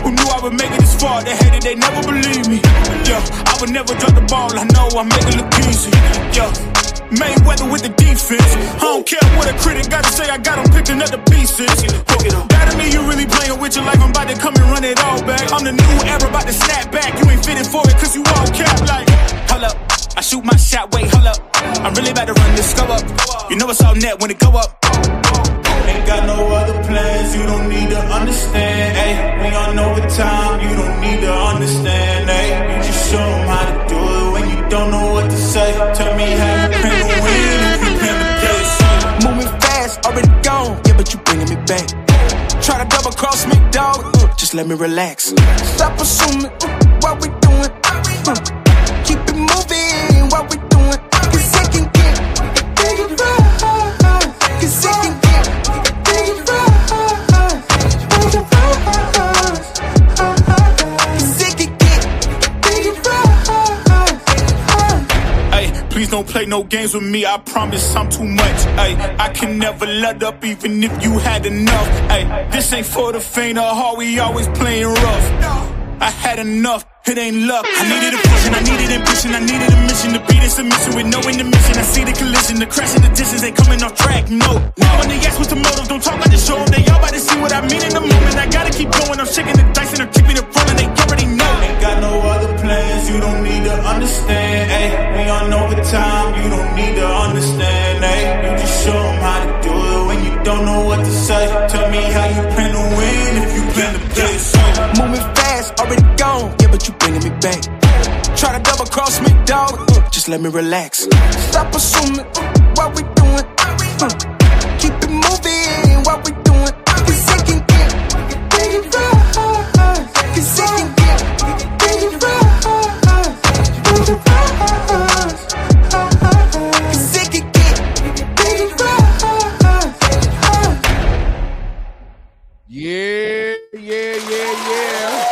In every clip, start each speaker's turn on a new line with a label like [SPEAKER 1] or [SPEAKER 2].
[SPEAKER 1] who knew I would make it this far. They hated, they never believed me. Yeah, I would never drop the ball. I know I make it look easy. Yeah, Meriwether with the defense. I don't care what a critic got to say. I got them picking up the pieces. That to me, you really playing with your life. I'm about to come and run it all back. I'm the new era, about to snap back. You ain't fitting for it, cause you all cap like. Hold up, I shoot my shot, wait, hold up. I'm really about to run this, go up. You know it's all net when it go up. Ain't got no other plans, you don't need to understand, ayy. We on overtime, you don't need to understand, ayy. You just show them how to do it when you don't know what to say. Tell me how you plan to win if you plan to play. Moving fast, already gone, yeah, but you bringing me back. Try to double cross me, dog, just let me relax. Stop assuming what we doing. Keep it moving, what we doing. Cause it can get big right. Cause it can get big right. Cause it can get big right. Ay, please don't play no games with me, I promise I'm too much. Ay, I can never let up even if you had enough. Ay, this ain't for the faint of heart, we always playing rough. I had enough, it ain't luck. I needed a vision, I needed ambition, I needed a mission to beat in submission with no intermission. I see the collision, the crash in the distance, ain't coming off track, no. Now when they ask what's the motive, don't talk about the show. They all about to see what I mean in the moment. I gotta keep going, I'm shaking the dice and they're keeping it rolling, they already know. Ain't got no other plans, you don't need to understand, ayy. We on overtime, you don't need to understand, ayy. You just show them how to do it when you don't know what to say. Tell me how you plan to win if you plan to play. So moving fast, already gone, yeah, but you bringing me back. Try to double cross me, dog, just let me relax. Stop assuming what we doing. Keep it moving, what we doing. Cause it can get big right. Cause it can get big right. Cause it can get big right.
[SPEAKER 2] Yeah, yeah, yeah, yeah.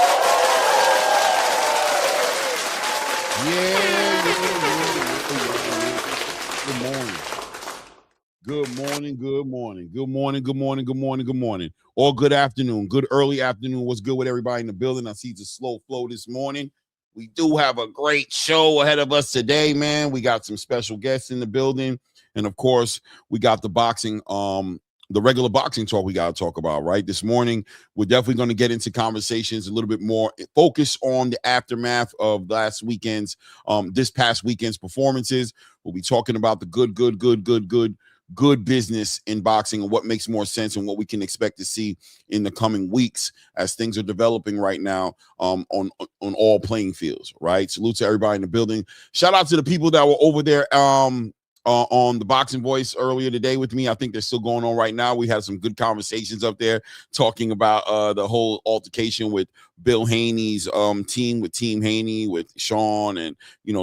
[SPEAKER 2] Good morning, good morning, good morning, good morning, good morning, good morning, or good afternoon, good early afternoon. What's good with everybody in the building? I see it's a slow flow this morning. We do have a great show ahead of us today, man. We got some special guests in the building, and of course, we got the boxing, the regular boxing talk we got to talk about, right? This morning, we're definitely going to get into conversations a little bit more, focus on the aftermath of this past weekend's performances. We'll be talking about the good business in boxing and what makes more sense and what we can expect to see in the coming weeks as things are developing right now on all playing fields, right? Salute to everybody in the building. Shout out to the people that were over there on the Boxing Voice earlier today with me. I think they're still going on right now. We had some good conversations up there talking about the whole altercation with Bill Haney's team, with Team Haney, with Sean, and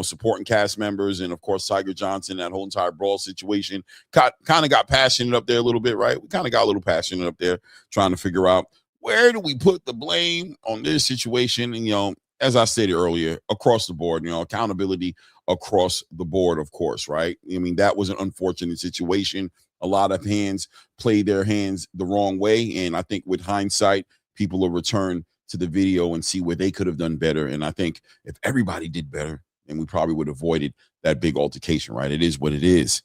[SPEAKER 2] supporting cast members, and of course Tiger Johnson. That whole entire brawl situation kind of got passionate up there a little bit, right? We kind of got a little passionate up there trying to figure out where do we put the blame on this situation. And as I stated earlier, across the board, accountability across the board, of course, right? I mean, that was an unfortunate situation. A lot of hands played their hands the wrong way. And I think with hindsight, people will return to the video and see where they could have done better. And I think if everybody did better, then we probably would have avoided that big altercation, right? It is what it is.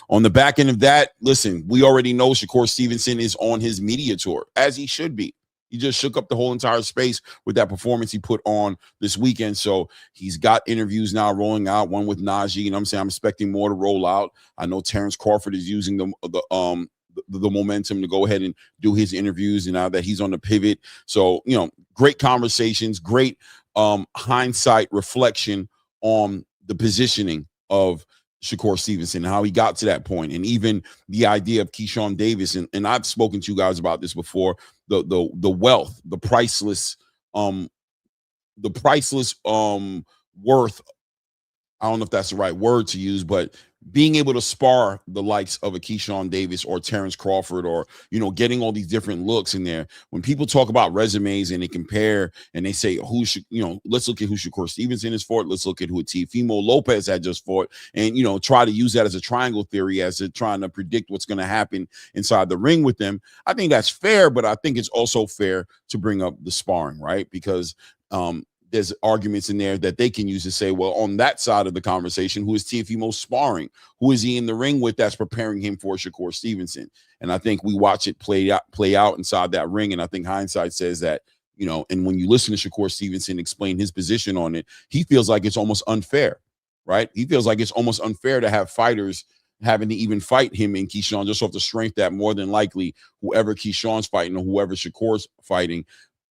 [SPEAKER 2] On the back end of that, listen, we already know Shakur Stevenson is on his media tour, as he should be. He just shook up the whole entire space with that performance he put on this weekend. So he's got interviews now rolling out, one with Najee, and I'm expecting more to roll out. I know Terrence Crawford is using the momentum to go ahead and do his interviews, and now that he's on the pivot. So, great conversations, great hindsight reflection on the positioning of Shakur Stevenson, how he got to that point, and even the idea of Keyshawn Davis. And I've spoken to you guys about this before, the wealth, the priceless worth. I don't know if that's the right word to use, but being able to spar the likes of a Keyshawn Davis or Terrence Crawford, or, you know, getting all these different looks in there. When people talk about resumes and they compare and they say, who should, you know, let's look at who Shakur Stevenson has fought. Let's look at who Teofimo Lopez had just fought, and, you know, try to use that as a triangle theory, as to trying to predict what's going to happen inside the ring with them. I think that's fair, but I think it's also fair to bring up the sparring, right? Because, there's arguments in there that they can use to say, well, on that side of the conversation, who is Teofimo sparring? Who is he in the ring with that's preparing him for Shakur Stevenson? And I think we watch it play out inside that ring. And I think hindsight says that, you know, and when you listen to Shakur Stevenson explain his position on it, he feels like it's almost unfair, right? He feels like it's almost unfair to have fighters having to even fight him and Keyshawn, just off the strength that more than likely whoever Keyshawn's fighting or whoever Shakur's fighting,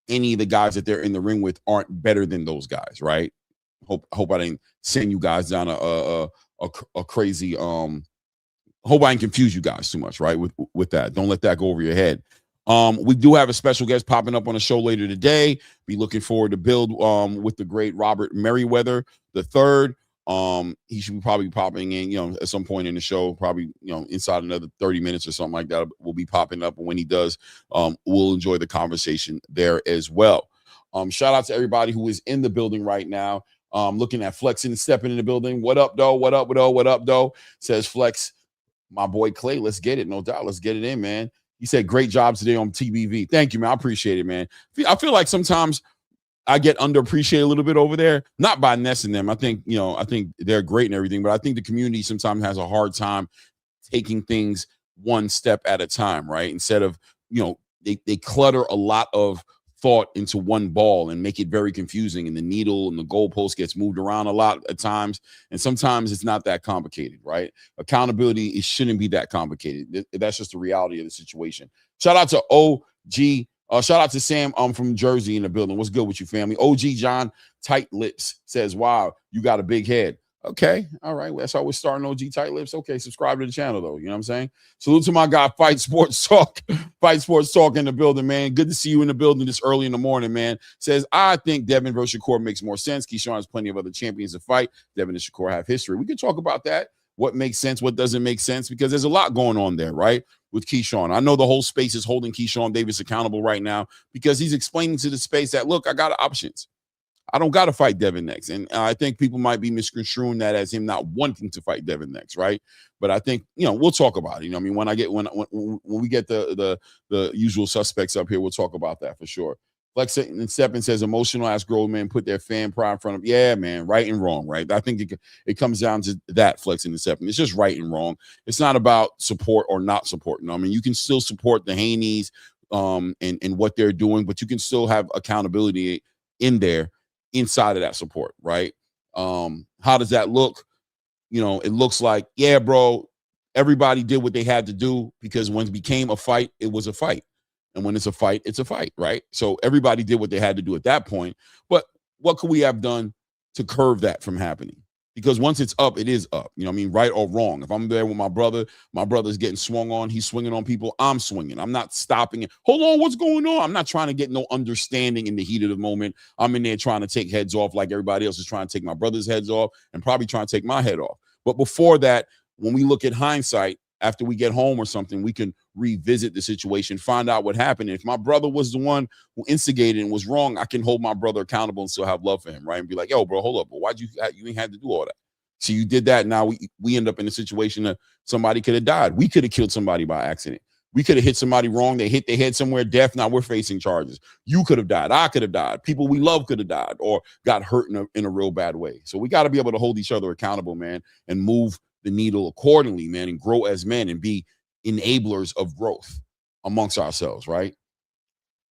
[SPEAKER 2] any of the guys that they're in the ring with aren't better than those guys, right? Hope I didn't send you guys down a crazy hope I didn't confuse you guys too much, right? With that. Don't let that go over your head. We do have a special guest popping up on the show later today. Be looking forward to build with the great Robert Merryweather III. He should be probably popping in, you know, at some point in the show, probably, you know, inside another 30 minutes or something like that. Will be popping up. And when he does, we'll enjoy the conversation there as well. Shout out to everybody who is in the building right now. Looking at Flexing and Stepping in the building. What up, though? What up, though? What up, though? Says Flex, my boy Clay. Let's get it. No doubt. Let's get it in, man. He said, great job today on TBV. Thank you, man. I appreciate it, man. I feel like sometimes I get underappreciated a little bit over there, not by Ness and them. I think, you know, I think they're great and everything, but I think the community sometimes has a hard time taking things one step at a time, right? Instead of, you know, they clutter a lot of thought into one ball and make it very confusing, and the needle and the goalpost gets moved around a lot at times, and sometimes it's not that complicated, right? Accountability, it shouldn't be that complicated. That's just the reality of the situation. Shout out to OG. Shout out to Sam from Jersey in the building. What's good with you, family? OG John Tight Lips says, wow, you got a big head. Okay, all right. Well, that's how we're starting. OG Tight Lips. Okay, subscribe to the channel, though. You know what I'm saying? Salute to my guy, Fight Sports Talk. Fight Sports Talk in the building, man. Good to see you in the building this early in the morning, man. Says, I think Devin versus Shakur makes more sense. Keyshawn has plenty of other champions to fight. Devin and Shakur have history. We can talk about that. What makes sense, what doesn't make sense, because there's a lot going on there, right? With Keyshawn. I know the whole space is holding Keyshawn Davis accountable right now because he's explaining to the space that, look, I got options. I don't got to fight Devin next. And I think people might be misconstruing that as him not wanting to fight Devin next, right? But I think, you know, we'll talk about it. You know, I mean, when we get the usual suspects up here, we'll talk about that for sure. Flexing and Steppin says, emotional ass grown men put their fan pride in front of, yeah, man, right and wrong, right? I think it comes down to that, Flexing and Steppin. It's just right and wrong. It's not about support or not support. You know? I mean, you can still support the Haneys and what they're doing, but you can still have accountability in there inside of that support, right? How does that look? You know, it looks like, yeah, bro, everybody did what they had to do, because when it became a fight, it was a fight. And when it's a fight, right? So everybody did what they had to do at that point. But what could we have done to curb that from happening? Because once it's up, it is up. You know what I mean? Right or wrong. If I'm there with my brother's getting swung on, he's swinging on people, I'm swinging. I'm not stopping it. Hold on, what's going on? I'm not trying to get no understanding in the heat of the moment. I'm in there trying to take heads off like everybody else is trying to take my brother's heads off and probably trying to take my head off. But before that, when we look at hindsight, after we get home or something, we can revisit the situation, find out what happened. And if my brother was the one who instigated and was wrong, I can hold my brother accountable and still have love for him, right? And be like, yo, bro, hold up. But why'd you ain't had to do all that? So you did that. Now we end up in a situation that somebody could have died. We could have killed somebody by accident. We could have hit somebody wrong. They hit their head somewhere, death. Now we're facing charges. You could have died. I could have died. People we love could have died or got hurt in a real bad way. So we got to be able to hold each other accountable, man, and move the needle accordingly, man, and grow as men and be enablers of growth amongst ourselves, right?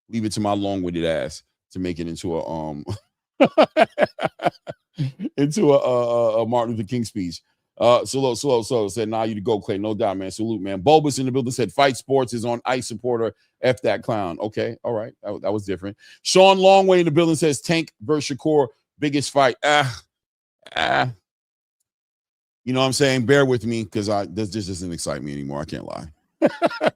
[SPEAKER 2] Leave it to my long-winded ass to make it into a a Martin Luther King speech. Slow said, nah, you to go, Clay. No doubt, man. Salute, man. Bulbous in the building said, Fight Sports is on ice supporter. F that clown. Okay, all right. That was different. Sean Longway in the building says, Tank versus Shakur, biggest fight. You know what I'm saying? Bear with me, because this just doesn't excite me anymore. I can't lie.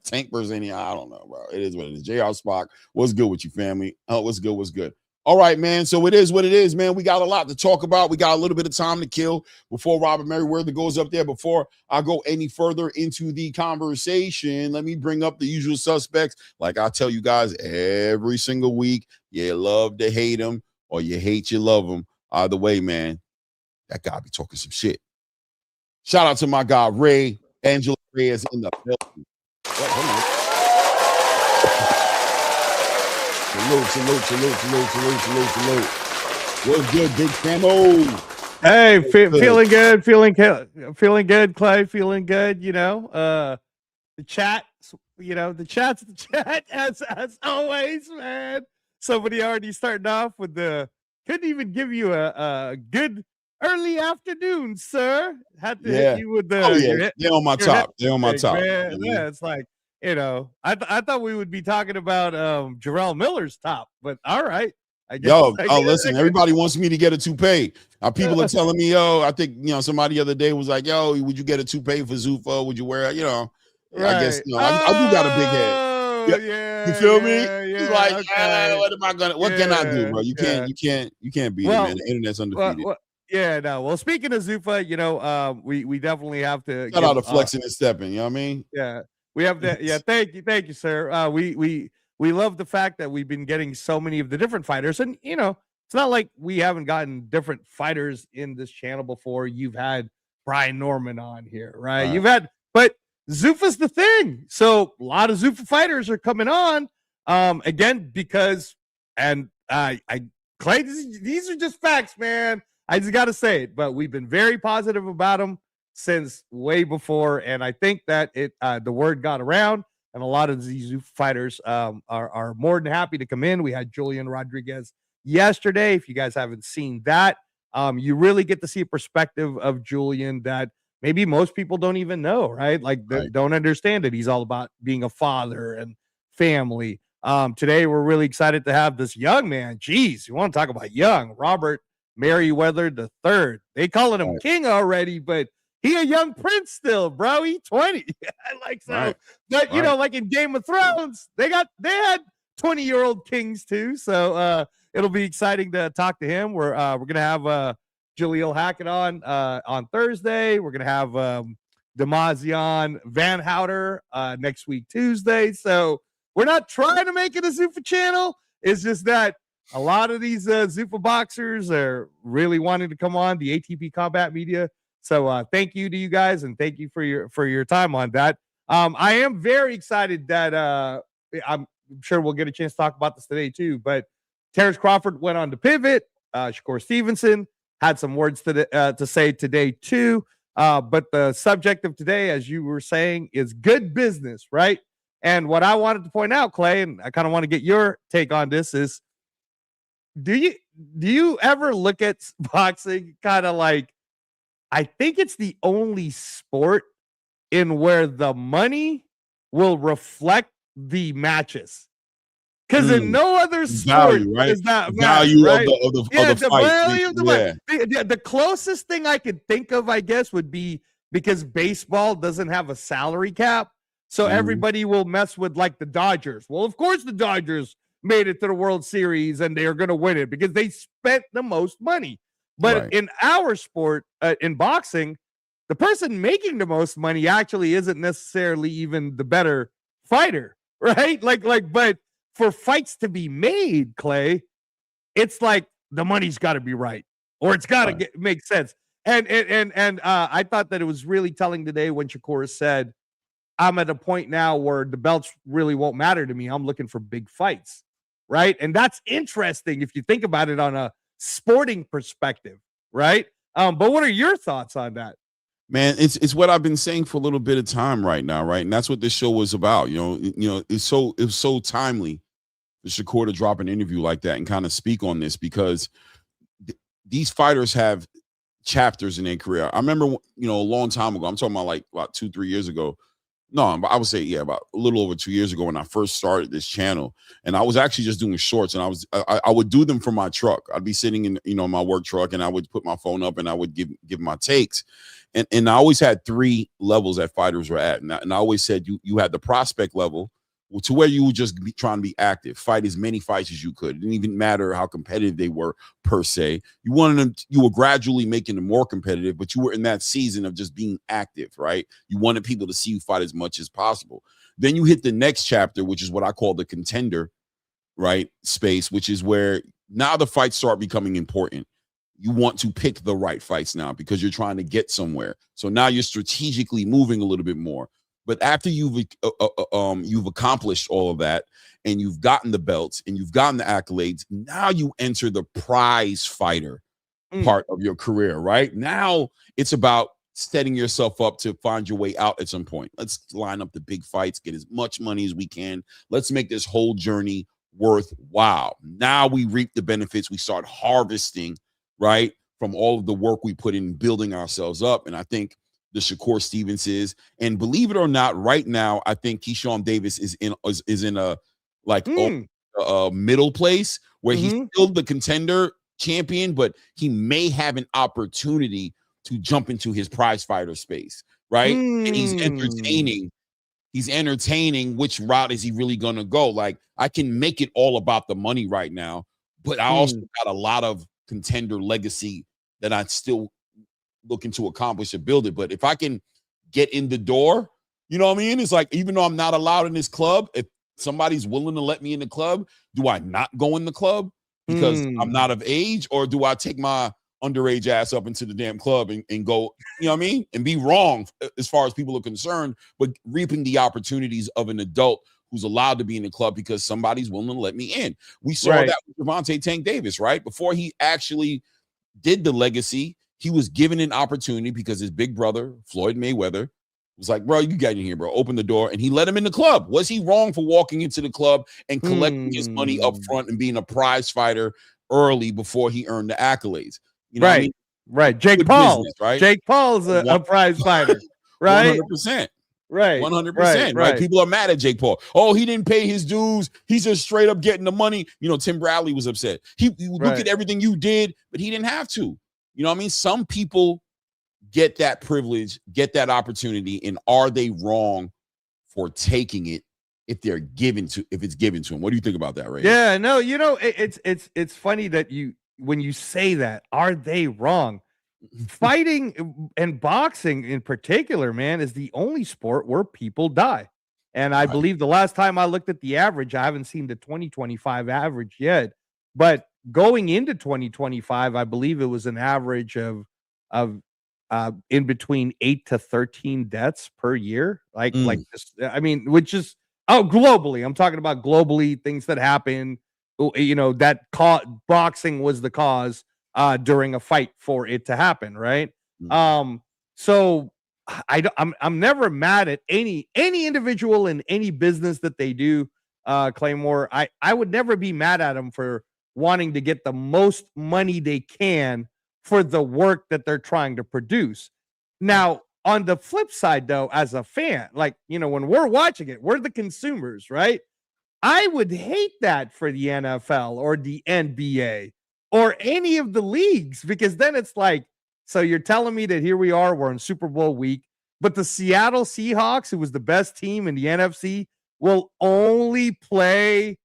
[SPEAKER 2] Tank versus any, I don't know, bro. It is what it is. JR Spock, what's good with you, family? Oh, what's good? All right, man. So it is what it is, man. We got a lot to talk about. We got a little bit of time to kill before Robert Merryweather goes up there. Before I go any further into the conversation, let me bring up the usual suspects. Like I tell you guys every single week, you love to hate them or you hate you love them. Either way, man, that guy be talking some shit. Shout out to my guy, Ray. Angela Ray is in the building. Salute. What's good, big famo?
[SPEAKER 3] Hey, feeling good, Clay, feeling good, the chat, the chat as always, man. Somebody already starting off with couldn't even give you a good early afternoon, sir. Had to hit you with the
[SPEAKER 2] they're on my top. They're on my top.
[SPEAKER 3] Man. Yeah, it's like, I thought we would be talking about Jarrell Miller's top, but all right. I guess.
[SPEAKER 2] Listen, everybody wants me to get a toupee. People are telling me, I think, somebody the other day was like, would you get a toupee for ZUFFA? Would you wear it?
[SPEAKER 3] Right.
[SPEAKER 2] I guess, I do got a big head.
[SPEAKER 3] Yeah.
[SPEAKER 2] You feel me?
[SPEAKER 3] Yeah,
[SPEAKER 2] He's like,
[SPEAKER 3] okay.
[SPEAKER 2] what can I do, bro? You can't beat it, man. The internet's undefeated.
[SPEAKER 3] Well, speaking of ZUFFA, we definitely have to
[SPEAKER 2] shout out to flexing and stepping, you know what I mean?
[SPEAKER 3] Yeah. We have that. Yeah, thank you, sir. We love the fact that we've been getting so many of the different fighters, and it's not like we haven't gotten different fighters in this channel before. You've had Brian Norman on here, right? But ZUFFA's the thing. So a lot of ZUFFA fighters are coming on, again, because, and Clay, these are just facts, man. I just got to say it, but we've been very positive about them since way before, and I think that the word got around, and a lot of these ZUFFA fighters are more than happy to come in. We had Julian Rodriguez yesterday. If you guys haven't seen that, you really get to see a perspective of Julian that maybe most people don't even know, right? Don't understand it. He's all about being a father and family. Today, we're really excited to have this young man. Jeez, you want to talk about young? Robert Merryweather III. They calling him king already, but he a young prince still, bro. He 20. But like in Game of Thrones, they had 20-year-old kings too. So it'll be exciting to talk to him. We're gonna have Jaleel Hackett on Thursday. We're gonna have Demazian Van Houter next week Tuesday. So we're not trying to make it a ZUFFA channel. It's just that a lot of these ZUFFA boxers are really wanting to come on the ATP Combat Media. So thank you to you guys, and thank you for your time on that. I am very excited that I'm sure we'll get a chance to talk about this today too. But Terrence Crawford went on to pivot. Shakur Stevenson had some words to say today too. But the subject of today, as you were saying, is good business, right? And what I wanted to point out, Clay, and I kind of want to get your take on this, is do you ever look at boxing kind of like, I think it's the only sport in where the money will reflect the matches. Because in no other sport is that
[SPEAKER 2] value,
[SPEAKER 3] right?
[SPEAKER 2] of the fight.
[SPEAKER 3] Value of the fight. The closest thing I could think of, I guess, would be because baseball doesn't have a salary cap. So everybody will mess with like the Dodgers. Well, of course the Dodgers made it to the World Series and they are going to win it because they spent the most money. But in our sport, in boxing, the person making the most money actually isn't necessarily even the better fighter, right? But for fights to be made, Clay, it's like the money's got to be right, or it's got to make sense. And I thought that it was really telling today when Shakur said, "I'm at a point now where the belts really won't matter to me. I'm looking for big fights," right? And that's interesting if you think about it on a sporting perspective, right? But what are your thoughts on that?
[SPEAKER 2] Man, it's what I've been saying for a little bit of time right now, right? And that's what this show was about. It's so timely for Shakur to drop an interview like that and kind of speak on this, because these fighters have chapters in their career. I remember, a long time ago, I'm talking about like about 2-3 years ago. No, I would say, about a little over 2 years ago when I first started this channel. And I was actually just doing shorts, and I would do them from my truck. I'd be sitting in, my work truck, and I would put my phone up and I would give my takes. And I always had 3 levels that fighters were at. And I always said you had the prospect level, to where you would just be trying to be active, fight as many fights as you could. It didn't even matter how competitive they were per se. You wanted them, you were gradually making them more competitive, but you were in that season of just being active, right? You wanted people to see you fight as much as possible. Then you hit the next chapter, which is what I call the contender, right, space, which is where now the fights start becoming important. You want to pick the right fights now because you're trying to get somewhere. So now you're strategically moving a little bit more. But after you've accomplished all of that and you've gotten the belts and you've gotten the accolades, now you enter the prize fighter part of your career, right? Now it's about setting yourself up to find your way out at some point. Let's line up the big fights, get as much money as we can. Let's make this whole journey worthwhile. Now we reap the benefits. We start harvesting, right, from all of the work we put in building ourselves up. And I think the Shakur Stevens and believe it or not, right now, I think Keyshawn Davis is in a like a middle place where he's still the contender champion, but he may have an opportunity to jump into his prize fighter space, right? And he's entertaining which route is he really gonna go. Like, I can make it all about the money right now, but I also got a lot of contender legacy that I still looking to accomplish and build it. But if I can get in the door, you know what I mean? It's like, even though I'm not allowed in this club, if somebody's willing to let me in the club, do I not go in the club because I'm not of age, or do I take my underage ass up into the damn club and go, you know what I mean? And be wrong as far as people are concerned, but reaping the opportunities of an adult who's allowed to be in the club because somebody's willing to let me in. We saw that with Gervonta Tank Davis, right? Before he actually did the legacy, he was given an opportunity because his big brother, Floyd Mayweather, was like, bro, you get in here, bro. Open the door. And he let him in the club. Was he wrong for walking into the club and collecting his money up front and being a prize fighter early before he earned the accolades? You know what I mean?
[SPEAKER 3] Right. Jake Paul.
[SPEAKER 2] Business, right?
[SPEAKER 3] Jake Paul's a prize fighter, right?
[SPEAKER 2] 100%.
[SPEAKER 3] Right.
[SPEAKER 2] 100%. Right. People are mad at Jake Paul. Oh, he didn't pay his dues. He's just straight up getting the money. You know, Tim Bradley was upset. He look at everything you did, but he didn't have to. You know what I mean? Some people get that privilege, get that opportunity, and are they wrong for taking it if it's given to them? What do you think about that, Ray?
[SPEAKER 3] Yeah, no, you know, it's funny that when you say that, are they wrong? Fighting and boxing in particular, man, is the only sport where people die. And I believe the last time I looked at the average, I haven't seen the 2025 average yet, but going into 2025, I believe it was an average of in between 8 to 13 deaths per year. Like this, I mean, which is globally. I'm talking about globally, things that happen. You know, that boxing was the cause during a fight for it to happen, right? So I'm never mad at any individual in any business that they do, Claymore. I would never be mad at them for wanting to get the most money they can for the work that they're trying to produce. Now, on the flip side, though, as a fan, like, you know, when we're watching it, we're the consumers, right? I would hate that for the NFL or the NBA or any of the leagues, because then it's like, so you're telling me that here we are, we're in Super Bowl week, but the Seattle Seahawks, who was the best team in the NFC, will only play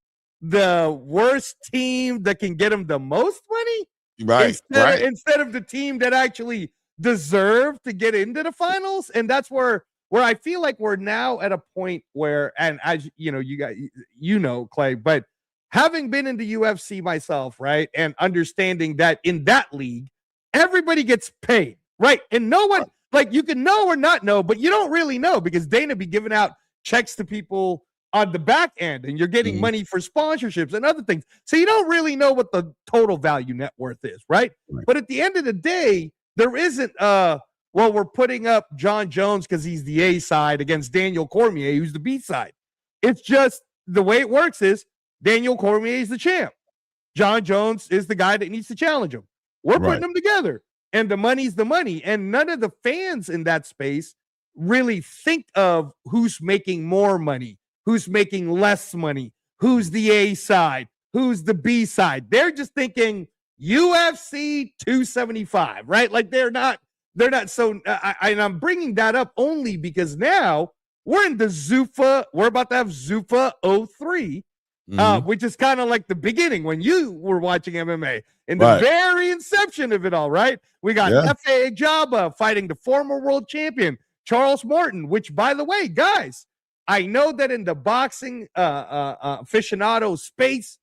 [SPEAKER 3] the worst team that can get them the most money, instead of the team that actually deserve to get into the finals. And that's where I feel like we're now at a point where, and as you know, you know, Clay, but having been in the UFC myself, right, and understanding that in that league, everybody gets paid, right? And no one, like, you can know or not know, but you don't really know because Dana be giving out checks to people on the back end, and you're getting money for sponsorships and other things. So you don't really know what the total value net worth is, right? But at the end of the day, there isn't, well, we're putting up John Jones because he's the A side against Daniel Cormier, who's the B side. It's just the way it works is Daniel Cormier is the champ. John Jones is the guy that needs to challenge him. We're putting them together, and the money's the money. And none of the fans in that space really think of who's making more money, who's making less money, who's the A side, who's the B side. They're just thinking UFC 275, right? Like they're not so, and I'm bringing that up only because now we're in the ZUFFA. We're about to have ZUFFA 03, which is kind of like the beginning when you were watching MMA in the very inception of it all, right? We got FAA Jabba fighting the former world champion, Charles Morton, which, by the way, guys, I know that in the boxing aficionado space,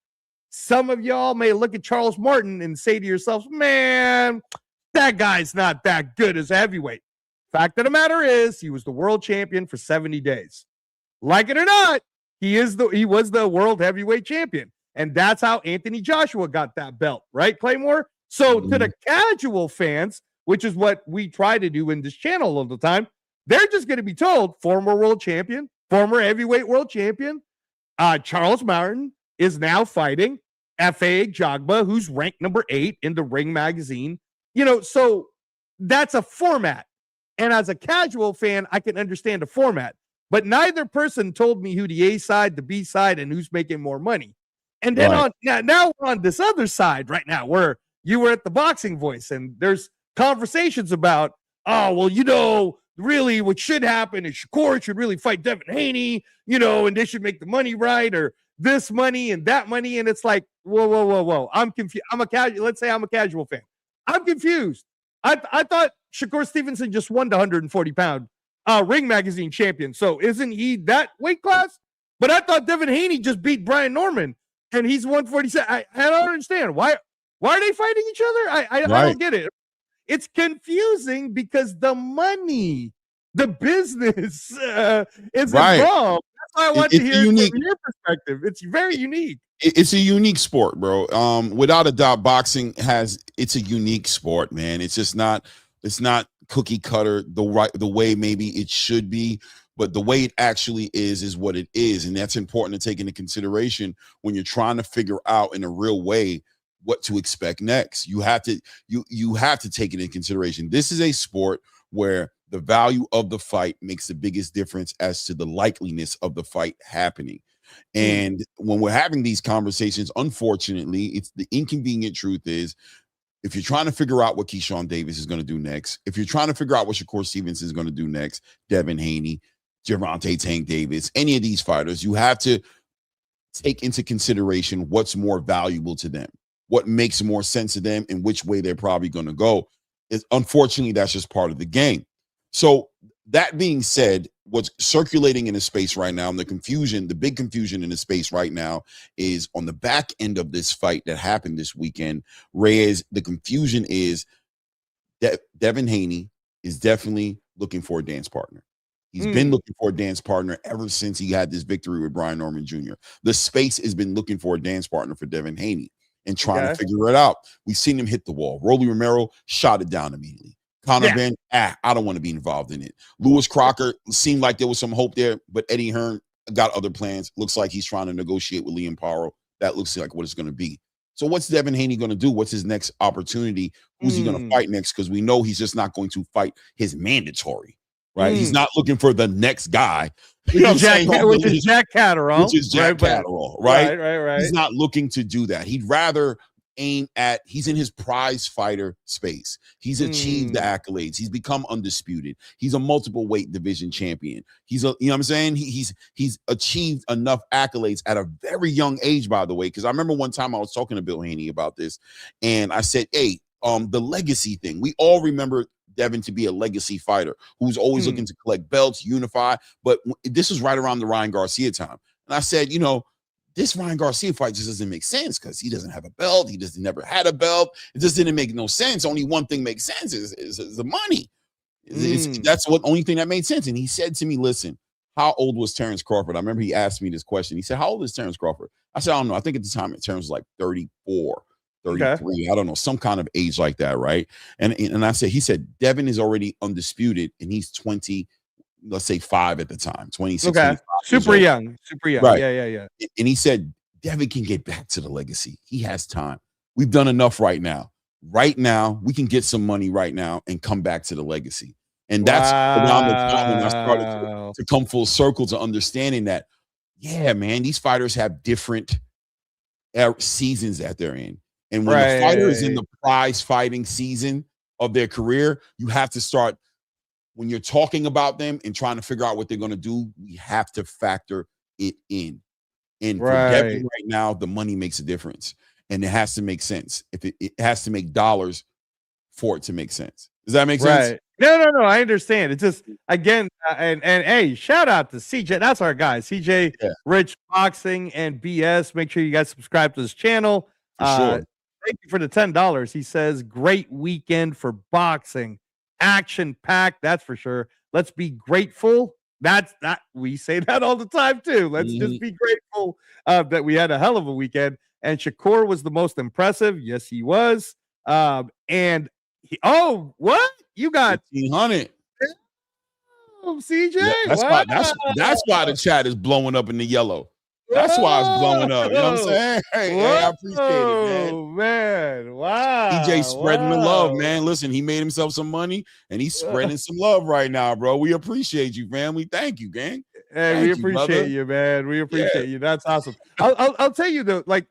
[SPEAKER 3] some of y'all may look at Charles Morton and say to yourselves, man, that guy's not that good as a heavyweight. Fact of the matter is, he was the world champion for 70 days. Like it or not, he was the world heavyweight champion. And that's how Anthony Joshua got that belt, right, Claymore? So to the casual fans, which is what we try to do in this channel all the time, they're just going to be told former world champion, former heavyweight world champion, Charles Martin is now fighting FAA Jagba, who's ranked number 8 in the Ring magazine. So that's a format. And as a casual fan, I can understand the format. But neither person told me who the A side, the B side, and who's making more money. And then now we're on this other side right now, where you were at the Boxing Voice, and there's conversations about, really what should happen is Shakur should really fight Devin Haney, and they should make the money right, or this money and that money. And it's like, whoa. I'm confused. Let's say I'm a casual fan. I'm confused. I thought Shakur Stevenson just won the 140-pound Ring magazine champion. So isn't he that weight class? But I thought Devin Haney just beat Brian Norman, and he's 147. I don't understand. Why are they fighting each other? I don't get it. It's confusing because the money, the business is involved. That's why I want to hear from your perspective. It's very unique.
[SPEAKER 2] It's a unique sport, bro. Without a doubt, boxing it's a unique sport, man. It's just not cookie cutter the way maybe it should be, but the way it actually is what it is. And that's important to take into consideration when you're trying to figure out in a real way what to expect next. You have to take it into consideration. This is a sport where the value of the fight makes the biggest difference as to the likeliness of the fight happening. And when we're having these conversations, unfortunately, it's the inconvenient truth is, if you're trying to figure out what Keyshawn Davis is going to do next, if you're trying to figure out what Shakur Stevenson is going to do next, Devin Haney, Gervonta Tank Davis, any of these fighters, you have to take into consideration what's more valuable to them, what makes more sense to them, and which way they're probably going to go. Unfortunately, that's just part of the game. So that being said, what's circulating in the space right now, and the big confusion in the space right now is on the back end of this fight that happened this weekend. Reyes, the confusion is that Devin Haney is definitely looking for a dance partner. He's been looking for a dance partner ever since he had this victory with Brian Norman Jr. The space has been looking for a dance partner for Devin Haney and trying to figure it out. We've seen him hit the wall. Rolly Romero shot it down immediately. Conor Benn, I don't want to be involved in it. Lewis Crocker seemed like there was some hope there, but Eddie Hearn got other plans. Looks like he's trying to negotiate with Liam Paro. That looks like what it's going to be. So what's Devin Haney going to do? What's his next opportunity? Who's he going to fight next? Because we know he's just not going to fight his mandatory, right? He's not looking for the next guy.
[SPEAKER 3] Which is Jack Catterall.
[SPEAKER 2] Which is Jack Catterall, right?
[SPEAKER 3] Right.
[SPEAKER 2] He's not looking to do that. He'd rather he's in his prize fighter space. He's achieved the accolades. He's become undisputed. He's a multiple weight division champion. You know what I'm saying? He's achieved enough accolades at a very young age, by the way, because I remember one time I was talking to Bill Haney about this, and I said, hey, the legacy thing. We all remember Devin to be a legacy fighter who's always looking to collect belts, unify, but this was right around the Ryan Garcia time. And I said, this Ryan Garcia fight just doesn't make sense because he doesn't have a belt. He never had a belt. It just didn't make no sense. Only one thing makes sense is the money. That's what only thing that made sense. And he said to me, listen, how old was Terrence Crawford? I remember he asked me this question. He said, how old is Terrence Crawford? I said, I don't know. I think at the time Terrence was like 34, 33. I don't know, some kind of age like that, right? And I said, he said, Devin is already undisputed and he's 20, let's say 5 at the time, 26.
[SPEAKER 3] Super young.
[SPEAKER 2] Right.
[SPEAKER 3] Yeah.
[SPEAKER 2] And he said, Devin can get back to the legacy. He has time. We've done enough right now. Right now, we can get some money right now and come back to the legacy. And that's around the time when I started to come full circle to understanding that, yeah, man, these fighters have different seasons that they're in. And when the fighter is in the prize fighting season of their career, you have to start when you're talking about them and trying to figure out what they're going to do, we have to factor it in. And for Devin right now, the money makes a difference, and it has to make sense. If it has to make dollars for it to make sense. Does that make sense?
[SPEAKER 3] No. I understand. It's just again, and hey, shout out to CJ. That's our guy, CJ Rich Boxing and BS. Make sure you guys subscribe to his channel.
[SPEAKER 2] For sure.
[SPEAKER 3] Thank you for the $10. He says, great weekend for boxing. Action packed, that's for sure. Let's be grateful. That's that we say that all the time too. Let's just be grateful that we had a hell of a weekend. And Shakur was the most impressive. Yes, he was. And what you got?
[SPEAKER 2] 1,500.
[SPEAKER 3] CJ.
[SPEAKER 2] Yeah, that's why the chat is blowing up in the yellow. That's why it's blowing up. You know what I'm saying? Hey, I appreciate it, man.
[SPEAKER 3] Oh, man. Wow.
[SPEAKER 2] DJ spreading the love, man. Listen, he made himself some money, and he's spreading some love right now, bro. We appreciate you, man. We thank you, gang.
[SPEAKER 3] Hey, we appreciate you, man. We appreciate you. That's awesome. I'll tell you, though, like,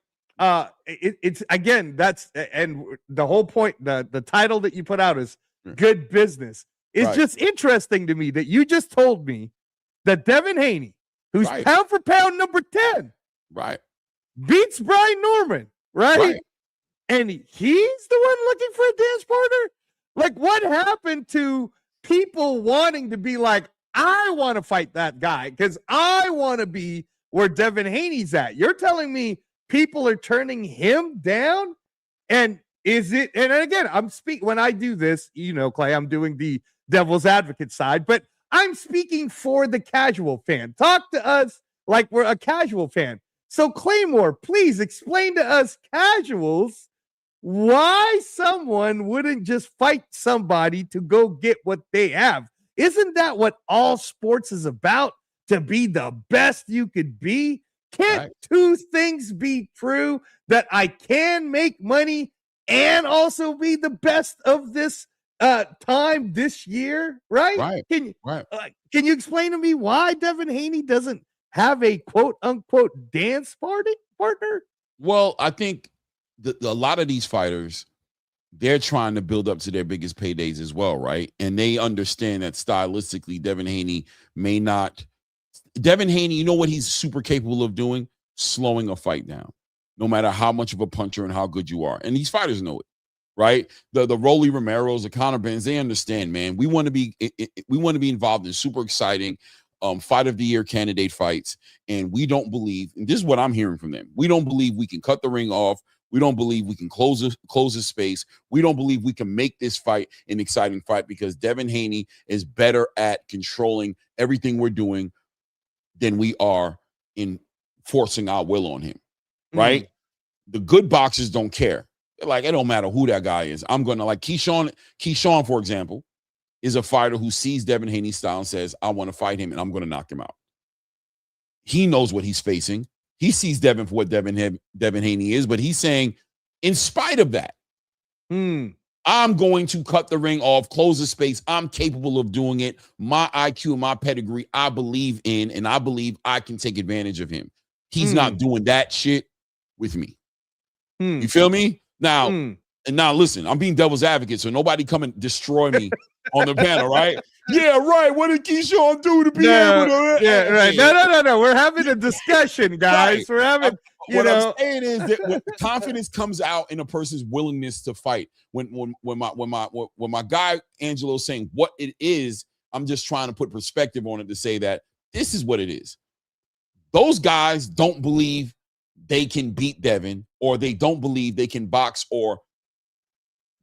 [SPEAKER 3] it's, again, that's, and the whole point, the title that you put out is Good Business. It's just interesting to me that you just told me that Devin Haney, who's pound for pound number 10, beats Brian Norman, right? And he's the one looking for a dance partner? Like, what happened to people wanting to be like, I want to fight that guy because I want to be where Devin Haney's at? You're telling me people are turning him down? And is it, and again, I'm speaking, when I do this, you know, Clay, I'm doing the devil's advocate side, but I'm speaking for the casual fan. Talk to us like we're a casual fan. So Claymore, please explain to us casuals why someone wouldn't just fight somebody to go get what they have. Isn't that what all sports is about? To be the best you could be? Can't two things be true? That I can make money and also be the best of this time this year, right? Can you explain to me why Devin Haney doesn't have a quote unquote dance partner?
[SPEAKER 2] Well, I think a lot of these fighters, they're trying to build up to their biggest paydays as well, right? And they understand that stylistically, Devin Haney, you know what he's super capable of doing? Slowing a fight down, no matter how much of a puncher and how good you are. And these fighters know it. Right, the Rolly Romeros, the Conor Benns, they understand, man. We want to be involved in super exciting fight of the year candidate fights, and we don't believe. And this is what I'm hearing from them. We don't believe we can cut the ring off. We don't believe we can close the space. We don't believe we can make this fight an exciting fight because Devin Haney is better at controlling everything we're doing than we are in forcing our will on him. Right, the good boxers don't care. Like, it don't matter who that guy is. I'm going to, like, Keyshawn, for example, is a fighter who sees Devin Haney's style and says, I want to fight him and I'm going to knock him out. He knows what he's facing. He sees Devin for what Devin Haney is, but he's saying, in spite of that, I'm going to cut the ring off, close the space. I'm capable of doing it. My IQ and my pedigree, I believe in, and I believe I can take advantage of him. He's not doing that shit with me. You feel me? Now, and now listen, I'm being devil's advocate, so nobody come and destroy me on the panel, right? Yeah, right. What did Keyshawn do to be able to?
[SPEAKER 3] Yeah, right. No. We're having a discussion, guys. We're having,
[SPEAKER 2] I'm saying is that when confidence comes out in a person's willingness to fight, when my guy Angelo's saying what it is, I'm just trying to put perspective on it to say that this is what it is. Those guys don't believe they can beat Devin, or they don't believe they can box or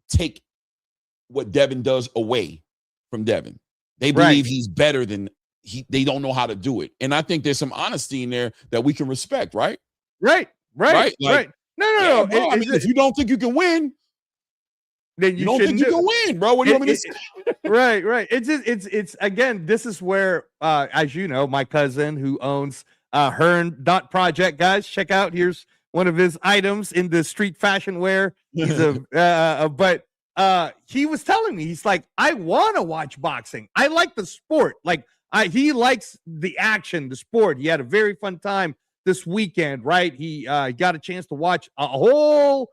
[SPEAKER 2] take what Devin does away from Devin. They believe he's better than they don't know how to do it. And I think there's some honesty in there that we can respect, right?
[SPEAKER 3] Right.
[SPEAKER 2] Like,
[SPEAKER 3] No.
[SPEAKER 2] Bro, I mean, if you don't think you can win,
[SPEAKER 3] then you
[SPEAKER 2] don't think you can win, bro. What do you want me to say?
[SPEAKER 3] Right. It's again, this is where, as you know, my cousin who owns Hearn Project, guys, check out. Here's one of his items in the street fashion wear. He's but he was telling me, he's like, I want to watch boxing. I like the sport. Like, he likes the action, the sport. He had a very fun time this weekend, right? He got a chance to watch a whole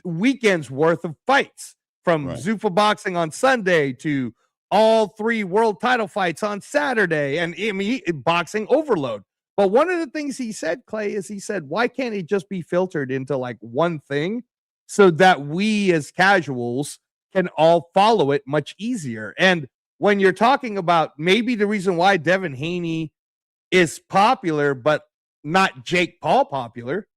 [SPEAKER 3] weekend's worth of fights from ZUFFA boxing on Sunday to all 3 world title fights on Saturday, and I mean, boxing overload. But one of the things he said, Clay, is he said, why can't it just be filtered into like one thing so that we as casuals can all follow it much easier? And when you're talking about maybe the reason why Devin Haney is popular, but not Jake Paul popular,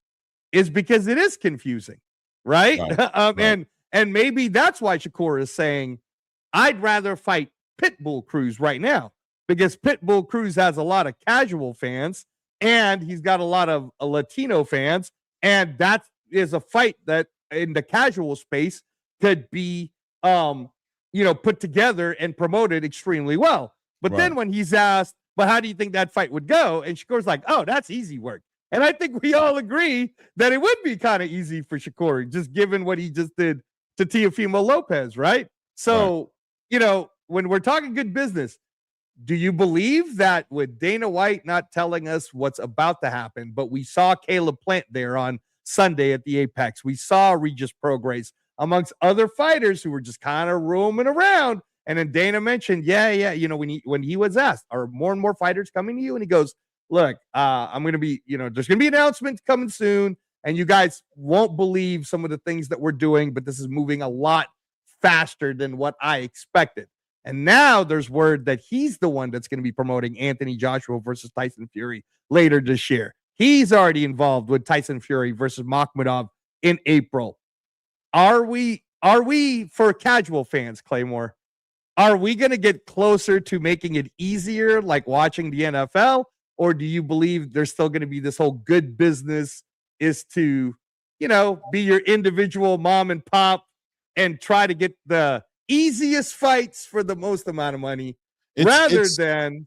[SPEAKER 3] is because it is confusing, right?
[SPEAKER 2] Right.
[SPEAKER 3] And maybe that's why Shakur is saying, I'd rather fight Pitbull Cruz right now, because Pitbull Cruz has a lot of casual fans and he's got a lot of Latino fans, and that is a fight that in the casual space could be put together and promoted extremely well. But then when he's asked, but how do you think that fight would go? And Shakur's like, oh, that's easy work. And I think we all agree that it would be kind of easy for Shakur, just given what he just did to Teofimo Lopez, right? So, when we're talking good business, do you believe that with Dana White not telling us what's about to happen, but we saw Caleb Plant there on Sunday at the Apex. We saw Regis Prograis amongst other fighters who were just kind of roaming around. And then Dana mentioned, when he was asked, are more and more fighters coming to you? And he goes, look, I'm going to be, there's going to be announcements coming soon, and you guys won't believe some of the things that we're doing, but this is moving a lot faster than what I expected. And now there's word that he's the one that's going to be promoting Anthony Joshua versus Tyson Fury later this year. He's already involved with Tyson Fury versus Makhmudov in April. Are we for casual fans, Claymore, are we going to get closer to making it easier, like watching the NFL? Or do you believe there's still going to be this whole good business is to, be your individual mom and pop and try to get the easiest fights for the most amount of money than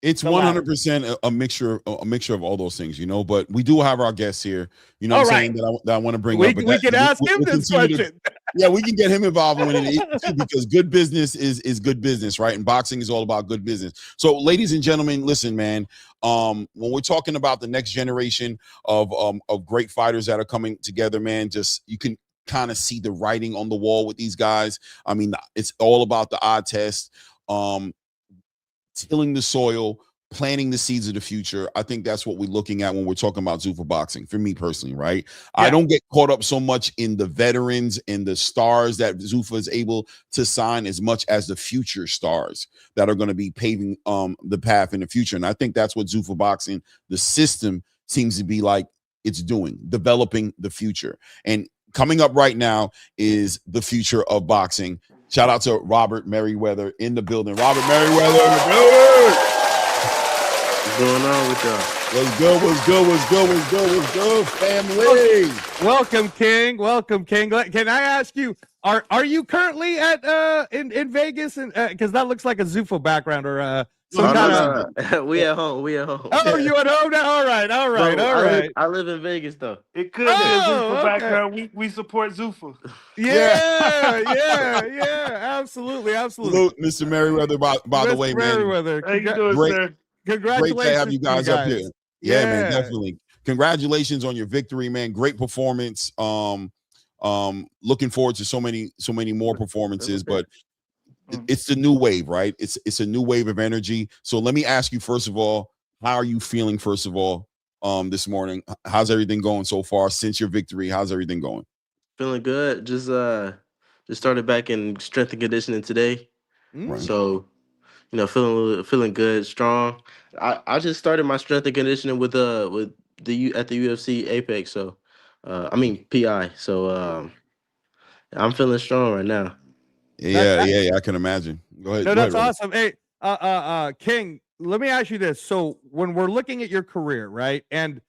[SPEAKER 2] it's 100% a mixture of all those things, but we do have our guests here, what I'm saying that I want to bring up.
[SPEAKER 3] We can ask him this question.
[SPEAKER 2] We can get him involved in it too, because good business is good business, right? And boxing is all about good business. So, ladies and gentlemen, listen, man, when we're talking about the next generation of great fighters that are coming together, man, just you can kind of see the writing on the wall with these guys. I mean, it's all about the eye test, tilling the soil, planting the seeds of the future. I think that's what we're looking at when we're talking about ZUFFA boxing, for me personally, right? Yeah. I don't get caught up so much in the veterans and the stars that ZUFFA is able to sign as much as the future stars that are going to be paving the path in the future. And I think that's what ZUFFA boxing, the system, seems to be like it's doing, developing the future. And coming up right now is the future of boxing. Shout out to Robert Merryweather in the building. Robert Merryweather in the building.
[SPEAKER 4] What's going on with y'all?
[SPEAKER 2] What's good, family?
[SPEAKER 3] Welcome, King. Can I ask you, are you currently at in Vegas? And because that looks like a ZUFFA background or some kind of.
[SPEAKER 4] We at home.
[SPEAKER 3] Oh, you at home now? All right.
[SPEAKER 4] I live in Vegas though.
[SPEAKER 5] It could be a ZUFFA background. We support ZUFFA.
[SPEAKER 3] Yeah, absolutely.
[SPEAKER 2] Salute, Mr. Merryweather, by the way, man.
[SPEAKER 3] Merryweather.
[SPEAKER 5] How you doing, sir?
[SPEAKER 3] Congratulations.
[SPEAKER 2] Great to have you guys up here.
[SPEAKER 3] Yeah,
[SPEAKER 2] man, definitely. Congratulations on your victory, man. Great performance. Looking forward to so many more performances, but it's the new wave, right? It's a new wave of energy. So let me ask you, first of all, how are you feeling, first of all, this morning? How's everything going so far since your victory? How's everything going?
[SPEAKER 4] Feeling good. Just started back in strength and conditioning today.
[SPEAKER 2] Right.
[SPEAKER 4] So, feeling good, strong. I just started my strength and conditioning at the UFC Apex. So, PI. So, I'm feeling strong right now.
[SPEAKER 2] Yeah, I can imagine. Go ahead.
[SPEAKER 3] No, that's awesome. Hey, King, let me ask you this. So when we're looking at your career, right, and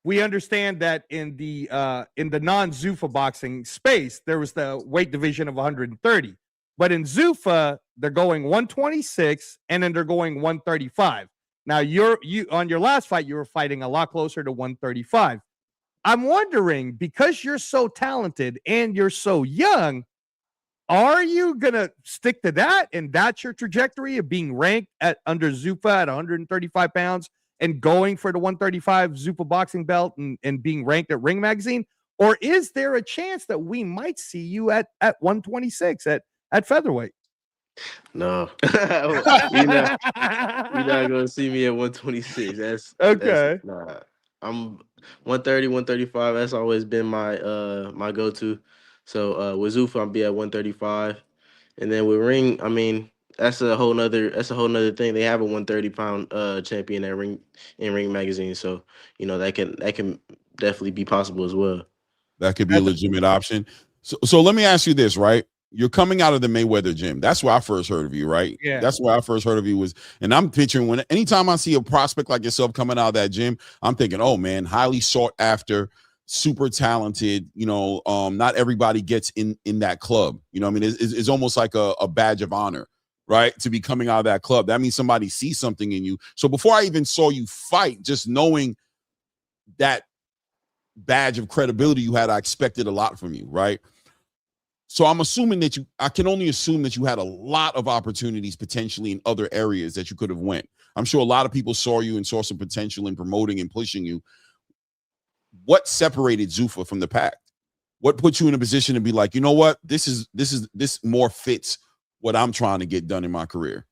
[SPEAKER 3] we understand that in the non-ZUFFA boxing space, there was the weight division of 130, but in ZUFFA, they're going 126 and then they're going 135. Now you on your last fight, you were fighting a lot closer to 135. I'm wondering, because you're so talented and you're so young, are you going to stick to that? And that's your trajectory of being ranked under ZUFFA at 135 pounds and going for the 135 ZUFFA boxing belt and being ranked at Ring Magazine? Or is there a chance that we might see you at 126 at featherweight?
[SPEAKER 4] No, you're not. You're not gonna see me at 126. That's
[SPEAKER 3] Okay.
[SPEAKER 4] nah. I'm 130, 135. That's always been my go to. So with Zuffa, I'll be at 135, and then with Ring, I mean that's a whole nother thing. They have a 130 pound champion at Ring magazine, so that can definitely be possible as well.
[SPEAKER 2] That could be a legitimate option. So let me ask you this, right? You're coming out of the Mayweather gym. That's where I first heard of you, right?
[SPEAKER 3] Yeah.
[SPEAKER 2] That's where I first heard of you was, and I'm picturing anytime I see a prospect like yourself coming out of that gym, I'm thinking, oh man, highly sought after, super talented. Not everybody gets in that club. I mean, it's almost like a badge of honor, right? To be coming out of that club. That means somebody sees something in you. So before I even saw you fight, just knowing that badge of credibility you had, I expected a lot from you, right? So I'm assuming that I can only assume that you had a lot of opportunities potentially in other areas that you could have went. I'm sure a lot of people saw you and saw some potential in promoting and pushing you. What separated Zuffa from the pack? What put you in a position to be like, you know what, this more fits what I'm trying to get done in my career?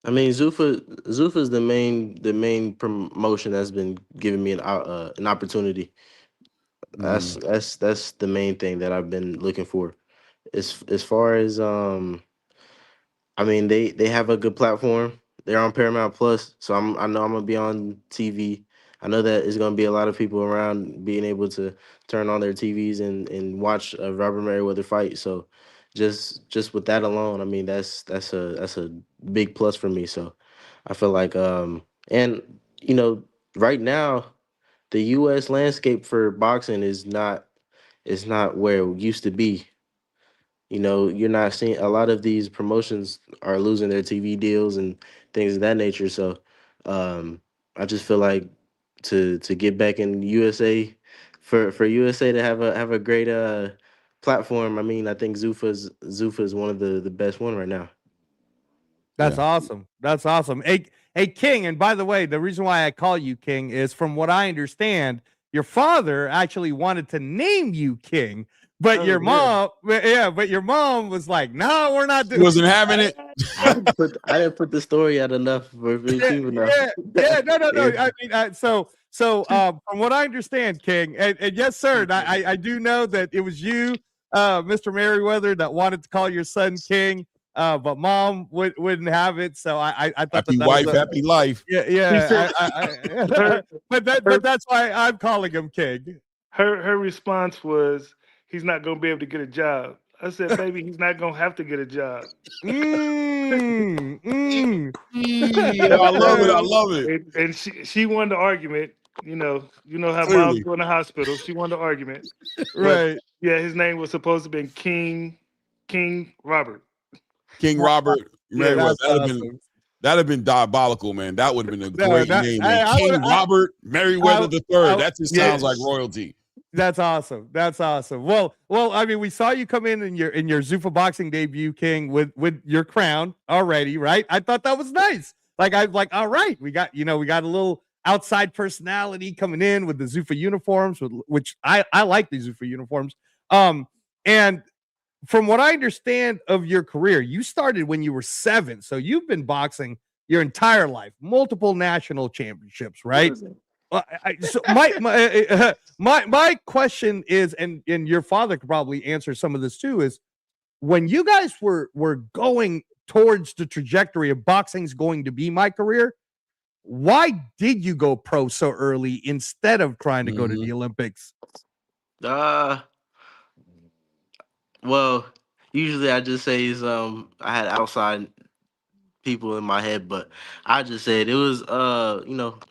[SPEAKER 4] I mean, Zuffa is the main promotion that's been giving me an opportunity. That's the main thing that I've been looking for. As far as I mean, they have a good platform. They're on Paramount Plus, so I know I'm gonna be on TV. I know that it's gonna be a lot of people around being able to turn on their TVs and watch a Robert Merryweather fight. So just with that alone, I mean that's a big plus for me. So I feel like and you know right now the U.S. landscape for boxing is not where it used to be. You're not seeing a lot of these promotions are losing their TV deals and things of that nature. So, I just feel like to get back in USA for USA to have a great platform. I mean, I think Zuffa is one of the best one right now.
[SPEAKER 3] That's awesome. That's awesome. Hey, King. And by the way, the reason why I call you King is, from what I understand, your father actually wanted to name you King, but your mom, but your mom was like, "No, we're not doing."
[SPEAKER 2] Wasn't having it.
[SPEAKER 4] I didn't put the story out enough for people now.
[SPEAKER 3] No. I mean, from what I understand, King, and yes, sir, I do know that it was you, Mr. Merriweather, that wanted to call your son King. But mom wouldn't have it, so I thought
[SPEAKER 2] happy
[SPEAKER 3] that
[SPEAKER 2] wife,
[SPEAKER 3] was
[SPEAKER 2] happy life.
[SPEAKER 3] Yeah. But that's why I'm calling him King.
[SPEAKER 5] Her response was, "He's not gonna be able to get a job." I said, "Baby, he's not gonna have to get a job."
[SPEAKER 2] Yeah, I love it. I love it.
[SPEAKER 5] And she won the argument. You know how
[SPEAKER 2] Clearly.
[SPEAKER 5] mom's go in the hospital. She won the argument.
[SPEAKER 3] Right.
[SPEAKER 5] Yeah, his name was supposed to be King Robert.
[SPEAKER 2] King Robert Merriweather.
[SPEAKER 3] Awesome.
[SPEAKER 2] That'd have been diabolical, man. That would have been a great name, man. King Robert Merriweather the Third. That just sounds like royalty.
[SPEAKER 3] That's awesome. That's awesome. Well, I mean, we saw you come in your Zuffa boxing debut, King, with your crown already, right? I thought that was nice. All right, we got a little outside personality coming in with the Zuffa uniforms, which I like these Zuffa uniforms. And from what I understand of your career, you started when you were 7, so you've been boxing your entire life, multiple national championships, right? So my question is, and your father could probably answer some of this too, is when you guys were going towards the trajectory of boxing's going to be my career, why did you go pro so early instead of trying to go to the Olympics?
[SPEAKER 4] Well, usually I just say is I had outside people in my head, but I just said it was I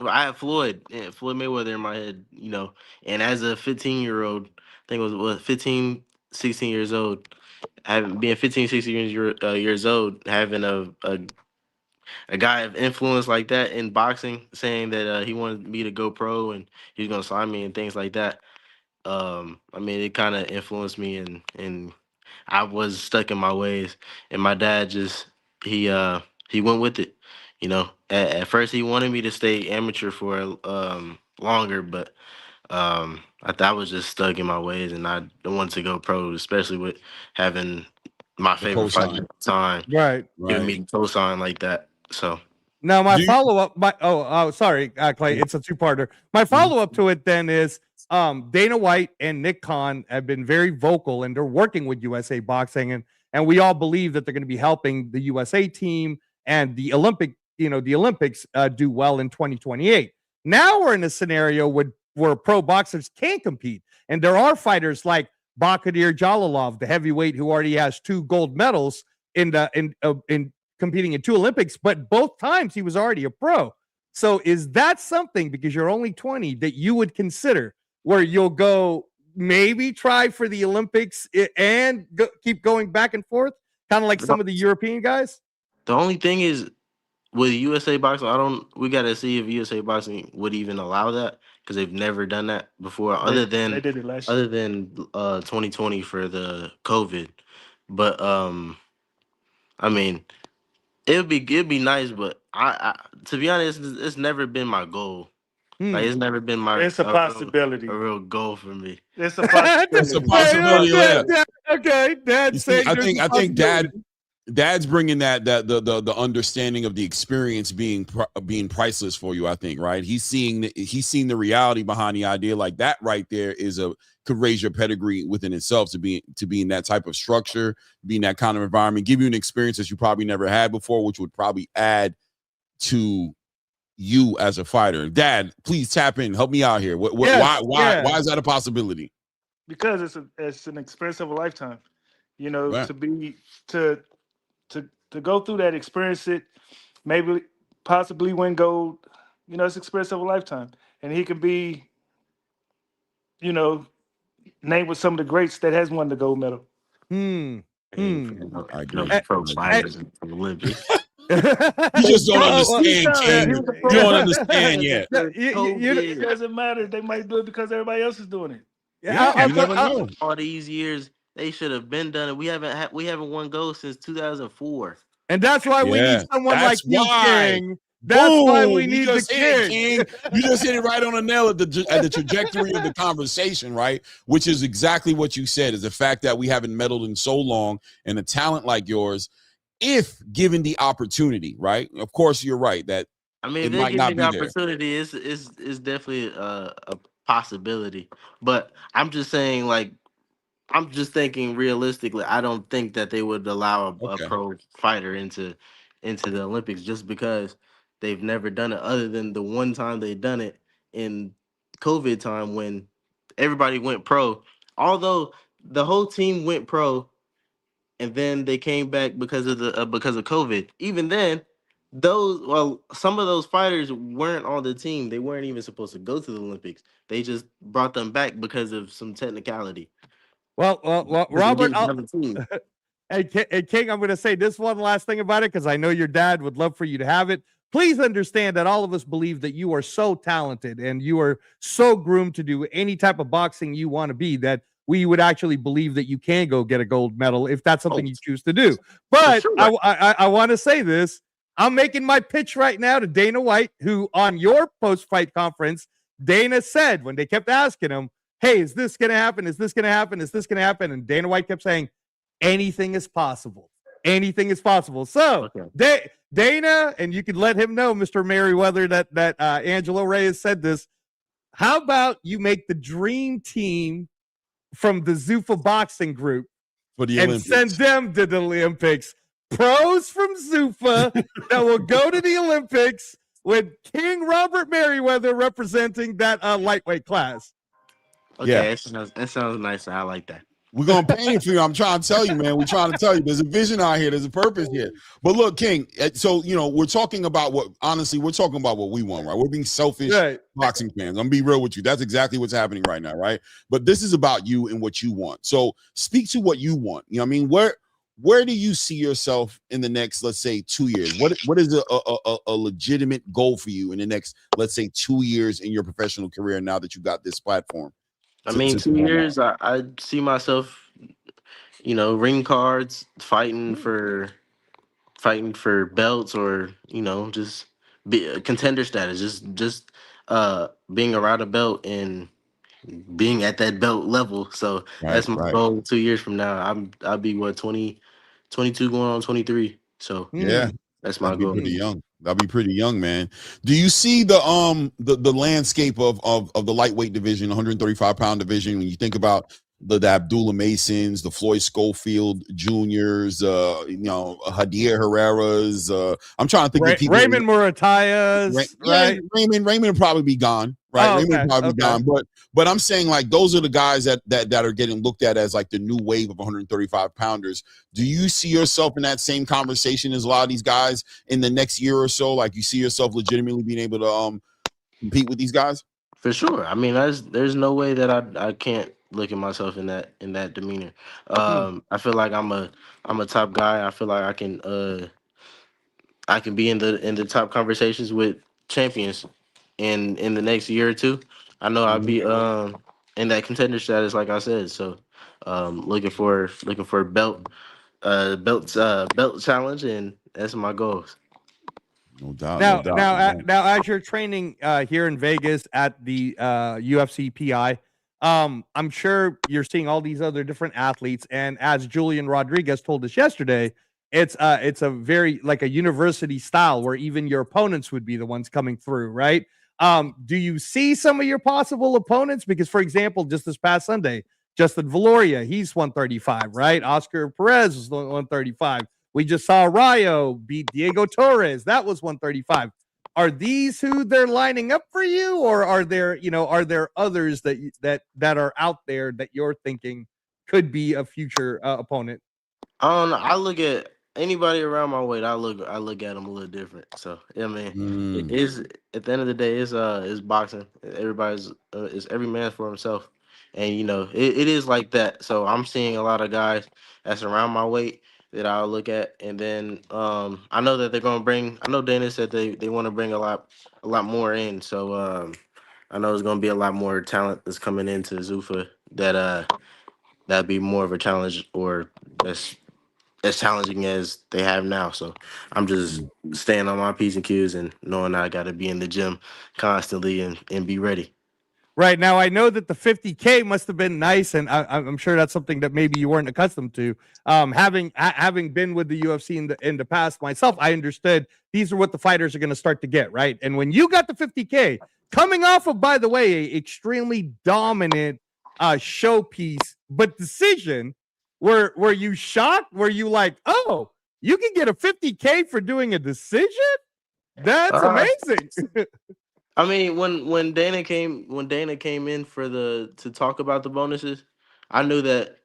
[SPEAKER 4] had Floyd Mayweather in my head, and as a 15-year-old, I think it was 15, 16 years old, being 15, 16 years old, having a guy of influence like that in boxing saying that he wanted me to go pro and he was gonna sign me and things like that. I mean, it kind of influenced me, and I was stuck in my ways, and my dad just he went with it. At first he wanted me to stay amateur for longer, but I was just stuck in my ways, and I wanted to go pro, especially with having my
[SPEAKER 2] The
[SPEAKER 4] favorite fighter
[SPEAKER 2] cosign.
[SPEAKER 4] at the time.
[SPEAKER 3] Right.
[SPEAKER 4] Giving
[SPEAKER 2] Right.
[SPEAKER 4] me the cosign like that. So
[SPEAKER 3] Now, my
[SPEAKER 2] Do you-
[SPEAKER 3] follow-up, sorry, Clay, it's a two-parter. My follow-up to it then is Dana White and Nick Khan have been very vocal, and they're working with USA Boxing, and we all believe that they're going to be helping the USA team and the Olympics do well in 2028. Now we're in a scenario where pro boxers can't compete, and there are fighters like Bakadir Jalalov, the heavyweight who already has 2 gold medals in competing in 2 Olympics, but both times he was already a pro. So is that something, because you're only 20, that you would consider where you'll go maybe try for the Olympics and keep going back and forth, kind of like some of the European guys?
[SPEAKER 4] the only thing is with USA Boxing, we gotta see if USA Boxing would even allow that because they've never done that before,
[SPEAKER 5] They did it last year.
[SPEAKER 4] other than 2020 for the COVID. But I mean, it'd be nice, but I to be honest, it's never been my goal. Like it's never been
[SPEAKER 5] It's a possibility.
[SPEAKER 4] a real goal for me.
[SPEAKER 5] It's a possibility.
[SPEAKER 2] It's a possibility.
[SPEAKER 3] Okay, Dad
[SPEAKER 2] You
[SPEAKER 3] saying
[SPEAKER 2] see, I
[SPEAKER 3] there's a
[SPEAKER 2] think
[SPEAKER 3] possibility.
[SPEAKER 2] Dad's bringing that the understanding of the experience being priceless for you. I think, right? He's seeing the reality behind the idea. Like that right there could raise your pedigree within itself to be in that type of structure, be in that kind of environment, give you an experience that you probably never had before, which would probably add to you as a fighter. Dad, please tap in, help me out here. Why is that a possibility?
[SPEAKER 5] Because it's an experience of a lifetime. You know,
[SPEAKER 2] Right.
[SPEAKER 5] to go through that, experience it, maybe possibly win gold. You know, it's experience of a lifetime, and he could be, you know, named with some of the greats that has won the gold medal.
[SPEAKER 2] I agree.
[SPEAKER 4] Pro fighters in the Olympics.
[SPEAKER 2] You just don't understand, King.
[SPEAKER 5] He was a
[SPEAKER 2] You
[SPEAKER 5] pro
[SPEAKER 2] don't
[SPEAKER 5] fighter.
[SPEAKER 2] understand yet.
[SPEAKER 5] It doesn't matter. They might do it because everybody else is doing it.
[SPEAKER 2] Yeah, you never know.
[SPEAKER 4] All these years, they should have been done it. We haven't won gold since 2004.
[SPEAKER 3] And that's why we need someone like you, King. That's why we need the King.
[SPEAKER 2] You just hit it right on the nail at the trajectory of the conversation, right? Which is exactly what you said, is the fact that we haven't meddled in so long, and a talent like yours, if given the opportunity, right? Of course, you're right that
[SPEAKER 4] I mean,
[SPEAKER 2] it
[SPEAKER 4] if they
[SPEAKER 2] might
[SPEAKER 4] give
[SPEAKER 2] not
[SPEAKER 4] me
[SPEAKER 2] be
[SPEAKER 4] the
[SPEAKER 2] there.
[SPEAKER 4] opportunity, it's definitely a possibility. But I'm just saying, like, I'm just thinking realistically. I don't think that they would allow a pro fighter into the Olympics just because they've never done it. Other than the one time they done it in COVID time when everybody went pro. Although the whole team went pro, and then they came back because of COVID. Even then, some of those fighters weren't on the team. They weren't even supposed to go to the Olympics. They just brought them back because of some technicality.
[SPEAKER 3] Well, Robert, hey, King, I'm going to say this one last thing about it because I know your dad would love for you to have it. Please understand that all of us believe that you are so talented and you are so groomed to do any type of boxing you want to be that we would actually believe that you can go get a gold medal if that's something you choose to do. But sure. I want to say this. I'm making my pitch right now to Dana White, who on your post-fight conference, Dana said when they kept asking him, hey, is this going to happen? Is this going to happen? Is this going to happen? And Dana White kept saying, anything is possible. Anything is possible. So Dana, and you can let him know, Mr. Merriweather, that Angelo Reyes said this. How about you make the dream team from the ZUFFA boxing group
[SPEAKER 2] for the
[SPEAKER 3] and
[SPEAKER 2] Olympics.
[SPEAKER 3] Send them to the Olympics? Pros from ZUFFA that will go to the Olympics with King Robert Merryweather representing that lightweight class.
[SPEAKER 4] Okay, that sounds nice. I like that.
[SPEAKER 2] We're going to pay for you. I'm trying to tell you, man. We're trying to tell you. There's a vision out here. There's a purpose here. But look, King, so, we're talking about what we want, right? We're being selfish boxing fans. I'm going to be real with you. That's exactly what's happening right now, right? But this is about you and what you want. So speak to what you want. You know what I mean? Where do you see yourself in the next, let's say, 2 years? What is a legitimate goal for you in the next, let's say, 2 years in your professional career now that you got this platform?
[SPEAKER 4] I mean, 2 years, I see myself, ring cards, fighting for belts, or just be a contender status, just being around a belt and being at that belt level. So that's my goal. 2 years from now, I'll be 20. 22 going on 23. So
[SPEAKER 2] Yeah,
[SPEAKER 4] that's my
[SPEAKER 2] that'd be
[SPEAKER 4] goal.
[SPEAKER 2] pretty young. That'd be pretty young, man. Do you see the landscape of the lightweight division, 135-pound division, when you think about the Abdullah Masons, the Floyd Schofield Juniors, Hadir Herrera's, I'm trying to think of people.
[SPEAKER 3] Raymond Muratayas, right?
[SPEAKER 2] Raymond would probably be gone, right?
[SPEAKER 3] Oh,
[SPEAKER 2] Raymond would probably be
[SPEAKER 3] okay.
[SPEAKER 2] gone, but I'm saying like those are the guys that are getting looked at as like the new wave of 135 pounders. Do you see yourself in that same conversation as a lot of these guys in the next year or so? Like you see yourself legitimately being able to compete with these guys?
[SPEAKER 4] For sure. I mean, there's no way that I can't look at myself in that demeanor. I feel like I'm a top guy. I feel like I can be in the top conversations with champions in the next year or two. I know I'll be in that contender status, like I said. So looking for belt challenge, and that's my goals.
[SPEAKER 2] No doubt, no
[SPEAKER 3] Now,
[SPEAKER 2] doubt.
[SPEAKER 3] now,
[SPEAKER 2] No doubt.
[SPEAKER 3] now, as you're training here in Vegas at the UFC PI, I'm sure you're seeing all these other different athletes, and as Julian Rodriguez told us yesterday, it's a very like a university style where even your opponents would be the ones coming through, right? Do you see some of your possible opponents? Because, for example, just this past Sunday, Justin Valoria, he's 135, right? Oscar Perez was 135. We just saw Rayo beat Diego Torres. That was 135. Are these who they're lining up for you, or are there others that are out there that you're thinking could be a future opponent?
[SPEAKER 4] I don't know. I look at anybody around my weight. I look at them a little different. So yeah, man. It is at the end of the day, it's boxing. Everybody's it's every man for himself, and it is like that. So I'm seeing a lot of guys that's around my weight that I'll look at, and then I know that they're gonna bring. I know Dana said they want to bring a lot more in. So I know there's gonna be a lot more talent that's coming into ZUFA that'd be more of a challenge or that's as challenging as they have now. So I'm just staying on my P's and Q's and knowing I got to be in the gym constantly and be ready.
[SPEAKER 3] Right now, I know that the 50K must have been nice, and I'm sure that's something that maybe you weren't accustomed to. Having been with the UFC in the past myself, I understood these are what the fighters are going to start to get, right? And when you got the 50K, coming off of, by the way, a extremely dominant showpiece, but decision, were you shocked? Were you like, oh, you can get a 50K for doing a decision? That's amazing.
[SPEAKER 4] I mean, when Dana came in to talk about the bonuses, I knew that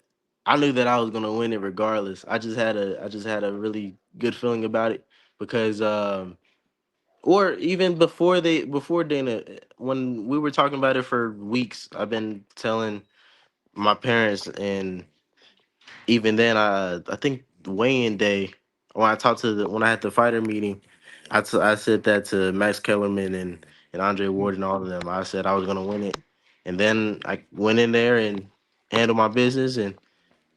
[SPEAKER 4] I was gonna win it regardless. I just had a really good feeling about it because or even before Dana, when we were talking about it for weeks, I've been telling my parents, and even then I think the weigh-in day when I had the fighter meeting, I said that to Max Kellerman and Andre Ward and all of them. I said I was gonna win it, and then I went in there and handled my business. And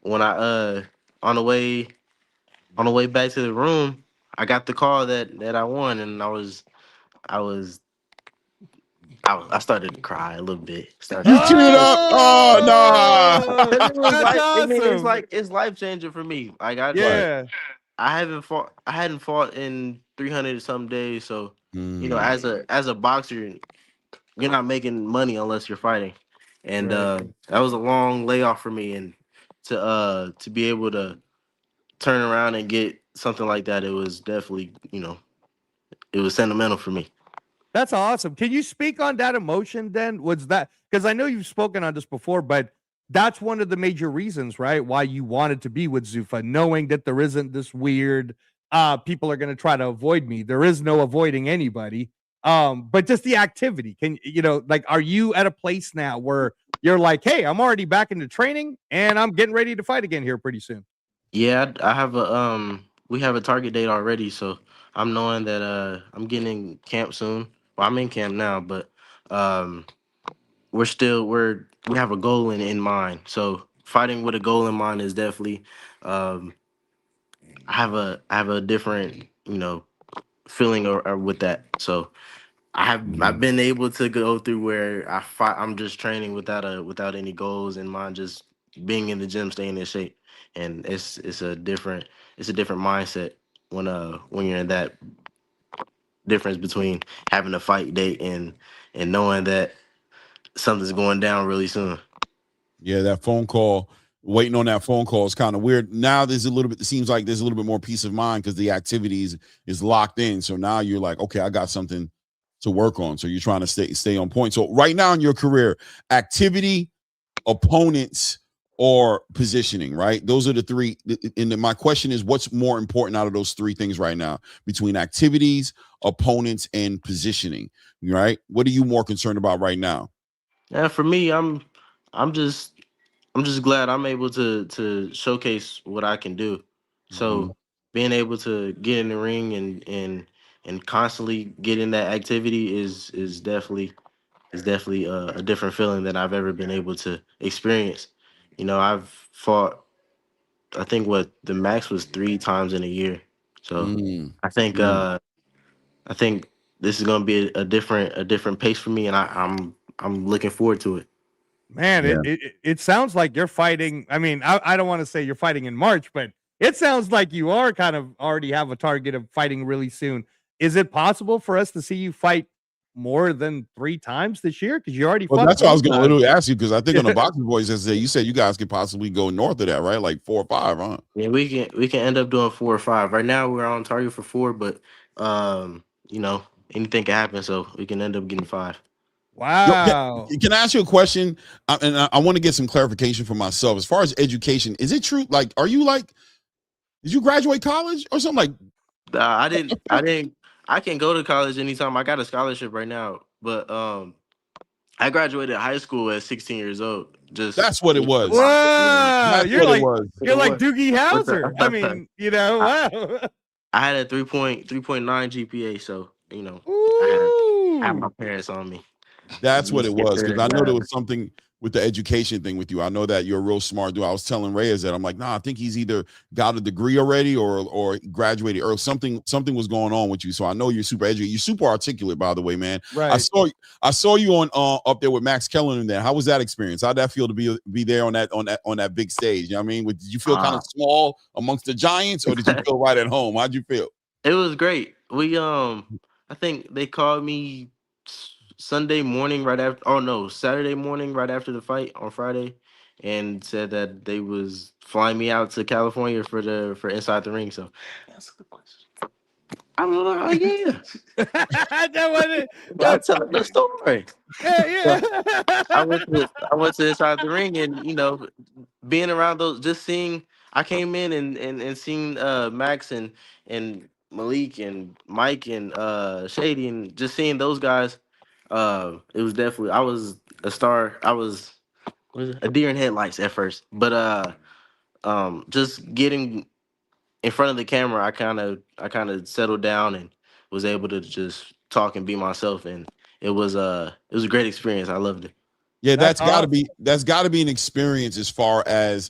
[SPEAKER 4] when I on the way back to the room, I got the call that I won, and I started to cry a little bit.
[SPEAKER 2] You teared up. Oh no.
[SPEAKER 3] That's awesome.
[SPEAKER 4] It's life changing for me. Like
[SPEAKER 2] Right.
[SPEAKER 4] I hadn't fought in 300 some days. So as a boxer, you're not making money unless you're fighting, and
[SPEAKER 3] Right.
[SPEAKER 4] that was a long layoff for me. And to be able to turn around and get something like that, it was definitely it was sentimental for me.
[SPEAKER 3] That's awesome. Can you speak on that emotion then? Was that because I know you've spoken on this before, but that's one of the major reasons, right? Why you wanted to be with ZUFA, knowing that there isn't this weird people are going to try to avoid me. There is no avoiding anybody. But just the activity. Can like are you at a place now where you're like, hey, I'm already back into training and I'm getting ready to fight again here pretty soon?
[SPEAKER 4] Yeah, I have we have a target date already, so I'm knowing that I'm getting in camp soon. Well, I'm in camp now, but um we have a goal in mind. So fighting with a goal in mind is definitely um I have a different, feeling or with that. So I've been able to go through where I'm just training without any goals in mind, just being in the gym, staying in shape. and it's a different mindset when you're in that difference between having a fight date and knowing that something's going down really soon.
[SPEAKER 2] Yeah, that phone call, waiting on that phone call is kind of weird. Now there's a little bit, it seems like there's a little bit more peace of mind because the activities is locked in. So now you're like, okay, I got something to work on. So you're trying to stay on point. So right now in your career, activity, opponents, or positioning, right? Those are the three. And then my question is, what's more important out of those three things right now between activities, opponents, and positioning, right? What are you more concerned about right now?
[SPEAKER 4] Yeah, for me, I'm just glad I'm able to showcase what I can do.
[SPEAKER 2] Mhm.
[SPEAKER 4] So being able to get in the ring and constantly get in that activity is definitely a different feeling than I've ever been able to experience. You know, I've fought, I think what the max was 3 times in a year. So
[SPEAKER 2] Mm.
[SPEAKER 4] I think
[SPEAKER 2] Mm.
[SPEAKER 4] I think this is gonna be a different pace for me, and I'm looking forward to it.
[SPEAKER 3] Man,
[SPEAKER 2] Yeah.
[SPEAKER 3] it sounds like you're fighting. I mean, I don't want to say you're fighting in March, but it sounds like you are kind of already have a target of fighting really soon. Is it possible for us to see you fight more than 3 times this year? Because you already
[SPEAKER 2] Well,
[SPEAKER 3] fought
[SPEAKER 2] that's what I
[SPEAKER 3] four
[SPEAKER 2] was going to
[SPEAKER 3] times.
[SPEAKER 2] literally ask you because I think on the
[SPEAKER 3] Yeah.
[SPEAKER 2] Boxing Boys yesterday, you said you guys could possibly go north of that, right? Like 4 or 5, huh?
[SPEAKER 4] Yeah, we can end up doing 4 or 5. Right now we're on target for 4, but you know, anything can happen, so we can end up getting 5.
[SPEAKER 2] Yo,
[SPEAKER 3] Wow.
[SPEAKER 2] can I ask you a question? And I want to get some clarification for myself. As far as education, is it true? Like, are you like, did you graduate college or something? Like,
[SPEAKER 4] I can go to college anytime. I got a scholarship right now, but I graduated high school at 16 years old. Just
[SPEAKER 2] that's what it was.
[SPEAKER 3] Whoa.
[SPEAKER 2] That's what it was.
[SPEAKER 3] You're like Doogie
[SPEAKER 4] with
[SPEAKER 3] Howser. I
[SPEAKER 4] the
[SPEAKER 3] mean, wow.
[SPEAKER 4] I had a 3.9 GPA, so I had my
[SPEAKER 3] Ooh.
[SPEAKER 4] parents on me.
[SPEAKER 2] That's
[SPEAKER 4] You
[SPEAKER 2] what
[SPEAKER 4] need
[SPEAKER 2] it
[SPEAKER 4] to get
[SPEAKER 2] was because
[SPEAKER 4] better
[SPEAKER 2] I know there
[SPEAKER 4] job.
[SPEAKER 2] was something with the education thing with you. I know that you're a real smart dude. I was telling Reyes that I'm like, nah, I think he's either got a degree already or graduated or something was going on with you. So I know you're super educated. You're super articulate, by the way, man. I
[SPEAKER 3] Right.
[SPEAKER 2] saw you on up there with Max Keller in there. How was that experience? How'd that feel to be there on that big stage? You know what I mean? Did you feel kind
[SPEAKER 4] Uh,
[SPEAKER 2] of small amongst the giants, or did you feel right at home? How'd you feel?
[SPEAKER 4] it was great. I think they called me Sunday morning right after. Oh no, Saturday morning right after the fight on Friday, and said that they was flying me out to California for inside the ring. So that's a good question. I'm like, oh yeah,
[SPEAKER 3] That wasn't
[SPEAKER 4] I'm
[SPEAKER 3] what
[SPEAKER 4] telling the story.
[SPEAKER 3] yeah, yeah.
[SPEAKER 4] I went to inside the ring, and you know, being around those, just seeing. I came in and seeing Max and Malik and Mike and Shady, and just seeing those guys. It was definitely, I was a star. I was, what is it? A deer in headlights at first, but just getting in front of the camera, I kind of settled down and was able to just talk and be myself, and it was a great experience. I loved it.
[SPEAKER 2] Yeah,
[SPEAKER 3] That's awesome.
[SPEAKER 2] that's got to be an experience as far as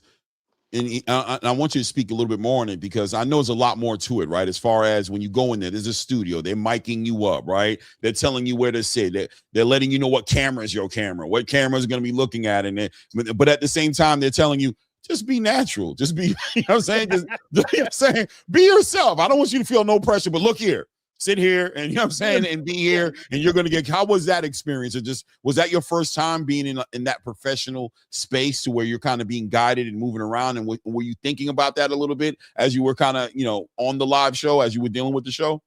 [SPEAKER 2] and I want you to speak a little bit more on it because I know there's a lot more to it, right? As far as when you go in there, there's a studio, they're miking you up, right? They're telling you where to sit, they're letting you know what camera is your camera, what cameras are going to be looking at, and but at the same time, they're telling you just be natural, just be, you know what I'm saying, just you know what I'm saying, be yourself. I don't want you to feel no pressure, but look here. Sit here and you know what I'm saying, and be here, and you're gonna get. How was that experience? Or just was that your first time being in that professional space to where you're kind of being guided and moving around? And were you thinking about that a little bit as you were kind of on the live show as you were dealing with the show?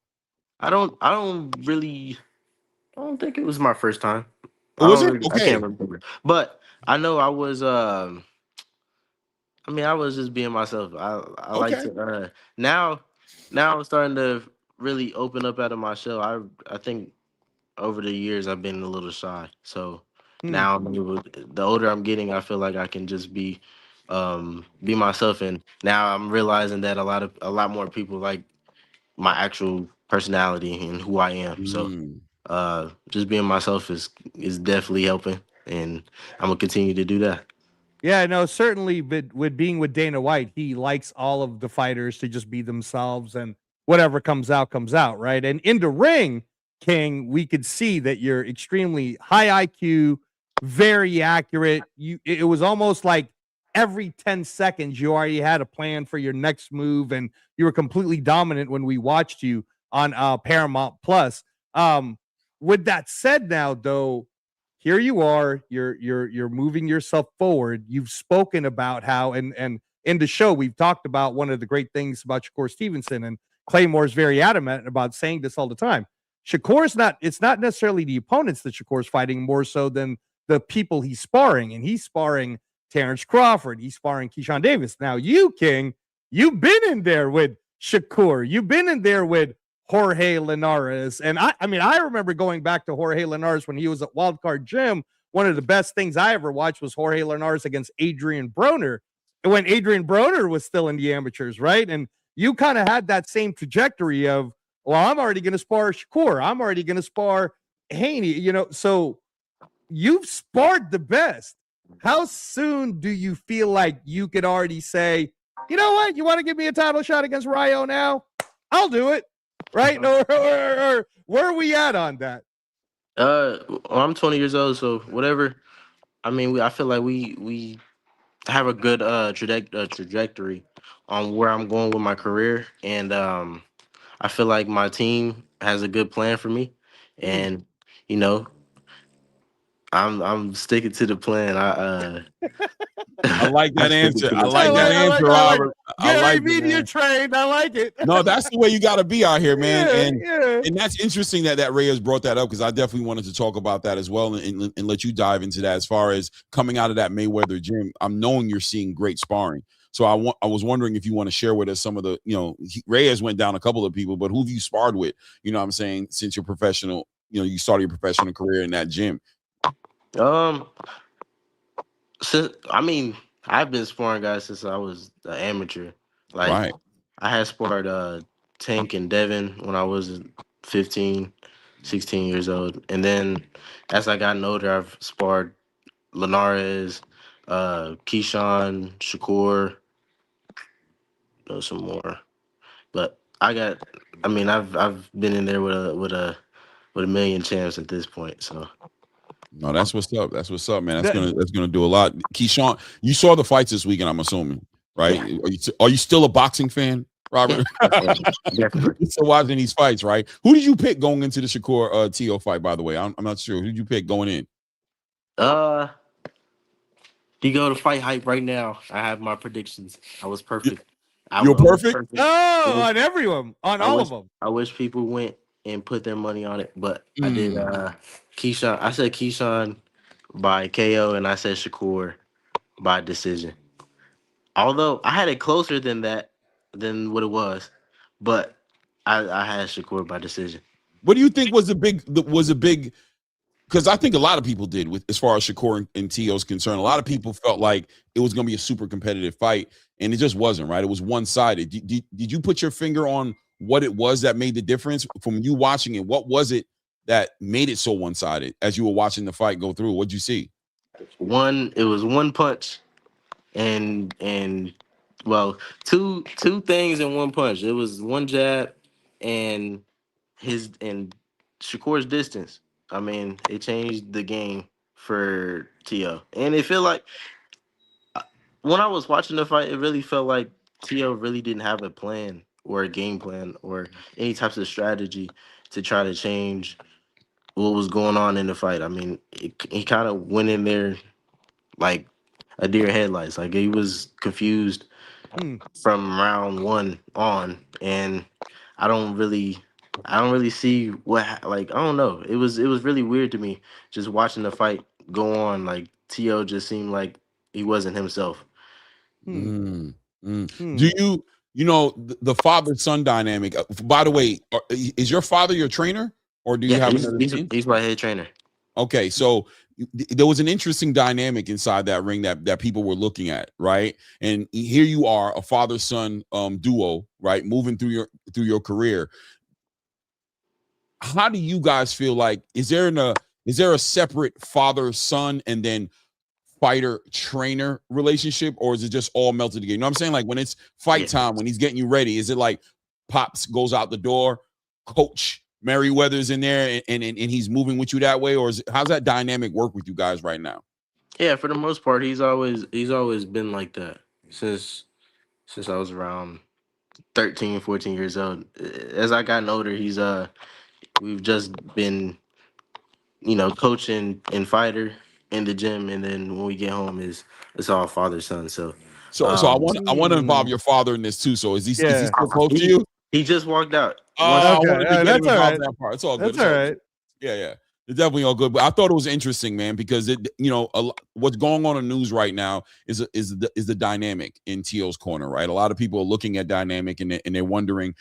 [SPEAKER 4] I don't think it was my first time.
[SPEAKER 2] Or was it
[SPEAKER 4] I can't
[SPEAKER 2] okay?
[SPEAKER 4] remember, but I know I was. I mean, I was just being myself. I like
[SPEAKER 2] Okay.
[SPEAKER 4] to now. Now I'm starting to really open up out of my shell. I think over the years I've been a little shy. So
[SPEAKER 3] Hmm.
[SPEAKER 4] now the older I'm getting, I feel like I can just be myself. And now I'm realizing that a lot more people like my actual personality and who I am. So
[SPEAKER 2] Mm.
[SPEAKER 4] just being myself is definitely helping, and I'm gonna continue to do that.
[SPEAKER 3] Yeah, no, certainly, but with being with Dana White, he likes all of the fighters to just be themselves and whatever comes out, right? And in the ring, King, we could see that you're extremely high IQ, very accurate. It was almost like every 10 seconds you already had a plan for your next move, and you were completely dominant when we watched you on Paramount Plus. With that said, now though, here you are, you're moving yourself forward. You've spoken about how, and in the show we've talked about one of the great things about Shakur Stevenson, and Claymore's very adamant about saying this all the time. It's not necessarily the opponents that Shakur's fighting, more so than the people he's sparring, and he's sparring Terrence Crawford, he's sparring Keyshawn Davis. Now you, King, you've been in there with Shakur, you've been in there with Jorge Linares. And I mean, I remember going back to Jorge Linares when he was at Wildcard Gym. One of the best things I ever watched was Jorge Linares against Adrian Broner, when Adrian Broner was still in the amateurs, right? And you kind of had that same trajectory of, well, I'm already going to spar Shakur, I'm already going to spar Haney, you know. So you've sparred the best. How soon do you feel like you could already say, you know what, you want to give me a title shot against Rayo now? I'll do it. Right? Or where are we at on that?
[SPEAKER 4] I'm 20 years old, so whatever. I mean, I feel like we have a good trajectory on where I'm going with my career, and I feel like my team has a good plan for me, and you know, I'm sticking to the plan.
[SPEAKER 2] I like that answer. I like
[SPEAKER 3] I
[SPEAKER 2] that answer, Robert.
[SPEAKER 3] Gary
[SPEAKER 2] I like
[SPEAKER 3] media trained. I like it.
[SPEAKER 2] No, that's the way you got to be out here, man.
[SPEAKER 3] Yeah,
[SPEAKER 2] and that's interesting that Reyes brought that up, because I definitely wanted to talk about that as well, and let you dive into that. As far as coming out of that Mayweather gym, I'm knowing you're seeing great sparring. So I was wondering if you want to share with us some of the, you know, Reyes went down a couple of people, but who have you sparred with? You know what I'm saying? Since you're professional, you know, you started your professional career in that gym.
[SPEAKER 4] I mean, I've been sparring guys since I was an amateur. Like,
[SPEAKER 2] Right.
[SPEAKER 4] I had sparred Tank and Devin when I was 15, 16 years old. And then as I gotten older, I've sparred Linares, Keyshawn, Shakur, some more. But I've been in there with a million champs at this point. So
[SPEAKER 2] No, that's what's up. That's what's up, man. That's gonna do a lot. Keyshawn, you saw the fights this weekend, I'm assuming, right? Yeah. Are you still a boxing fan, Robert?
[SPEAKER 4] Yeah.
[SPEAKER 2] You're still watching these fights, right? Who did you pick going into the Shakur T.O. fight, by the way? I'm not sure. Who did you pick going in?
[SPEAKER 4] You go to Fight Hype right now. I have my predictions. I was perfect.
[SPEAKER 2] You're perfect?
[SPEAKER 3] Oh, on everyone, on all of them.
[SPEAKER 4] I wish people went and put their money on it, but I did. Keyshawn. I said Keyshawn by KO, and I said Shakur by decision. Although I had it closer than what it was, but I had Shakur by decision.
[SPEAKER 2] What do you think was a big? Because I think a lot of people did, with as far as Shakur and T.O.'s concerned. A lot of people felt like it was going to be a super competitive fight, and it just wasn't, right? It was one-sided. Did you put your finger on what it was that made the difference from you watching it? What was it that made it so one-sided as you were watching the fight go through? What'd you see?
[SPEAKER 4] It was one punch, and well, two things in one punch. It was one jab and Shakur's distance. I mean, it changed the game for T.O. And it felt like, when I was watching the fight, it really felt like T.O. really didn't have a plan or a game plan or any types of strategy to try to change what was going on in the fight. I mean, he kind of went in there like a deer headlights. Like, he was confused from round one on, and I don't really see what, like, I don't know. It was really weird to me just watching the fight go on. Like, T.O. just seemed like he wasn't himself.
[SPEAKER 2] Do you know the father-son dynamic? By the way, is your father your trainer, or do you have another team?
[SPEAKER 4] He's my head trainer.
[SPEAKER 2] Okay, so there was an interesting dynamic inside that ring that people were looking at, right? And here you are, a father-son duo, right, moving through your career. How do you guys feel like? Is there a separate father-son and then fighter trainer relationship, or is it just all melted together? You know what I'm saying? Like, when it's fight time, when he's getting you ready, is it like Pops goes out the door, Coach Meriwether's in there, and he's moving with you that way, or how's that dynamic work with you guys right now?
[SPEAKER 4] Yeah, for the most part, he's always been like that since I was around 13, 14 years old. As I gotten older, we've just been, coaching and fighter in the gym, and then when we get home, it's all father son. So,
[SPEAKER 2] So
[SPEAKER 4] um,
[SPEAKER 2] I want to involve
[SPEAKER 3] Mm,
[SPEAKER 2] your father in this too. So is he
[SPEAKER 3] yeah.
[SPEAKER 2] still close to
[SPEAKER 4] he
[SPEAKER 2] you?
[SPEAKER 4] he just walked out. Once,
[SPEAKER 2] I
[SPEAKER 3] Okay.
[SPEAKER 2] wanted to get him
[SPEAKER 3] That's all
[SPEAKER 2] involved
[SPEAKER 3] right.
[SPEAKER 2] in that part. It's all good.
[SPEAKER 3] That's
[SPEAKER 2] It's
[SPEAKER 3] all
[SPEAKER 2] all good.
[SPEAKER 3] right.
[SPEAKER 2] Yeah. It's definitely all good. But I thought it was interesting, man, because what's going on in the news right now is the dynamic in T.O.'s corner, right? A lot of people are looking at dynamic and they're wondering,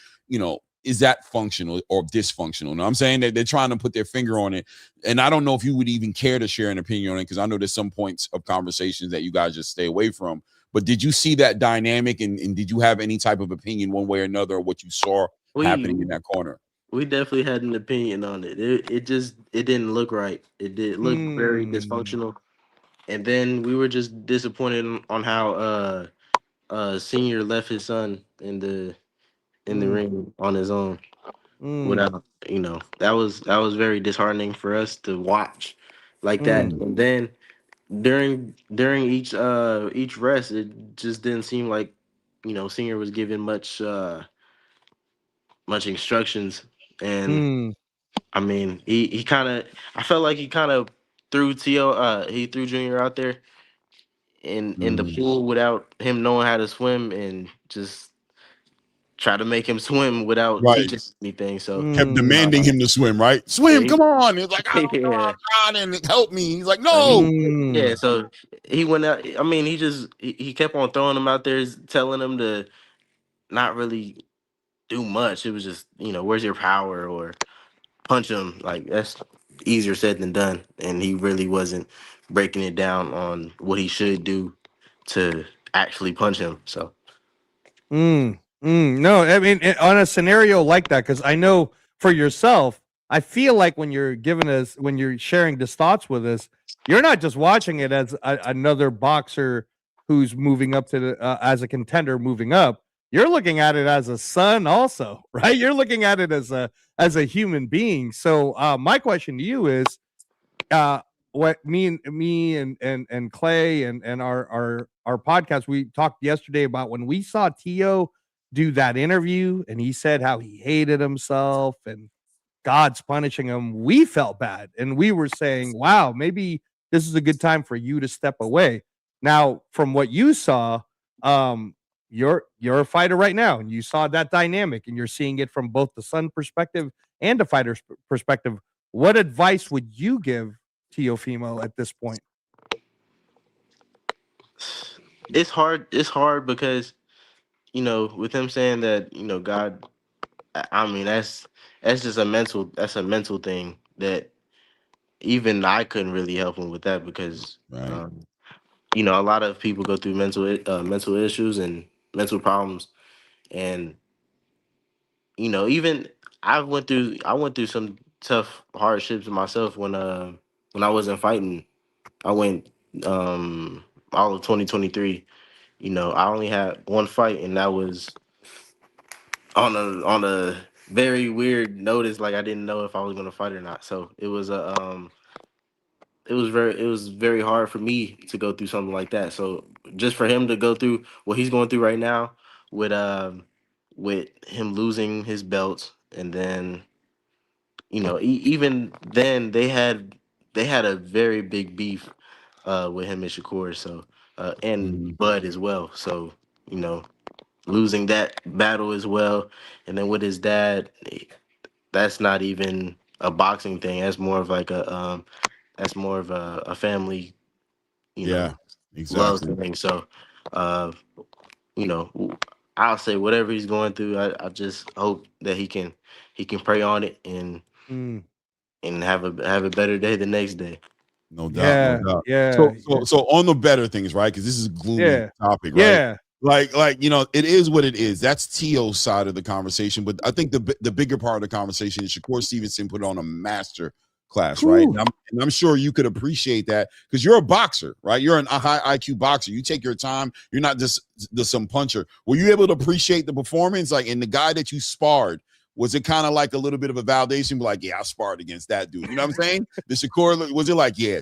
[SPEAKER 2] is that functional or dysfunctional? Now I'm saying that they're trying to put their finger on it. And I don't know if you would even care to share an opinion on it, because I know there's some points of conversations that you guys just stay away from. But did you see that dynamic and did you have any type of opinion one way or another of what you saw happening in
[SPEAKER 4] we
[SPEAKER 2] that corner?
[SPEAKER 4] we definitely had an opinion on it. It didn't look right. It did look very
[SPEAKER 3] Hmm.
[SPEAKER 4] dysfunctional. And then we were just disappointed on how senior left his son in the
[SPEAKER 3] Mm,
[SPEAKER 4] ring on his own
[SPEAKER 3] mm,
[SPEAKER 4] without, that was very disheartening for us to watch like that.
[SPEAKER 3] mm,
[SPEAKER 2] Mm,
[SPEAKER 4] And then during each rest, it just didn't seem like, senior was given much instructions. And
[SPEAKER 3] mm,
[SPEAKER 4] I mean, he kind of, I felt like he kind of he threw Junior out there in the
[SPEAKER 2] mm.
[SPEAKER 4] pool without him knowing how to swim, and just try to make him swim without
[SPEAKER 2] Right.
[SPEAKER 4] teaching anything. So,
[SPEAKER 2] Kept
[SPEAKER 3] mm,
[SPEAKER 2] demanding
[SPEAKER 4] uh,
[SPEAKER 2] him to swim, right?
[SPEAKER 4] yeah,
[SPEAKER 2] Swim, come on. He's like, I don't know,
[SPEAKER 4] yeah.
[SPEAKER 2] I'm trying, and help me. He's like,
[SPEAKER 4] So
[SPEAKER 2] no.
[SPEAKER 3] mm,
[SPEAKER 4] so he went out. I mean, he kept on throwing him out there, telling him to not really do much. It was just, where's your power, or punch him. Like, that's easier said than done. And he really wasn't breaking it down on what he should do to actually punch him. So,
[SPEAKER 3] No, I mean, on a scenario like that, because I know for yourself, I feel like when you're sharing these thoughts with us, you're not just watching it as another boxer who's moving up to as a contender moving up. You're looking at it as a son, also, right? You're looking at it as a human being. So, my question to you is, uh what me and Clay and our podcast, we talked yesterday about when we saw Tio do that interview and he said how he hated himself and God's punishing him. We felt bad and we were saying, wow, maybe this is a good time for you to step away. Now, from what you saw, um you're a fighter right now and you saw that dynamic and you're seeing it from both the son perspective and the fighter's perspective. What advice would you give Teofimo at this point?
[SPEAKER 4] it's hard. It's hard because, with him saying that, God, I mean, that's just a mental thing that even I couldn't really help him with that, because,
[SPEAKER 2] Right.
[SPEAKER 4] a lot of people go through mental issues and mental problems. And, even I went through some tough hardships myself when I wasn't fighting. I went all of 2023. I only had one fight, and that was on a very weird notice. Like, I didn't know if I was gonna fight or not. So it was very hard for me to go through something like that. So just for him to go through what he's going through right now, with with him losing his belt, and then, even then they had a very big beef with him and Shakur. So, and
[SPEAKER 2] Mhm.
[SPEAKER 4] Bud as well. So, you know losing that battle as well, and then with his dad, that's not even a boxing thing. That's more of a family, you know,
[SPEAKER 2] Yeah,
[SPEAKER 4] love
[SPEAKER 2] exactly.
[SPEAKER 4] thing. So, uh, you know, I'll say whatever he's going through, I just hope that he can pray on it,
[SPEAKER 3] Mm,
[SPEAKER 4] and have a better day the next day.
[SPEAKER 2] No doubt, no
[SPEAKER 3] yeah,
[SPEAKER 2] doubt.
[SPEAKER 3] yeah,
[SPEAKER 2] So on the better things, right? Because this is a gloomy
[SPEAKER 3] yeah,
[SPEAKER 2] topic, right?
[SPEAKER 3] yeah.
[SPEAKER 2] Like it is what it is. That's T.O.'s side of the conversation, but I think the bigger part of the conversation is Shakur Stevenson put on a master class, right?
[SPEAKER 3] Whew.
[SPEAKER 2] And I'm sure you could appreciate that because you're a boxer, right? You're a high IQ boxer. You take your time. You're not just some puncher. Were you able to appreciate the performance, like in the guy that you sparred? Was it kind of like a little bit of a validation, like, yeah, I sparred against that dude? You know what I'm saying? The Shakur, was it like, yeah,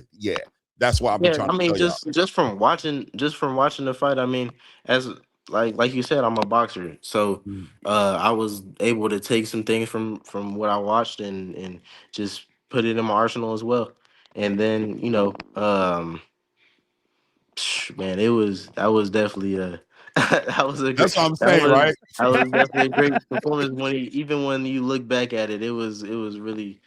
[SPEAKER 2] That's why I've been
[SPEAKER 4] Yeah,
[SPEAKER 2] trying
[SPEAKER 4] I
[SPEAKER 2] to
[SPEAKER 4] mean,
[SPEAKER 2] tell y'all.
[SPEAKER 4] just from watching the fight. I mean, as like you said, I'm a boxer, so
[SPEAKER 2] Mhm.
[SPEAKER 4] I was able to take some things from what I watched and just put it in my arsenal as well. And then man, that was definitely a that was a
[SPEAKER 2] That's what I'm
[SPEAKER 4] that
[SPEAKER 2] saying, right?
[SPEAKER 4] was definitely a great performance. Even when you look back at it, it was really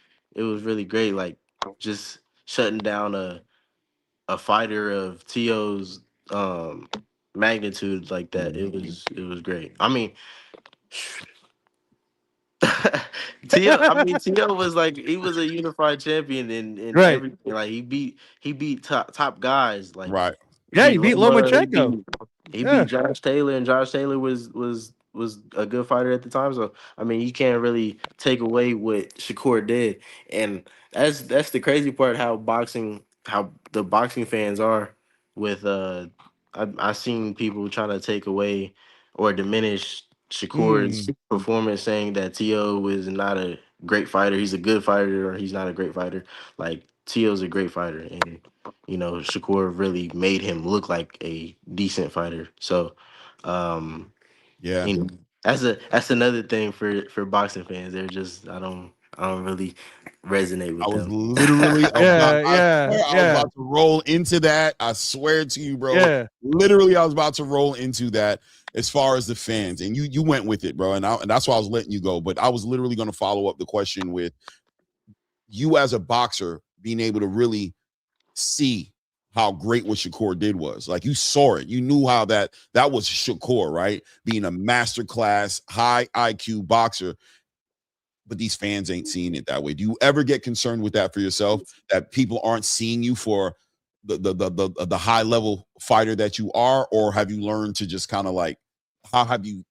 [SPEAKER 4] great. Like just shutting down a fighter of To's magnitude like that. It was great. I mean, T.O. was like he was a unified champion in
[SPEAKER 3] Right.
[SPEAKER 4] everything. Like he beat top guys. Like
[SPEAKER 2] Right.
[SPEAKER 4] he
[SPEAKER 3] Yeah, he
[SPEAKER 4] beat
[SPEAKER 3] beat
[SPEAKER 4] Loma.
[SPEAKER 3] Lomachenko.
[SPEAKER 4] He
[SPEAKER 3] Yeah.
[SPEAKER 4] beat Josh Taylor, and Josh Taylor was a good fighter at the time. So I mean, you can't really take away what Shakur did, and that's the crazy part. How the boxing fans are with I seen people trying to take away or diminish Shakur's
[SPEAKER 3] Mm.
[SPEAKER 4] performance, saying that T.O. was not a great fighter. He's a good fighter, or he's not a great fighter. Like T.O.'s a great fighter, and Shakur really made him look like a decent fighter. So, um,
[SPEAKER 2] Yeah.
[SPEAKER 4] you know, that's another thing for boxing fans. They're just I don't really resonate
[SPEAKER 2] I
[SPEAKER 4] with
[SPEAKER 2] was
[SPEAKER 4] them.
[SPEAKER 2] literally about,
[SPEAKER 3] Yeah,
[SPEAKER 2] I
[SPEAKER 3] yeah,
[SPEAKER 2] swear I was
[SPEAKER 3] yeah,
[SPEAKER 2] about to roll into that. I swear to you, bro.
[SPEAKER 3] yeah.
[SPEAKER 2] Literally, I was about to roll into that as far as the fans. And you went with it, bro. And that's why I was letting you go. But I was literally going to follow up the question with you as a boxer being able to really see how great what Shakur did was. Like you saw it. You knew how that was Shakur, right? Being a masterclass, high IQ boxer, but these fans ain't seeing it that way. Do you ever get concerned with that for yourself? That people aren't seeing you for the high level fighter that you are, or have you learned to just kind of like, how have you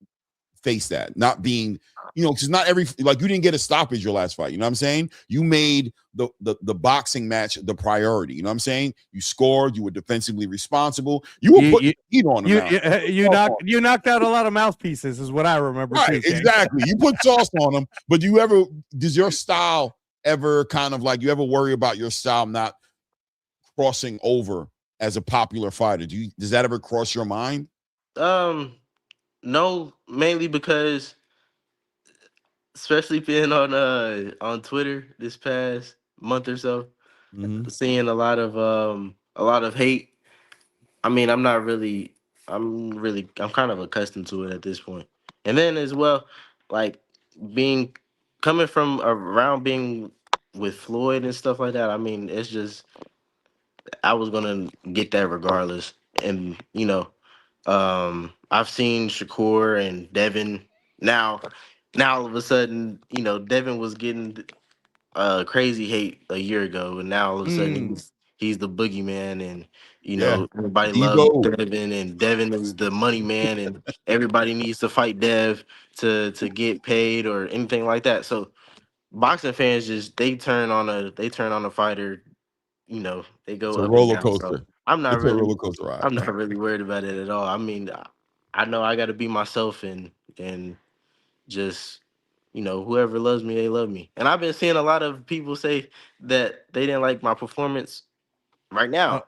[SPEAKER 2] faced that? Not being, because not every, like, you didn't get a stoppage your last fight. You know what I'm saying? You made the boxing match the priority. You know what I'm saying? You scored. You were defensively responsible. You were putting heat on them now.
[SPEAKER 3] You knocked out a lot of mouthpieces, is what I remember
[SPEAKER 2] Right,
[SPEAKER 3] too, King.
[SPEAKER 2] exactly. You put sauce on them, but does your style ever kind of like, you ever worry about your style not crossing over as a popular fighter? Does that ever cross your mind?
[SPEAKER 4] Um, no, mainly because especially being on Twitter this past month or so,
[SPEAKER 2] Mm-hmm.
[SPEAKER 4] seeing a lot of hate. I mean, I'm kind of accustomed to it at this point. And then as well, like being coming from around being with Floyd and stuff like that. I mean, it's just I was gonna get that regardless. And I've seen Shakur and Devin now. Now all of a sudden, Devin was getting crazy hate a year ago, and now all of a sudden
[SPEAKER 3] Mm.
[SPEAKER 4] he's the boogeyman, and
[SPEAKER 2] Yeah.
[SPEAKER 4] everybody loves
[SPEAKER 2] Debo.
[SPEAKER 4] Devin, and Devin is the money man, and everybody needs to fight Dev to get paid or anything like that. So boxing fans just they turn on a fighter, they
[SPEAKER 2] It's
[SPEAKER 4] go
[SPEAKER 2] a
[SPEAKER 4] up and
[SPEAKER 2] roller
[SPEAKER 4] down. So
[SPEAKER 2] coaster.
[SPEAKER 4] I'm not
[SPEAKER 2] It's a
[SPEAKER 4] really
[SPEAKER 2] roller coaster ride.
[SPEAKER 4] I'm not really worried about it at all. I mean, I know I got to be myself and just whoever loves me, they love me. And I've been seeing a lot of people say that they didn't like my performance right
[SPEAKER 3] Uh,
[SPEAKER 4] now,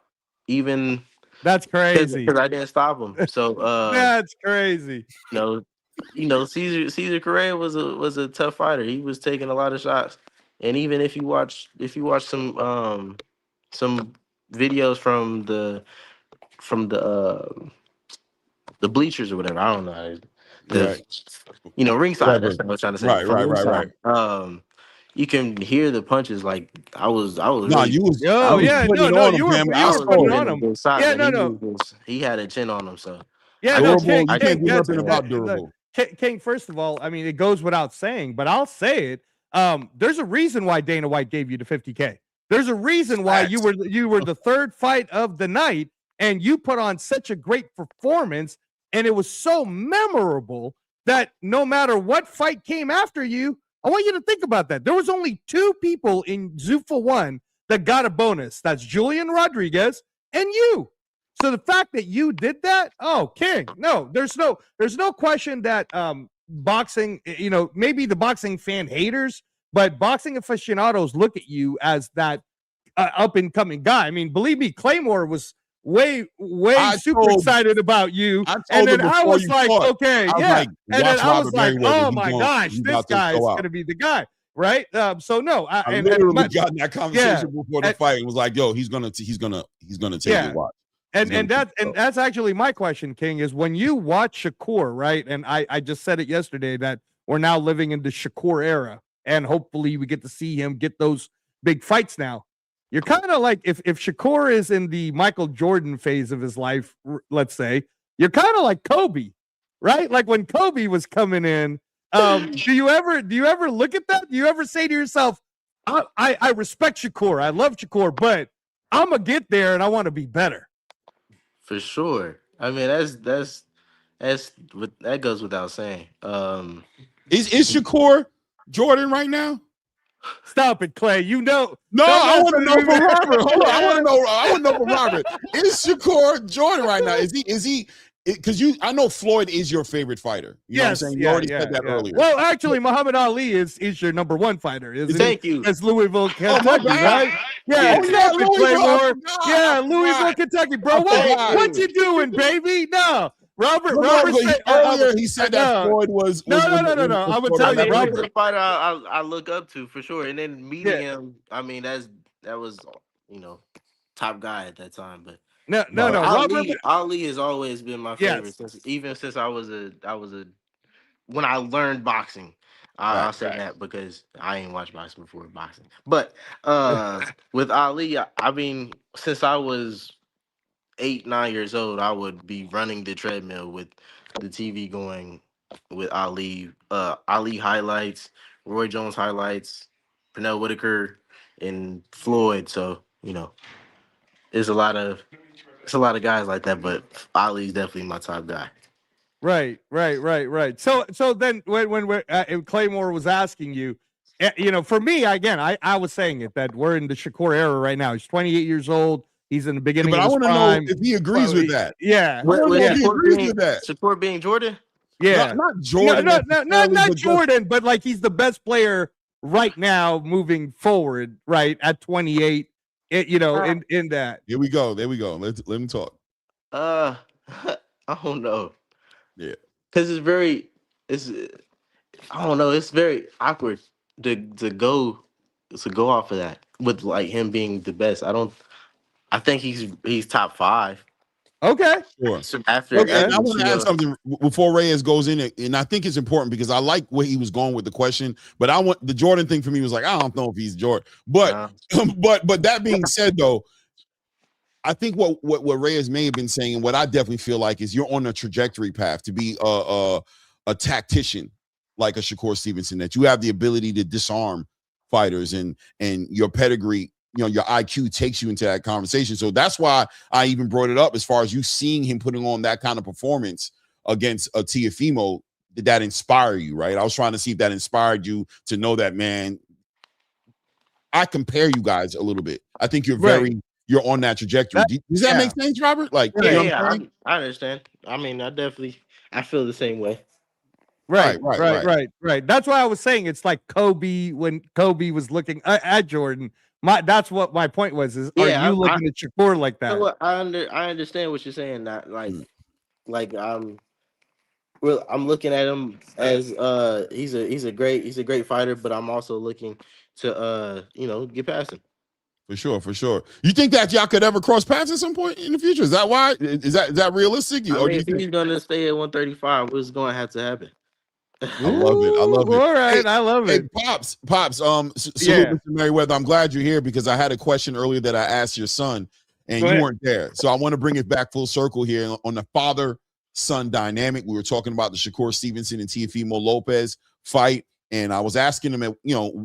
[SPEAKER 4] even
[SPEAKER 3] that's crazy.
[SPEAKER 4] because I didn't stop them. So
[SPEAKER 3] That's crazy.
[SPEAKER 4] you know, Caesar Correa was a tough fighter. He was taking a lot of shots, and even if you watch some videos from the bleachers or whatever, I don't know the
[SPEAKER 2] Right.
[SPEAKER 4] ringside. That's
[SPEAKER 2] Whatever.
[SPEAKER 4] what I was trying to say.
[SPEAKER 2] Right,
[SPEAKER 4] From
[SPEAKER 2] right, right, right.
[SPEAKER 4] ringside, you can hear the punches. Like I was
[SPEAKER 2] Nah,
[SPEAKER 4] really
[SPEAKER 2] you was
[SPEAKER 4] I
[SPEAKER 2] you
[SPEAKER 3] Yo,
[SPEAKER 2] was
[SPEAKER 4] was
[SPEAKER 3] yeah,
[SPEAKER 2] putting
[SPEAKER 3] no,
[SPEAKER 2] it
[SPEAKER 3] no,
[SPEAKER 2] on him,
[SPEAKER 3] you were
[SPEAKER 2] Pam.
[SPEAKER 3] you
[SPEAKER 2] I
[SPEAKER 4] I
[SPEAKER 3] were
[SPEAKER 4] was
[SPEAKER 3] putting
[SPEAKER 2] saw
[SPEAKER 3] it
[SPEAKER 2] it.
[SPEAKER 3] on
[SPEAKER 4] getting
[SPEAKER 3] him.
[SPEAKER 4] the shot,
[SPEAKER 3] Yeah,
[SPEAKER 4] but
[SPEAKER 3] no, no.
[SPEAKER 4] he had a chin on him. So
[SPEAKER 3] Yeah,
[SPEAKER 4] I
[SPEAKER 3] no,
[SPEAKER 4] just
[SPEAKER 2] Durable.
[SPEAKER 3] King,
[SPEAKER 2] You
[SPEAKER 4] I
[SPEAKER 2] can't
[SPEAKER 3] King,
[SPEAKER 2] do
[SPEAKER 4] just
[SPEAKER 3] that's
[SPEAKER 2] nothing about durable.
[SPEAKER 3] King. First of all, I mean, it goes without saying, but I'll say it. There's a reason why Dana White gave you the 50K. There's a reason why
[SPEAKER 2] Facts.
[SPEAKER 3] you were the third fight of the night, and you put on such a great performance, and it was so memorable that no matter what fight came after you, I want you to think about that. There was only two people in ZUFFA 1 that got a bonus. That's Julian Rodriguez and you. So the fact that you did that, oh, King, no, there's no question that boxing, maybe the boxing fan haters, but boxing aficionados look at you as that up and coming guy. I mean, believe me, Claymore was way super excited about you. And then I was like, okay, yeah. And then I was like, oh my gosh, this guy is going to be the guy. Right. So no,
[SPEAKER 2] I literally got in that conversation before the fight and was like, yo, he's gonna take it. Watch.
[SPEAKER 3] And that's actually my question, King, is when you watch Shakur, right? And I just said it yesterday that we're now living in the Shakur era, and hopefully we get to see him get those big fights now. You're kind of like, if Shakur is in the Michael Jordan phase of his life, let's say, you're kind of like Kobe, right? Like when Kobe was coming in, do you ever look at that? Do you ever say to yourself, I respect Shakur, I love Shakur, but I'm gonna get there and I want to be better?
[SPEAKER 4] For sure. I mean, that goes without saying.
[SPEAKER 2] Is Shakur Jordan right now?
[SPEAKER 3] Stop it, Clay. You know.
[SPEAKER 2] No, I want to know from Robert. Hold on. I want to know from Robert. Is Shakur Jordan right now? Is he? Because I know Floyd is your favorite fighter. You know what I'm saying? You already said that earlier.
[SPEAKER 3] Well, actually, Muhammad Ali is your number one fighter.
[SPEAKER 4] Thank you.
[SPEAKER 3] That's Louisville, Kentucky, right? Yeah, exactly, Claymore. Yeah, Louisville, Kentucky, bro. What you doing, baby? No. Robert said
[SPEAKER 2] earlier he said that Floyd was
[SPEAKER 3] no. I would tell you, Robert,
[SPEAKER 4] the fighter I look up to for sure. And then meeting him, I mean, that was top guy at that time. But
[SPEAKER 3] no.
[SPEAKER 4] Ali has always been my favorite since I was a when I learned boxing. I'll say that because I ain't watched boxing before boxing. But with Ali, I mean, since I was 8-9 years old, I would be running the treadmill with the TV going with Ali highlights, Roy Jones highlights, Pernell Whitaker, and Floyd. So it's a lot of guys like that, but Ali's definitely my top guy.
[SPEAKER 3] Right. So then when Claymore was asking you, for me, again, I was saying it that we're in the Shakur era right now. He's 28 years old. He's in the beginning of his prime. But I want
[SPEAKER 2] to know if he agrees with that.
[SPEAKER 3] Yeah.
[SPEAKER 2] If he agrees with that.
[SPEAKER 4] Shakur being Jordan?
[SPEAKER 3] Yeah.
[SPEAKER 2] Not Jordan.
[SPEAKER 3] Not Jordan, but like he's the best player right now moving forward, right, at 28, in that.
[SPEAKER 2] Here we go. There we go. Let me talk.
[SPEAKER 4] I don't know.
[SPEAKER 2] Yeah.
[SPEAKER 4] Because I don't know, it's very awkward to go off of that with like him being the best. I think he's top 5.
[SPEAKER 3] Okay.
[SPEAKER 2] Sure.
[SPEAKER 4] I
[SPEAKER 2] want to add something before Reyes goes in it, and I think it's important because I like where he was going with the question, but I want the Jordan thing for me was like, I don't know if he's Jordan. But but that being said though, I think what Reyes may have been saying, and what I definitely feel like is you're on a trajectory path to be a tactician like a Shakur Stevenson, that you have the ability to disarm fighters and your pedigree, your IQ takes you into that conversation. So that's why I even brought it up as far as you seeing him putting on that kind of performance against a Teofimo. Did that inspire you, right? I was trying to see if that inspired you to know that, man, I compare you guys a little bit. I think you're on that trajectory. Does that make sense, Robert? Like,
[SPEAKER 4] I understand. I mean, I feel the same way.
[SPEAKER 3] Right. That's why I was saying it's like Kobe when Kobe was looking at Jordan. That's what my point was. Are you looking at Shakur like that?
[SPEAKER 4] I understand what you're saying. That I'm looking at him as he's a great fighter, but I'm also looking to get past him.
[SPEAKER 2] For sure. You think that y'all could ever cross paths at some point in the future? Is that why? Is that realistic?
[SPEAKER 4] If he's gonna stay at 135, what's going to have to happen?
[SPEAKER 2] I love it.
[SPEAKER 3] All right, I love it.
[SPEAKER 2] Pops. Salute, Mr. Meriwether. I'm glad you're here because I had a question earlier that I asked your son, and you weren't there. So I want to bring it back full circle here on the father-son dynamic. We were talking about the Shakur Stevenson and Teofimo Lopez fight, and I was asking him,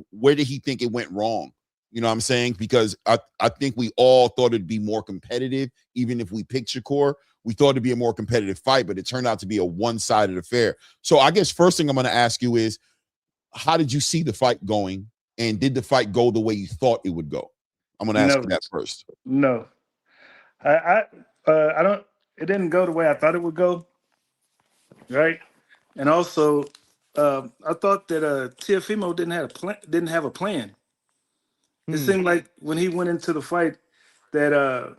[SPEAKER 2] where did he think it went wrong? You know what I'm saying? Because I think we all thought it'd be more competitive, even if we picked Shakur. We thought it'd be a more competitive fight, but it turned out to be a one-sided affair. So I guess first thing I'm going to ask you is, how did you see the fight going? And did the fight go the way you thought it would go? I'm going to ask you that first.
[SPEAKER 5] No. I don't, it didn't go the way I thought it would go. Right. And also, I thought that Teofimo didn't have a plan. It seemed like when he went into the fight that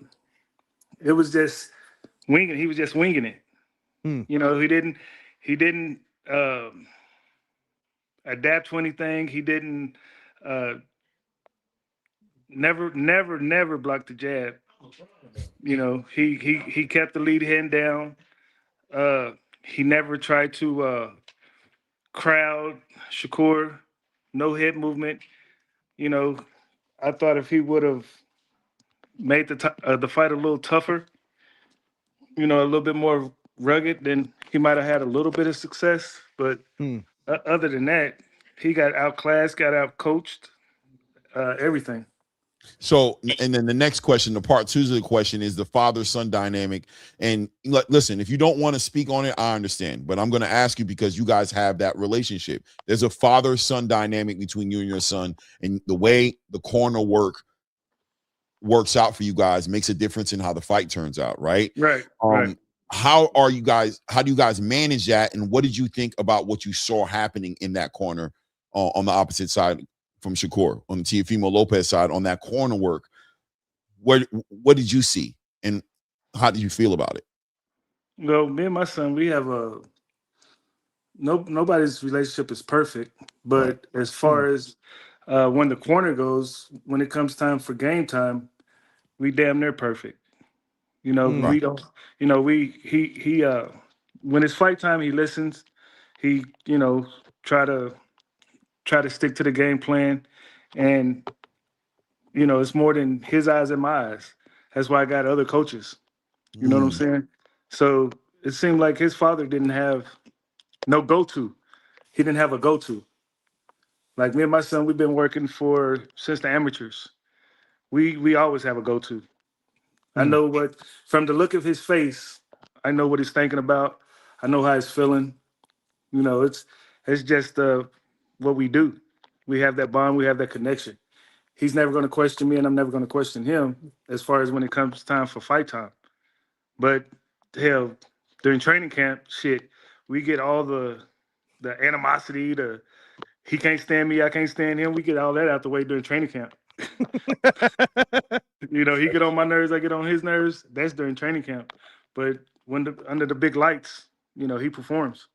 [SPEAKER 5] it was just winging. He was just winging it. You know, he didn't adapt to anything. He didn't never block the jab. You know, he kept the lead hand down. He never tried to crowd Shakur. No head movement. You know, I thought if he would have made the fight a little tougher, you know, a little bit more rugged, then he might have had a little bit of success. But other than that, he got outclassed, got outcoached, everything.
[SPEAKER 2] So, and then the next question, the part 2 of the question is the father-son dynamic. And listen, if you don't want to speak on it, I understand, but I'm going to ask you because you guys have that relationship. There's a father-son dynamic between you and your son, and the way the corner works out for you guys makes a difference in how the fight turns out, right?
[SPEAKER 5] Right.
[SPEAKER 2] How do you guys manage that, and what did you think about what you saw happening in that corner on the opposite side from Shakur, on the Teofimo Lopez side, on that corner work? What did you see, and how did you feel about it?
[SPEAKER 5] Well, me and my son, we have nobody's relationship is perfect, but as far as when the corner goes, when it comes time for game time, we damn near perfect. You know, we don't. You know, he when it's fight time, he listens. He, you know, try to stick to the game plan, and you know, it's more than his eyes and my eyes. That's why I got other coaches. You know what I'm saying? So it seemed like his father didn't have no go-to. He didn't have a go-to. Like me and my son, we've been working since the amateurs. We always have a go-to. I know from the look of his face, I know what he's thinking about. I know how he's feeling. You know, it's just what we do. We have that bond. We have that connection. He's never going to question me, and I'm never going to question him as far as when it comes time for fight time. But hell, during training camp, shit, we get all the animosity, he can't stand me, I can't stand him. We get all that out the way during training camp. You know, he get on my nerves, I get on his nerves. That's during training camp. But when under the big lights, you know, he performs.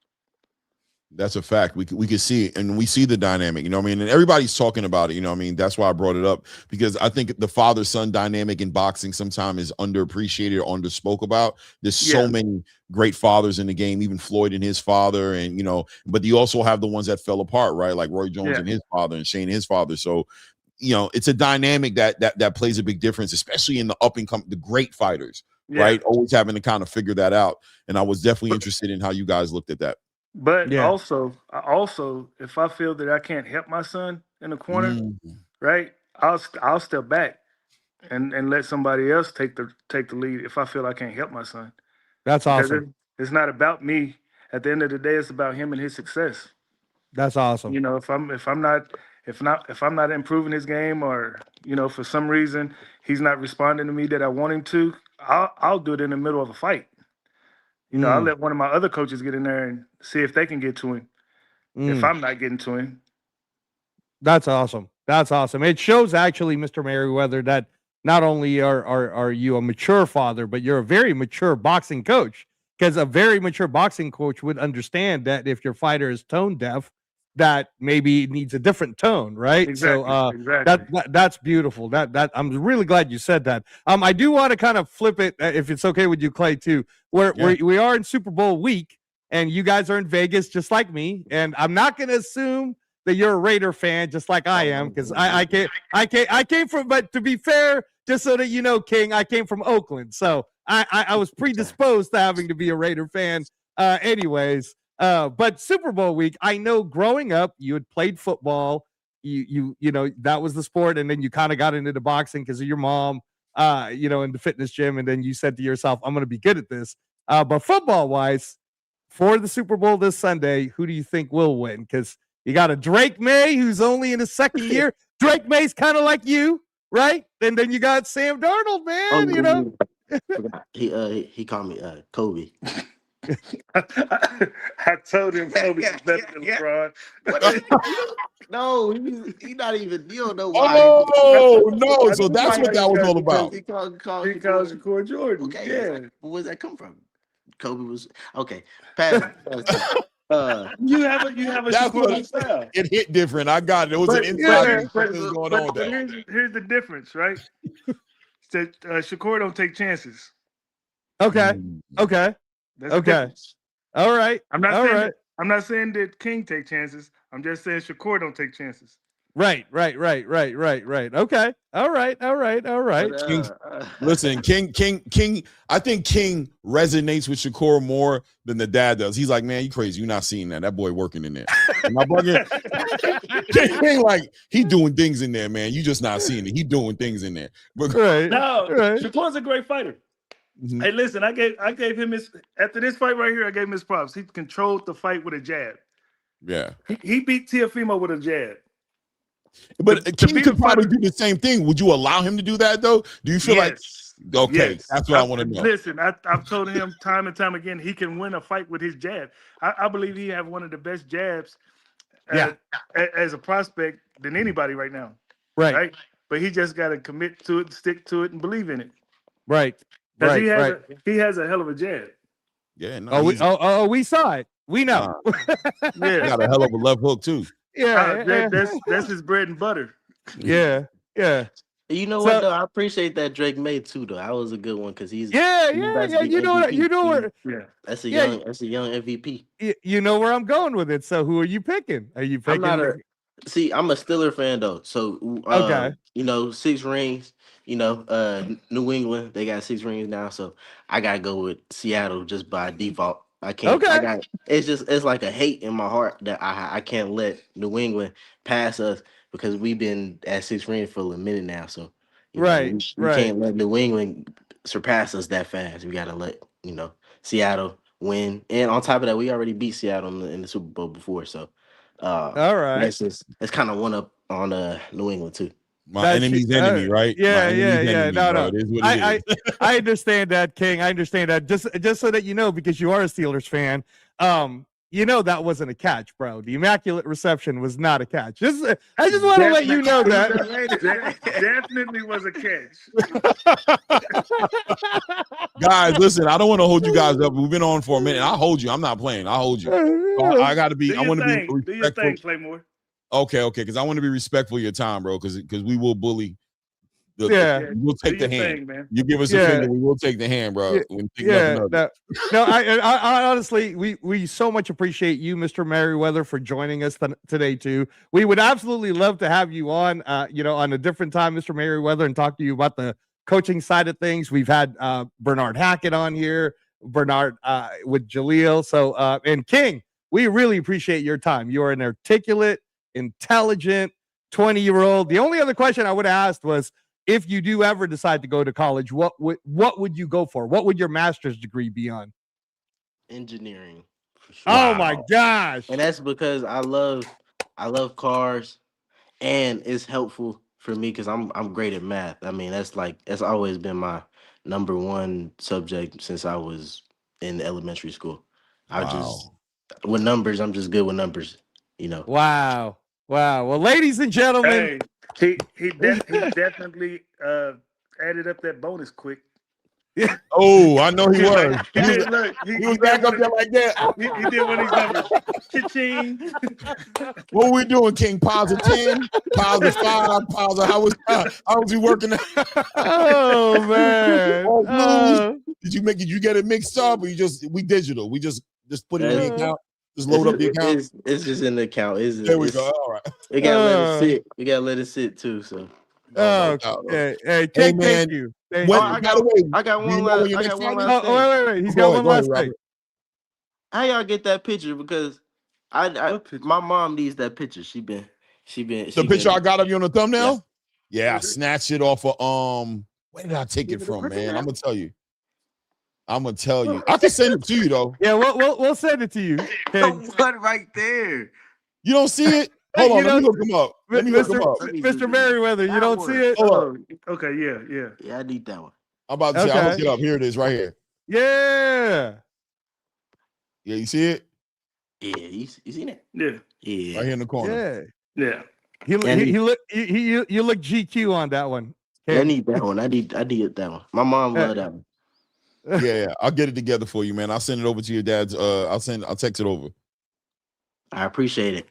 [SPEAKER 2] That's a fact. We can see it, and we see the dynamic, you know what I mean? And everybody's talking about it, you know what I mean? That's why I brought it up, because I think the father-son dynamic in boxing sometimes is underappreciated or underspoke about. There's so many great fathers in the game, even Floyd and his father, and, you know, but you also have the ones that fell apart, right? Like Roy Jones and his father, and Shane and his father. So, you know, it's a dynamic that plays a big difference, especially in the up-and-coming, the great fighters, right? Always having to kind of figure that out. And I was definitely interested in how you guys looked at that.
[SPEAKER 5] But also, if I feel that I can't help my son in the corner, right, I'll step back and let somebody else take the lead if I feel I can't help my son.
[SPEAKER 3] That's awesome.
[SPEAKER 5] It's not about me. At the end of the day, it's about him and his success.
[SPEAKER 3] That's awesome.
[SPEAKER 5] You know, if I'm not improving his game, or, you know, for some reason he's not responding to me that I want him to, I'll do it in the middle of a fight. You know, I'll let one of my other coaches get in there and see if they can get to him. If I'm not getting to him.
[SPEAKER 3] That's awesome. That's awesome. It shows, actually, Mr. Merriweather, that not only are you a mature father, but you're a very mature boxing coach. Because a very mature boxing coach would understand that if your fighter is tone deaf, that maybe it needs a different tone, right?
[SPEAKER 5] Exactly.
[SPEAKER 3] So that's beautiful. That I'm really glad you said that. I do want to kind of flip it, if it's okay with you, Clay, too. We are in Super Bowl week, and you guys are in Vegas just like me. And I'm not going to assume that you're a Raider fan just like I am, because I came from, but to be fair, just so that you know, King, I came from Oakland, so I was predisposed to having to be a Raider fan. Anyways. But Super Bowl week, I know growing up, you had played football. You know, that was the sport. And then you kind of got into the boxing because of your mom, you know, in the fitness gym. And then you said to yourself, I'm going to be good at this. But football wise, for the Super Bowl this Sunday, who do you think will win? Because you got a Drake May who's only in his second year. Drake May's kind of like you, right? And then you got Sam Darnold, man, you know.
[SPEAKER 4] He called me Kobe.
[SPEAKER 5] I told him Kobe was better than LeBron.
[SPEAKER 4] No, he not even. You don't know why.
[SPEAKER 2] Oh no!
[SPEAKER 5] I
[SPEAKER 2] So
[SPEAKER 5] do
[SPEAKER 2] that's
[SPEAKER 5] know
[SPEAKER 2] what
[SPEAKER 5] why
[SPEAKER 2] that was all
[SPEAKER 5] because
[SPEAKER 2] about.
[SPEAKER 4] He called
[SPEAKER 5] He called Shakur Jordan.
[SPEAKER 4] Okay,
[SPEAKER 5] Yeah.
[SPEAKER 4] where does that come from? Kobe was okay. Pass.
[SPEAKER 5] You have a
[SPEAKER 2] That's
[SPEAKER 5] Shakur
[SPEAKER 2] what
[SPEAKER 5] like style.
[SPEAKER 2] it hit different. I got it. It was an inside thing going on with that.
[SPEAKER 5] Here's the difference, right? That Shakur don't take chances.
[SPEAKER 3] Okay.
[SPEAKER 2] Mm.
[SPEAKER 3] Okay.
[SPEAKER 5] That's the
[SPEAKER 3] Okay.
[SPEAKER 5] difference.
[SPEAKER 3] All right.
[SPEAKER 5] I'm not
[SPEAKER 3] All
[SPEAKER 5] saying
[SPEAKER 3] right.
[SPEAKER 5] I'm not saying that King take chances. I'm just saying Shakur don't take chances.
[SPEAKER 3] Right. Okay. All right.
[SPEAKER 2] Listen, King. I think King resonates with Shakur more than the dad does. He's like, man, you crazy. You're not seeing that. That boy working in there. Am I bugging? King, like, he doing things in there, man. You just not seeing it. He doing things in there. But
[SPEAKER 3] Right.
[SPEAKER 5] No,
[SPEAKER 3] Right.
[SPEAKER 5] Shakur's a great fighter.
[SPEAKER 2] Mhm.
[SPEAKER 5] Hey, listen, I gave him his after this fight right here. I gave him his props. He controlled the fight with a jab.
[SPEAKER 2] Yeah.
[SPEAKER 5] He beat Teofimo with a jab.
[SPEAKER 2] But
[SPEAKER 5] To
[SPEAKER 2] King
[SPEAKER 5] be
[SPEAKER 2] could
[SPEAKER 5] in front
[SPEAKER 2] probably
[SPEAKER 5] of-
[SPEAKER 2] do the same thing. Would you allow him to do that though? Do you feel
[SPEAKER 5] Yes.
[SPEAKER 2] like okay?
[SPEAKER 5] Yes.
[SPEAKER 2] That's what I want to know.
[SPEAKER 5] Listen, I've told him time and time again he can win a fight with his jab. I believe he have one of the best jabs as a prospect than anybody right now.
[SPEAKER 3] Right.
[SPEAKER 5] But he just got to commit to it, stick to it, and believe in it.
[SPEAKER 3] Right.
[SPEAKER 5] Because
[SPEAKER 3] Right.
[SPEAKER 5] he has a hell of a jab.
[SPEAKER 2] Yeah. No,
[SPEAKER 3] We saw it. We know.
[SPEAKER 2] He
[SPEAKER 5] Yeah.
[SPEAKER 2] got a hell of a left hook too.
[SPEAKER 5] That's his bread and butter.
[SPEAKER 3] Yeah.
[SPEAKER 4] You know
[SPEAKER 3] So-
[SPEAKER 4] what though? I appreciate that Drake made too though. That was a good one because he's
[SPEAKER 3] Yeah.
[SPEAKER 4] about to be
[SPEAKER 3] You know what?
[SPEAKER 4] MVP.
[SPEAKER 3] You know where?
[SPEAKER 5] Yeah.
[SPEAKER 4] That's a
[SPEAKER 3] Yeah.
[SPEAKER 4] young MVP.
[SPEAKER 3] You know where I'm going with it. So who are you picking? Are you picking?
[SPEAKER 4] I'm a Steeler fan though. So
[SPEAKER 3] Okay.
[SPEAKER 4] 6 rings. New England, they got 6 rings now. So I gotta go with Seattle just by default. I can't.
[SPEAKER 3] Okay.
[SPEAKER 4] It's like a hate in my heart that I can't let New England pass us because we've been at 6 rings for a minute now. So we can't let New England surpass us that fast. We gotta let Seattle win, and on top of that, we already beat Seattle in the Super Bowl before. So
[SPEAKER 3] All right.
[SPEAKER 4] it's kind of one up on New England too.
[SPEAKER 2] My enemy's enemy, right?
[SPEAKER 3] Yeah.
[SPEAKER 2] My enemy's enemy,
[SPEAKER 3] No.
[SPEAKER 2] bro. It is what it is.
[SPEAKER 3] I understand that, King. I understand that. Just so that you know, because you are a Steelers fan, that wasn't a catch, bro. The Immaculate Reception was not a catch. I just want to let you know that.
[SPEAKER 5] Definitely was a catch.
[SPEAKER 2] Guys, listen, I don't want to hold you guys up. We've been on for a minute. I'll hold you. I'm not playing. I'll hold you. I got to be. I want to be respectful.
[SPEAKER 5] Do your thing, Playmore.
[SPEAKER 2] Okay, because I want to be respectful of your time, bro. Because we will bully. We'll take the hand.
[SPEAKER 5] Thing, man.
[SPEAKER 2] You give us a finger, we will take the hand, bro.
[SPEAKER 3] I honestly, we so much appreciate you, Mr. Merriweather, for joining us today too. We would absolutely love to have you on, on a different time, Mr. Merriweather, and talk to you about the coaching side of things. We've had Bernard Hackett on here, Bernard with Jaleel. So, and King, we really appreciate your time. You are an articulate, intelligent 20-year-old. The only other question I would have asked was, if you do ever decide to go to college, what would you go for? What would your master's degree be on?
[SPEAKER 4] Engineering. For sure.
[SPEAKER 3] Oh my gosh.
[SPEAKER 4] And that's because I love cars, and it's helpful for me because I'm great at math. I mean, that's always been my number one subject since I was in elementary school. With numbers, I'm just good with numbers,
[SPEAKER 3] Wow. Well, ladies and gentlemen,
[SPEAKER 5] he definitely added up that bonus quick.
[SPEAKER 2] Oh, I know he was.
[SPEAKER 5] He
[SPEAKER 2] was back up there like that.
[SPEAKER 5] He did one of these numbers. Cha-ching.
[SPEAKER 2] What are we doing, King? Piles of 10, piles of 5, piles of how was he working?
[SPEAKER 3] Oh man.
[SPEAKER 2] Did you get it mixed up, or we digital? We just put it in the account. Just load up the account.
[SPEAKER 4] It's just in the account.
[SPEAKER 2] There we go. All right.
[SPEAKER 4] We gotta let it sit. We gotta let it sit too. So.
[SPEAKER 3] Hey,
[SPEAKER 2] Hey, man.
[SPEAKER 3] Thank you.
[SPEAKER 2] By the way,
[SPEAKER 4] I got one last thing.
[SPEAKER 3] Wait. He's got one last thing.
[SPEAKER 4] How y'all get that picture? Because my mom needs that picture. She been.
[SPEAKER 2] The picture I got of you on the thumbnail. Yeah, I snatched it off of where did I take it from, man? I'm gonna tell you. I can send it to you though.
[SPEAKER 3] Yeah, we'll send it to you.
[SPEAKER 4] The one right there.
[SPEAKER 2] You don't see it? Hold on, let me look him up.
[SPEAKER 3] Mr. Merriweather, you don't see it?
[SPEAKER 5] Oh, okay, yeah.
[SPEAKER 4] Yeah, I need that one.
[SPEAKER 2] I'm about to say, I'll look it up. Here it is, right here.
[SPEAKER 3] Yeah.
[SPEAKER 2] Yeah, you see it?
[SPEAKER 4] Yeah, you seen it?
[SPEAKER 5] Yeah.
[SPEAKER 4] Yeah.
[SPEAKER 2] Right here in the corner.
[SPEAKER 3] Yeah.
[SPEAKER 5] Yeah.
[SPEAKER 3] You look GQ on that one.
[SPEAKER 4] Yeah, I
[SPEAKER 3] King.
[SPEAKER 4] need that one. I need that one. My mom loved that one.
[SPEAKER 2] Yeah, I'll get it together for you, man. I'll send it over to your dad's. I'll text it over.
[SPEAKER 4] I appreciate it.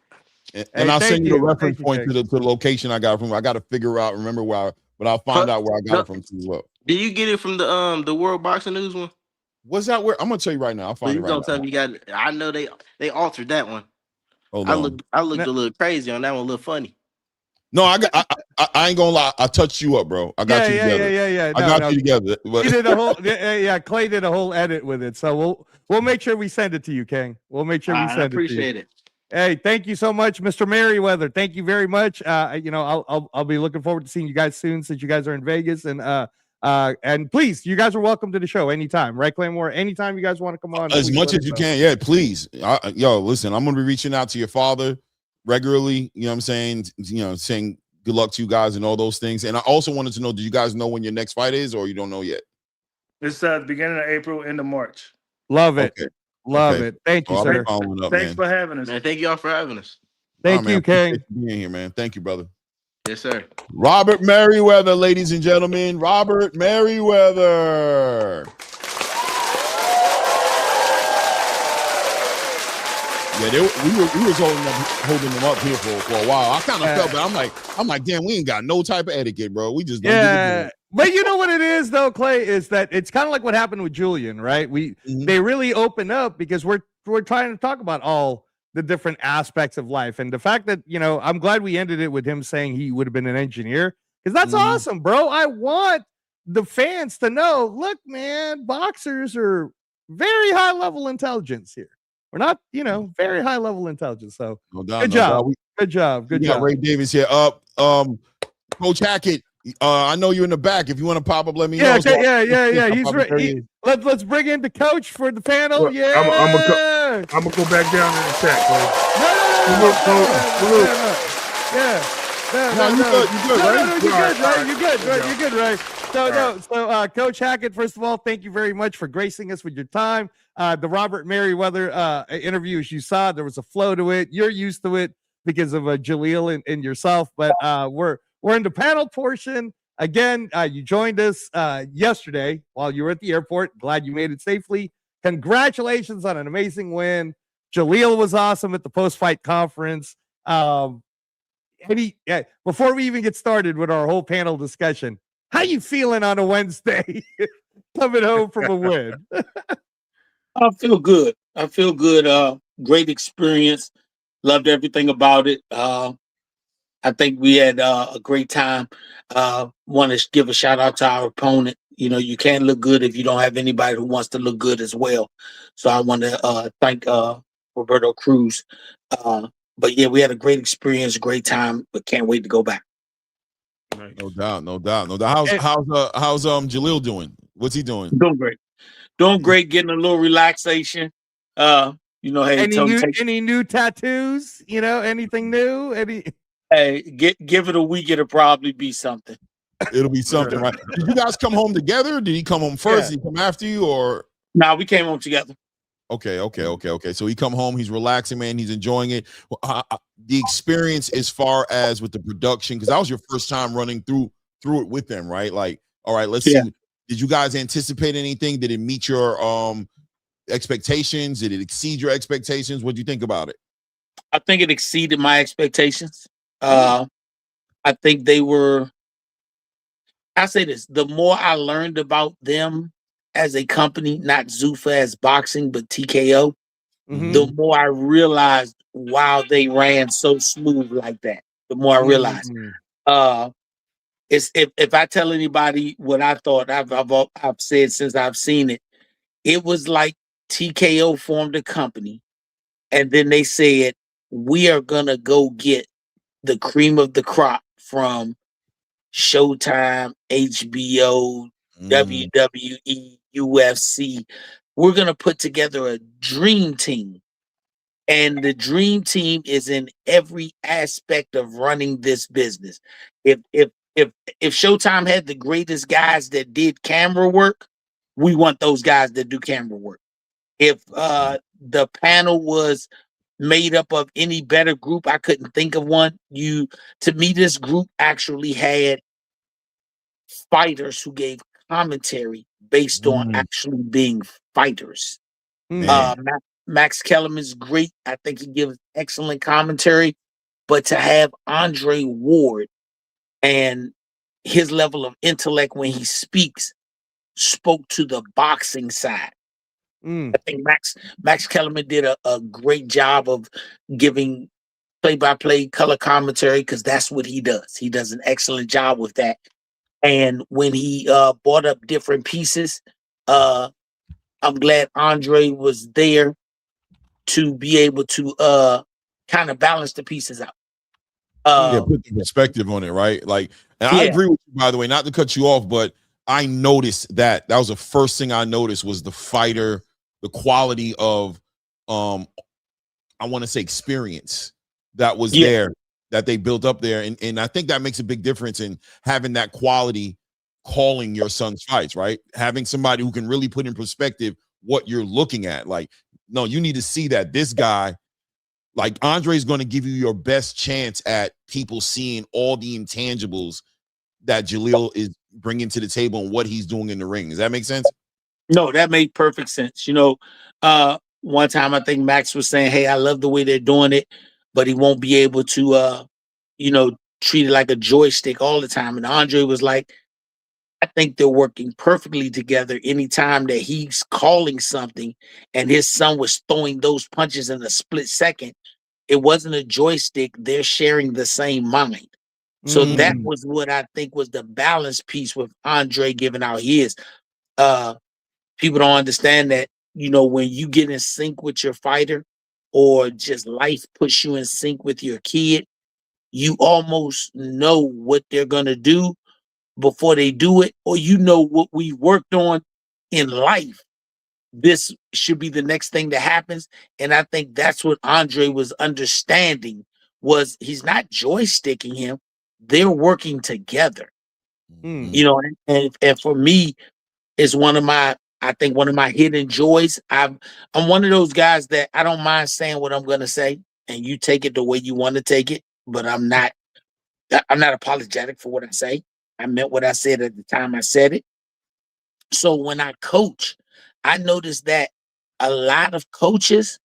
[SPEAKER 2] And I'll send you the reference
[SPEAKER 3] Thank you,
[SPEAKER 2] point
[SPEAKER 3] King.
[SPEAKER 2] to the location I got it from. I got to figure out, remember where, but I'll find out where I got it from too. Well,
[SPEAKER 4] did you get it from the World Boxing News one?
[SPEAKER 2] What's that? Where I'm gonna tell you right now. I'll find it right now.
[SPEAKER 4] Tell me you got. I know they altered that one.
[SPEAKER 2] Hold
[SPEAKER 4] I
[SPEAKER 2] on.
[SPEAKER 4] looked a little crazy on that one. A little funny.
[SPEAKER 2] No, I ain't gonna lie. I touched you up, bro. I got you together.
[SPEAKER 3] Yeah.
[SPEAKER 2] I got you together. But
[SPEAKER 3] He did a whole Clay did a whole edit with it. So we'll make sure we send it to you, King. We'll make sure we send it to you.
[SPEAKER 4] I appreciate it.
[SPEAKER 3] Hey, thank you so much, Mr. Merriweather. Thank you very much. I'll be looking forward to seeing you guys soon since you guys are in Vegas. And please, you guys are welcome to the show anytime, right, Claymore? Anytime you guys want to come on.
[SPEAKER 2] As much as you can. Yeah, please. Listen, I'm gonna be reaching out to your father regularly. You know what I'm saying? Saying good luck to you guys and all those things. And I also wanted to know, do you guys know when your next fight is, or you don't know yet?
[SPEAKER 5] It's the beginning of April, end of March.
[SPEAKER 3] Love it.
[SPEAKER 2] Okay.
[SPEAKER 3] Love it. Thank you, sir.
[SPEAKER 5] Thanks for having us.
[SPEAKER 4] Man, thank y'all for having us.
[SPEAKER 3] Thank you, King.
[SPEAKER 2] Being here, man. Thank you, brother.
[SPEAKER 4] Yes, sir.
[SPEAKER 2] Robert Merryweather, ladies and gentlemen. Robert Merryweather. Yeah, we was holding them up here for a while. I kind of felt, but I'm like, damn, we ain't got no type of etiquette, bro. We just don't give a damn.
[SPEAKER 3] But you know what it is, though, Clay, is that it's kind of like what happened with Julian, right? They really open up because we're trying to talk about all the different aspects of life, and the fact that I'm glad we ended it with him saying he would have been an engineer, because that's awesome, bro. I want the fans to know, look, man, boxers are very high level intelligence here. We're not, very high level intelligence. So
[SPEAKER 2] no doubt,
[SPEAKER 3] good job. Good job. Good job.
[SPEAKER 2] Ray Davis here. Coach Hackett. I know you're in the back. If you want to pop up, let me know.
[SPEAKER 3] Yeah. He's ready. Let's bring in the coach for the panel.
[SPEAKER 6] Well, I'm gonna go back down in the chat,
[SPEAKER 3] You're good, right? So Coach Hackett, first of all, thank you very much for gracing us with your time. The Robert Merryweather interview, as you saw, there was a flow to it. You're used to it because of Jaleel and yourself, but we're in the panel portion. Again, you joined us yesterday while you were at the airport. Glad you made it safely. Congratulations on an amazing win. Jaleel was awesome at the post-fight conference. Before we even get started with our whole panel discussion, how you feeling on a Wednesday coming home from a win?
[SPEAKER 6] I feel good. Great experience. Loved everything about it. I think we had a great time. Want to give a shout out to our opponent. You can't look good if you don't have anybody who wants to look good as well. So I want to thank Roberto Cruz. But yeah, we had a great experience, great time, but can't wait to go back.
[SPEAKER 2] No doubt. How's Jaleel doing? What's he doing?
[SPEAKER 6] Doing great. Getting a little relaxation. Hey,
[SPEAKER 3] any new tattoos? Anything new?
[SPEAKER 6] Hey, give it a week. It'll probably be something.
[SPEAKER 2] It'll be something, right? Did you guys come home together? Did he come home first? Did he come after you, or?
[SPEAKER 6] No, we came home together.
[SPEAKER 2] Okay. So he come home, he's relaxing, man. He's enjoying it. The experience as far as with the production, because that was your first time running through it with them, right? Like, all right, let's see. Did you guys anticipate anything? Did it meet your expectations? Did it exceed your expectations? What do you think about it?
[SPEAKER 6] I think it exceeded my expectations. I think they were. I say this: the more I learned about them as a company, not ZUFFA as boxing, but TKO, the more I realized, wow, they ran so smooth like that. The more I realized, it's if I tell anybody what I thought, I've said since I've seen it, it was like TKO formed a company, and then they said, we are gonna go get the cream of the crop from Showtime, HBO, WWE, UFC. We're going to put together a dream team. And the dream team is in every aspect of running this business. If Showtime had the greatest guys that did camera work, we want those guys that do camera work. If the panel was made up of any better group, I couldn't think of one. To me, this group actually had fighters who gave commentary based on actually being fighters.
[SPEAKER 2] Man.
[SPEAKER 6] Max Kellerman's great. I think he gives excellent commentary. But to have Andre Ward and his level of intellect when he speaks spoke to the boxing side. I think Max Kellerman did a great job of giving play-by-play color commentary because that's what he does. He does an excellent job with that. And when he brought up different pieces, I'm glad Andre was there to be able to kind of balance the pieces out.
[SPEAKER 2] Put the perspective on it, right? Like, and I agree with you, by the way, not to cut you off, but I noticed that was the first thing I noticed was the fighter, the quality of I want to say experience that was there, that they built up there. And I think that makes a big difference in having that quality calling your son's fights, right? Having somebody who can really put in perspective what you're looking at. Like, no, you need to see that this guy, like Andre, is going to give you your best chance at people seeing all the intangibles that Jaleel is bringing to the table and what he's doing in the ring. Does that make sense?
[SPEAKER 6] No, that made perfect sense. One time I think Max was saying, "Hey, I love the way they're doing it, but he won't be able to, treat it like a joystick all the time." And Andre was like, "I think they're working perfectly together. Anytime that he's calling something and his son was throwing those punches in a split second, it wasn't a joystick. They're sharing the same mind." So that was what I think was the balance piece with Andre giving out his. People don't understand that, when you get in sync with your fighter or just life puts you in sync with your kid, you almost know what they're going to do before they do it, or what we worked on in life. This should be the next thing that happens. And I think that's what Andre was understanding, was he's not joysticking him. They're working together. And for me, it's one of my hidden joys. I'm one of those guys that I don't mind saying what I'm going to say, and you take it the way you want to take it, but I'm not apologetic for what I say. I meant what I said at the time I said it. So when I coach, I noticed that a lot of coaches,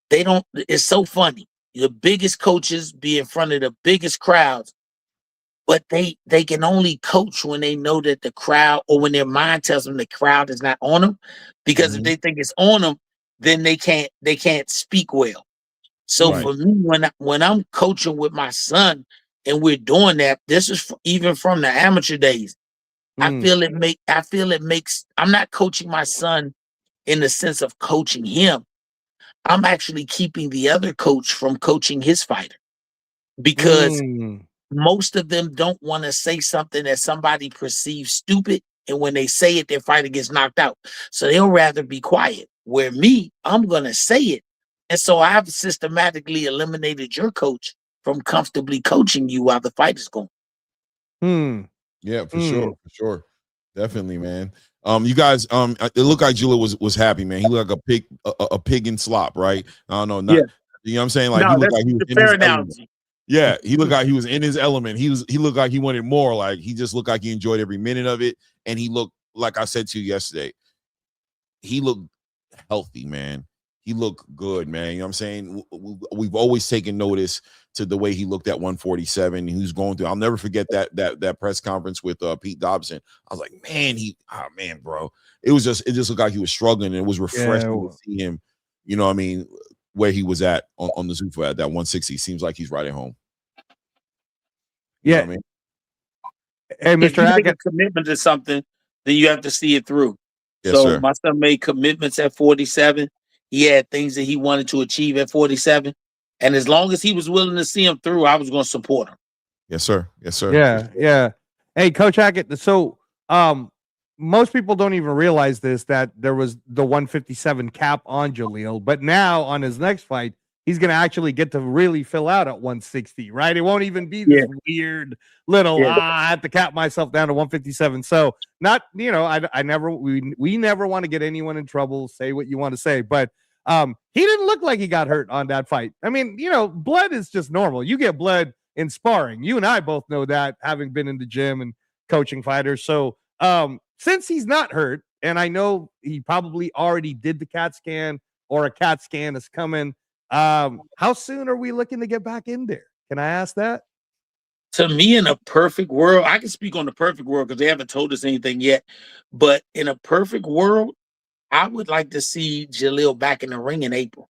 [SPEAKER 6] it's so funny. The biggest coaches be in front of the biggest crowds, but they can only coach when they know that the crowd, or when their mind tells them the crowd is not on them, because if they think it's on them, then they can't speak well. So for me, when I'm coaching with my son and we're doing that, this is even from the amateur days. I feel it makes. I'm not coaching my son in the sense of coaching him. I'm actually keeping the other coach from coaching his fighter, because most of them don't want to say something that somebody perceives stupid, and when they say it, their fighter gets knocked out. So they'll rather be quiet. Where me, I'm gonna say it. And so I've systematically eliminated your coach from comfortably coaching you while the fight is going.
[SPEAKER 2] Yeah, for sure. Definitely, man. You guys, it looked like Julia was happy, man. He looked like a pig in slop, right? I don't know, you know what I'm saying? Like, he looked like he was in his element. Yeah, he looked like he was in his element. He looked like he wanted more. Like, he just looked like he enjoyed every minute of it. And he looked, like I said to you yesterday, he looked healthy, man. He looked good, man. You know what I'm saying? We've always taken notice to the way he looked at 147. He was going through. I'll never forget that press conference with Pete Dobson. I was like, man, bro. It just looked like he was struggling, and it was refreshing to see him, you know what I mean, where he was at on the ZUFFA at that 160. Seems like he's right at home. You know what I mean?
[SPEAKER 3] Hey, Mr.
[SPEAKER 6] If you make a commitment to something, then you have to see it through.
[SPEAKER 2] Yes,
[SPEAKER 6] so
[SPEAKER 2] sir.
[SPEAKER 6] My son made commitments at 47. He had things that he wanted to achieve at 47. And as long as he was willing to see him through, I was going to support him.
[SPEAKER 2] Yes, sir. Yes, sir.
[SPEAKER 3] Yeah. Hey, Coach Hackett. So, most people don't even realize that there was the 157 cap on Jaleel, but now on his next fight, he's going to actually get to really fill out at 160, right? It won't even be
[SPEAKER 6] Yeah.
[SPEAKER 3] this weird little,
[SPEAKER 6] Yeah.
[SPEAKER 3] I have to cap myself down to 157. So not, we never want to get anyone in trouble, say what you want to say, but he didn't look like he got hurt on that fight. I mean, blood is just normal. You get blood in sparring. You and I both know that, having been in the gym and coaching fighters. So since he's not hurt, and I know he probably already did the CAT scan, or a CAT scan is coming, how soon are we looking to get back in there? Can I ask that?
[SPEAKER 6] To me, in a perfect world, I can speak on the perfect world because they haven't told us anything yet. But in a perfect world, I would like to see Jaleel back in the ring in April,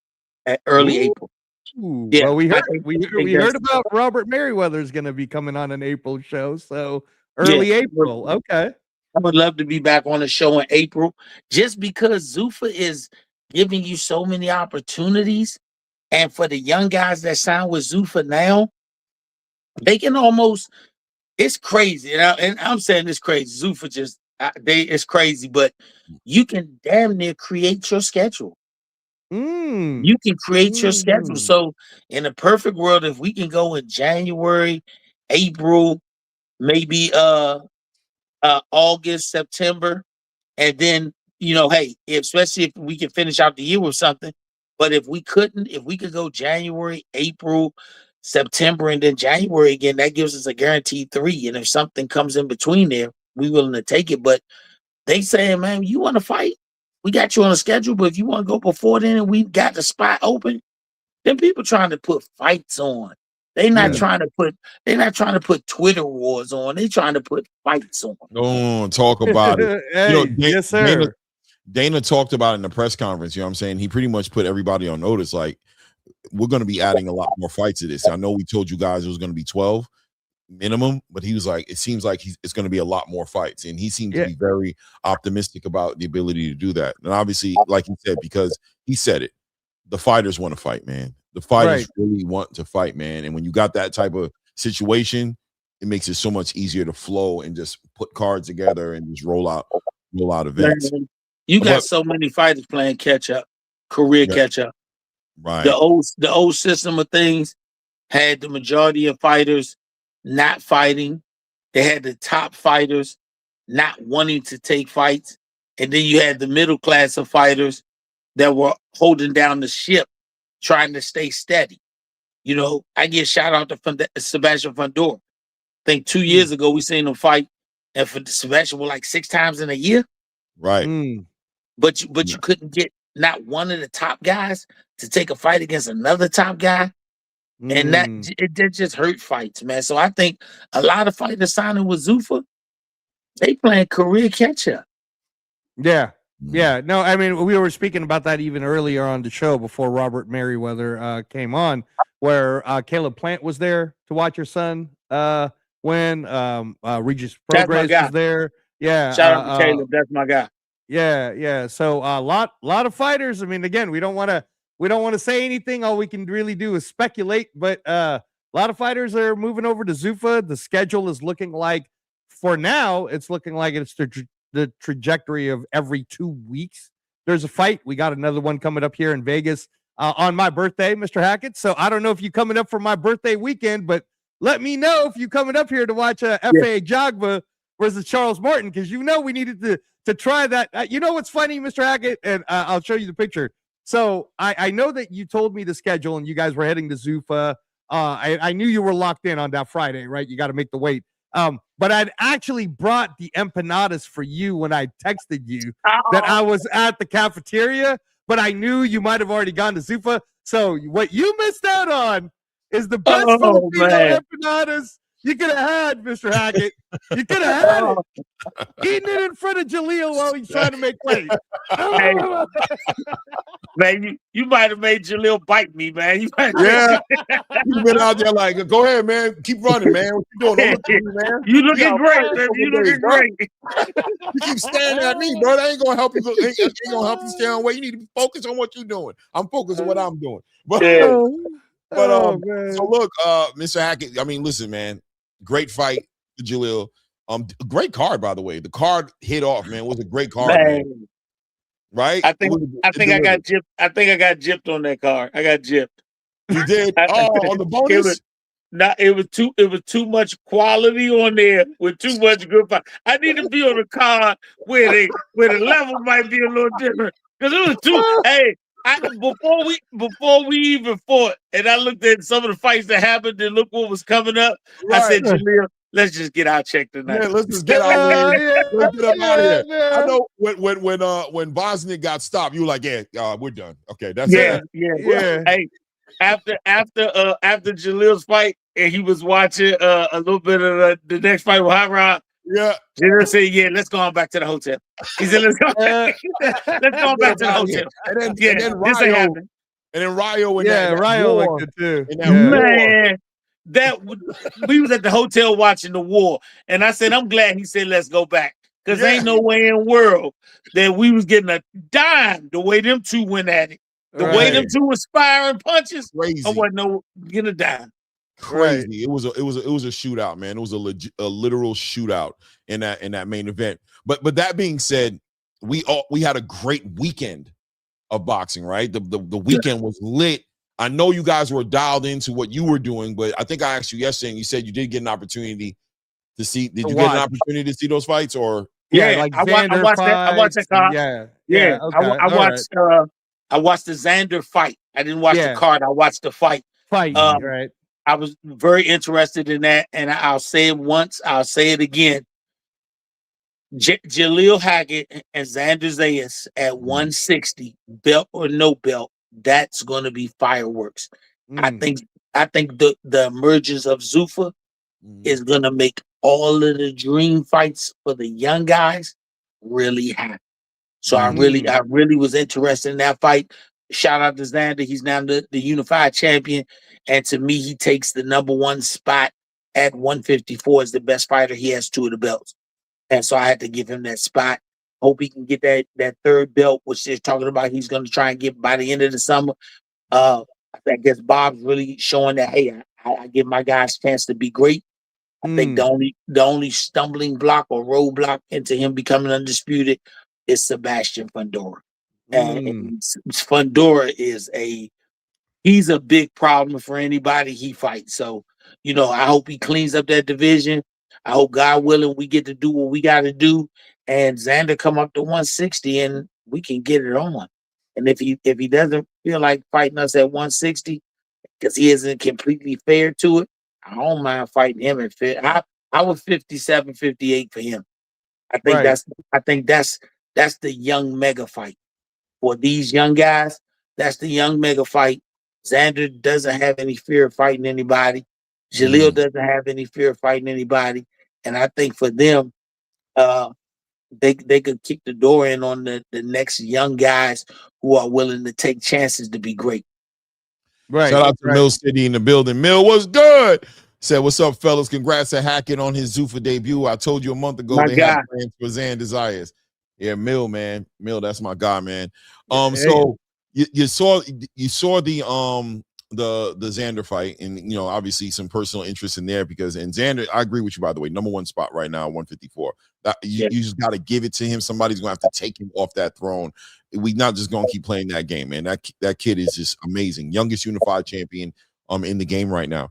[SPEAKER 6] early April.
[SPEAKER 3] Yeah, well, we heard about Robert Merryweather is going to be coming on an April show, so early April. Okay,
[SPEAKER 6] I would love to be back on the show in April, just because ZUFFA is giving you so many opportunities, and for the young guys that sign with ZUFFA now, they can almost. It's crazy, and I'm saying it's crazy. ZUFFA it's crazy, but you can damn near create your schedule. You can create your schedule. So in a perfect world, if we can go in January, April, maybe August, September, and then hey, especially if we can finish out the year with something. But if we couldn't, if we could go January, April, September, and then January again, that gives us a guaranteed 3. And if something comes in between there, we willing to take it. But they saying, man, you want to fight? We got you on a schedule, but if you want to go before then and we got the spot open, then people trying to put fights on. They're not trying to put Twitter wars on. They're trying to put fights on.
[SPEAKER 2] Don't talk about it.
[SPEAKER 3] Hey, yes, sir.
[SPEAKER 2] Dana talked about it in the press conference. You know what I'm saying? He pretty much put everybody on notice. Like, we're going to be adding a lot more fights to this. I know we told you guys it was going to be 12 minimum, but he was like, it seems like it's going to be a lot more fights. And he seemed to be very optimistic about the ability to do that. And obviously, like he said, because he said it, the fighters want to fight, man. The fighters really want to fight, man. And when you got that type of situation, it makes it so much easier to flow and just put cards together and just roll out events.
[SPEAKER 6] Man, you got so many fighters playing catch up, career catch up.
[SPEAKER 2] Right.
[SPEAKER 6] The old system of things had the majority of fighters not fighting. They had the top fighters not wanting to take fights. And then you had the middle class of fighters that were holding down the ship, trying to stay steady. I give shout out to Sebastian Fundora. I think 2 years ago we seen him fight, and for Sebastian was like 6 times in a year.
[SPEAKER 2] Right.
[SPEAKER 6] But you couldn't get not one of the top guys to take a fight against another top guy. And that just hurt fights, man. So I think a lot of fighters signing with ZUFFA, they playing career catch up.
[SPEAKER 3] Yeah. Yeah. No, I mean, we were speaking about that even earlier on the show before Robert Merryweather came on, where Caleb Plant was there to watch your son when Regis Prograis was there. Yeah.
[SPEAKER 6] Shout out to Caleb. That's my guy.
[SPEAKER 3] Yeah. Yeah. So a lot of fighters. I mean, again, we don't want to say anything. All we can really do is speculate, but a lot of fighters are moving over to ZUFFA. The schedule is looking like, for now, it's looking like it's the trajectory of every 2 weeks. There's a fight. We got another one coming up here in Vegas on my birthday, Mr. Hackett. So I don't know if you're coming up for my birthday weekend, but let me know if you're coming up here to watch F.A. Jogba versus Charles Martin, because we needed to try that. What's funny, Mr. Hackett? And I'll show you the picture. So I know that you told me the schedule and you guys were heading to ZUFFA. I knew you were locked in on that Friday, right? You got to make the weight. But I'd actually brought the empanadas for you when I texted you that I was at the cafeteria, but I knew you might have already gone to ZUFFA. So what you missed out on is the best Filipino empanadas you could have had, Mr. Hackett. You could have had it. Eating it in front of Jaleel while he's trying to make weight.
[SPEAKER 6] Hey, man, you might have made Jaleel bite me, man. You've
[SPEAKER 2] been out there like, go ahead, man. Keep running, man. What you doing? Don't look at me, man.
[SPEAKER 6] You looking great, man. You looking great.
[SPEAKER 2] You keep staring at me, bro. That ain't gonna help you. Ain't gonna help you stay on weight. You need to focus on what you're doing. I'm focused on what I'm doing. But so look, Mr. Hackett. I mean, listen, man. Great fight to Jaleel. Great card, by the way. The card hit off, man. It was a great card, man. Right?
[SPEAKER 6] I think I got gypped. I think I got gypped on that card. I got gypped.
[SPEAKER 2] You did?
[SPEAKER 6] I
[SPEAKER 2] Oh,
[SPEAKER 6] said
[SPEAKER 2] on the
[SPEAKER 6] it was
[SPEAKER 2] bonus?
[SPEAKER 6] it was too much quality on there with too much good fight. I need to be on a card where the level might be a little different. Because it was too hey, before we even fought, and I looked at some of the fights that happened and look what was coming up. I
[SPEAKER 2] Right.
[SPEAKER 6] said, Jaleel, let's just get our check tonight.
[SPEAKER 2] Man, let's just get out of here.
[SPEAKER 3] Yeah,
[SPEAKER 2] Let's get up out of here.
[SPEAKER 3] yeah.
[SPEAKER 2] I know when Bosnian got stopped, you were like, yeah, we're done. Okay, that's
[SPEAKER 6] Yeah,
[SPEAKER 2] it.
[SPEAKER 3] Yeah.
[SPEAKER 6] Hey, after Jaleel's fight, and he was watching a little bit of the next fight with Hot Rod.
[SPEAKER 2] Yeah.
[SPEAKER 6] Jaleel said, "Yeah, let's go on back to the hotel." He said, "Let's go, let's go back to the hotel."
[SPEAKER 2] And
[SPEAKER 6] Yeah,
[SPEAKER 2] then
[SPEAKER 6] this ain't
[SPEAKER 2] Rayo,
[SPEAKER 6] happening.
[SPEAKER 2] and then Rayo in
[SPEAKER 3] Yeah,
[SPEAKER 2] that
[SPEAKER 3] Ryo
[SPEAKER 2] war,
[SPEAKER 3] liked it too.
[SPEAKER 2] in that
[SPEAKER 3] Yeah.
[SPEAKER 6] Man, we was at the hotel watching the war, and I said, "I'm glad he said let's go back, because ain't no way in the world that we was getting a dime the way them two went at it, the way them two was firing punches.
[SPEAKER 2] Crazy.
[SPEAKER 6] I wasn't no getting a dime."
[SPEAKER 2] Crazy.
[SPEAKER 3] Right.
[SPEAKER 2] It was a shootout, man. It was a literal shootout in that main event. But that being said, we had a great weekend of boxing, right? The weekend was lit. I know you guys were dialed into what you were doing, but I think I asked you yesterday and you said you did get an opportunity to see. Did you get an opportunity to see those fights or?
[SPEAKER 3] Yeah, like
[SPEAKER 6] I watched that. I watched that card.
[SPEAKER 3] Yeah. Okay.
[SPEAKER 6] I watched the Xander fight. I didn't watch the card. I watched the fight.
[SPEAKER 3] Right.
[SPEAKER 6] I was very interested in that, and I'll say it once. I'll say it again. Jaleel Hackett and Xander Zayas at 160, belt or no belt. That's going to be fireworks. I think the emergence of ZUFFA is going to make all of the dream fights for the young guys really happen. So I really was interested in that fight. Shout out to Xander. He's now the unified champion. And to me, he takes the number one spot at 154 as the best fighter. He has 2 of the belts. And so I had to give him that spot. Hope he can get that third belt, which they're talking about he's going to try and get by the end of the summer. I guess Bob's really showing that, hey, I give my guys a chance to be great. I think the only stumbling block or roadblock into him becoming undisputed is Sebastian Fundora. And Fundora he's a big problem for anybody he fights. So, I hope he cleans up that division. I hope, God willing, we get to do what we got to do, and Xander come up to 160, and we can get it on. And if he doesn't feel like fighting us at 160 because he isn't completely fair to it, I don't mind fighting him at fit. I was 57, 58 for him. I think that's the young mega fight for these young guys. That's the young mega fight. Xander doesn't have any fear of fighting anybody. Jaleel doesn't have any fear of fighting anybody. And I think for them, they could kick the door in on the next young guys who are willing to take chances to be great.
[SPEAKER 2] Right. Shout out to Mill City in the building. Mill, what's good? Said, what's up, fellas? Congrats to Hackett on his ZUFFA debut. I told you a month ago they had plans for Xander Zayas. Yeah, Mill, man. Mill, that's my guy, man. So you saw the Xander fight, and obviously some personal interest in there because Xander, I agree with you, by the way, number one spot right now, 154. You just got to give it to him. Somebody's gonna have to take him off that throne. We're not just gonna keep playing that game, man. That kid is just amazing. Youngest unified champion in the game right now.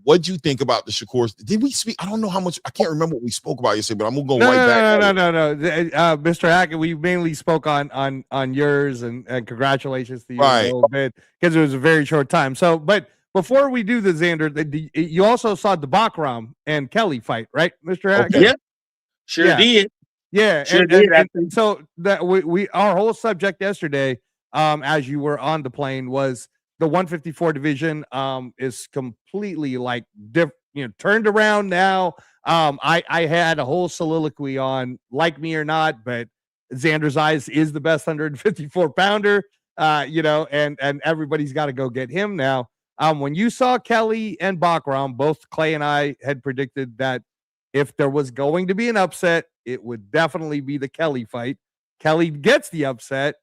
[SPEAKER 2] What'd you think about the Shakur? Did we speak? I don't know how much. I can't remember what we spoke about yesterday, but I'm gonna go back.
[SPEAKER 3] No. Mr. Hackett, we mainly spoke on yours and congratulations to you a little bit because it was a very short time. So, but before we do the Xander, you also saw the Bakram and Kelly fight, right, Mr. Hackett?
[SPEAKER 6] Okay. Yeah, sure did.
[SPEAKER 3] Yeah,
[SPEAKER 6] sure did.
[SPEAKER 3] And so that we our whole subject yesterday, as you were on the plane, was the 154 division is completely turned around now. I had a whole soliloquy on like me or not, but Xander Zayas is the best 154 pounder, and everybody's got to go get him now. When you saw Kelly and Bakram, both Clay and I had predicted that if there was going to be an upset, it would definitely be the Kelly fight. Kelly gets the upset.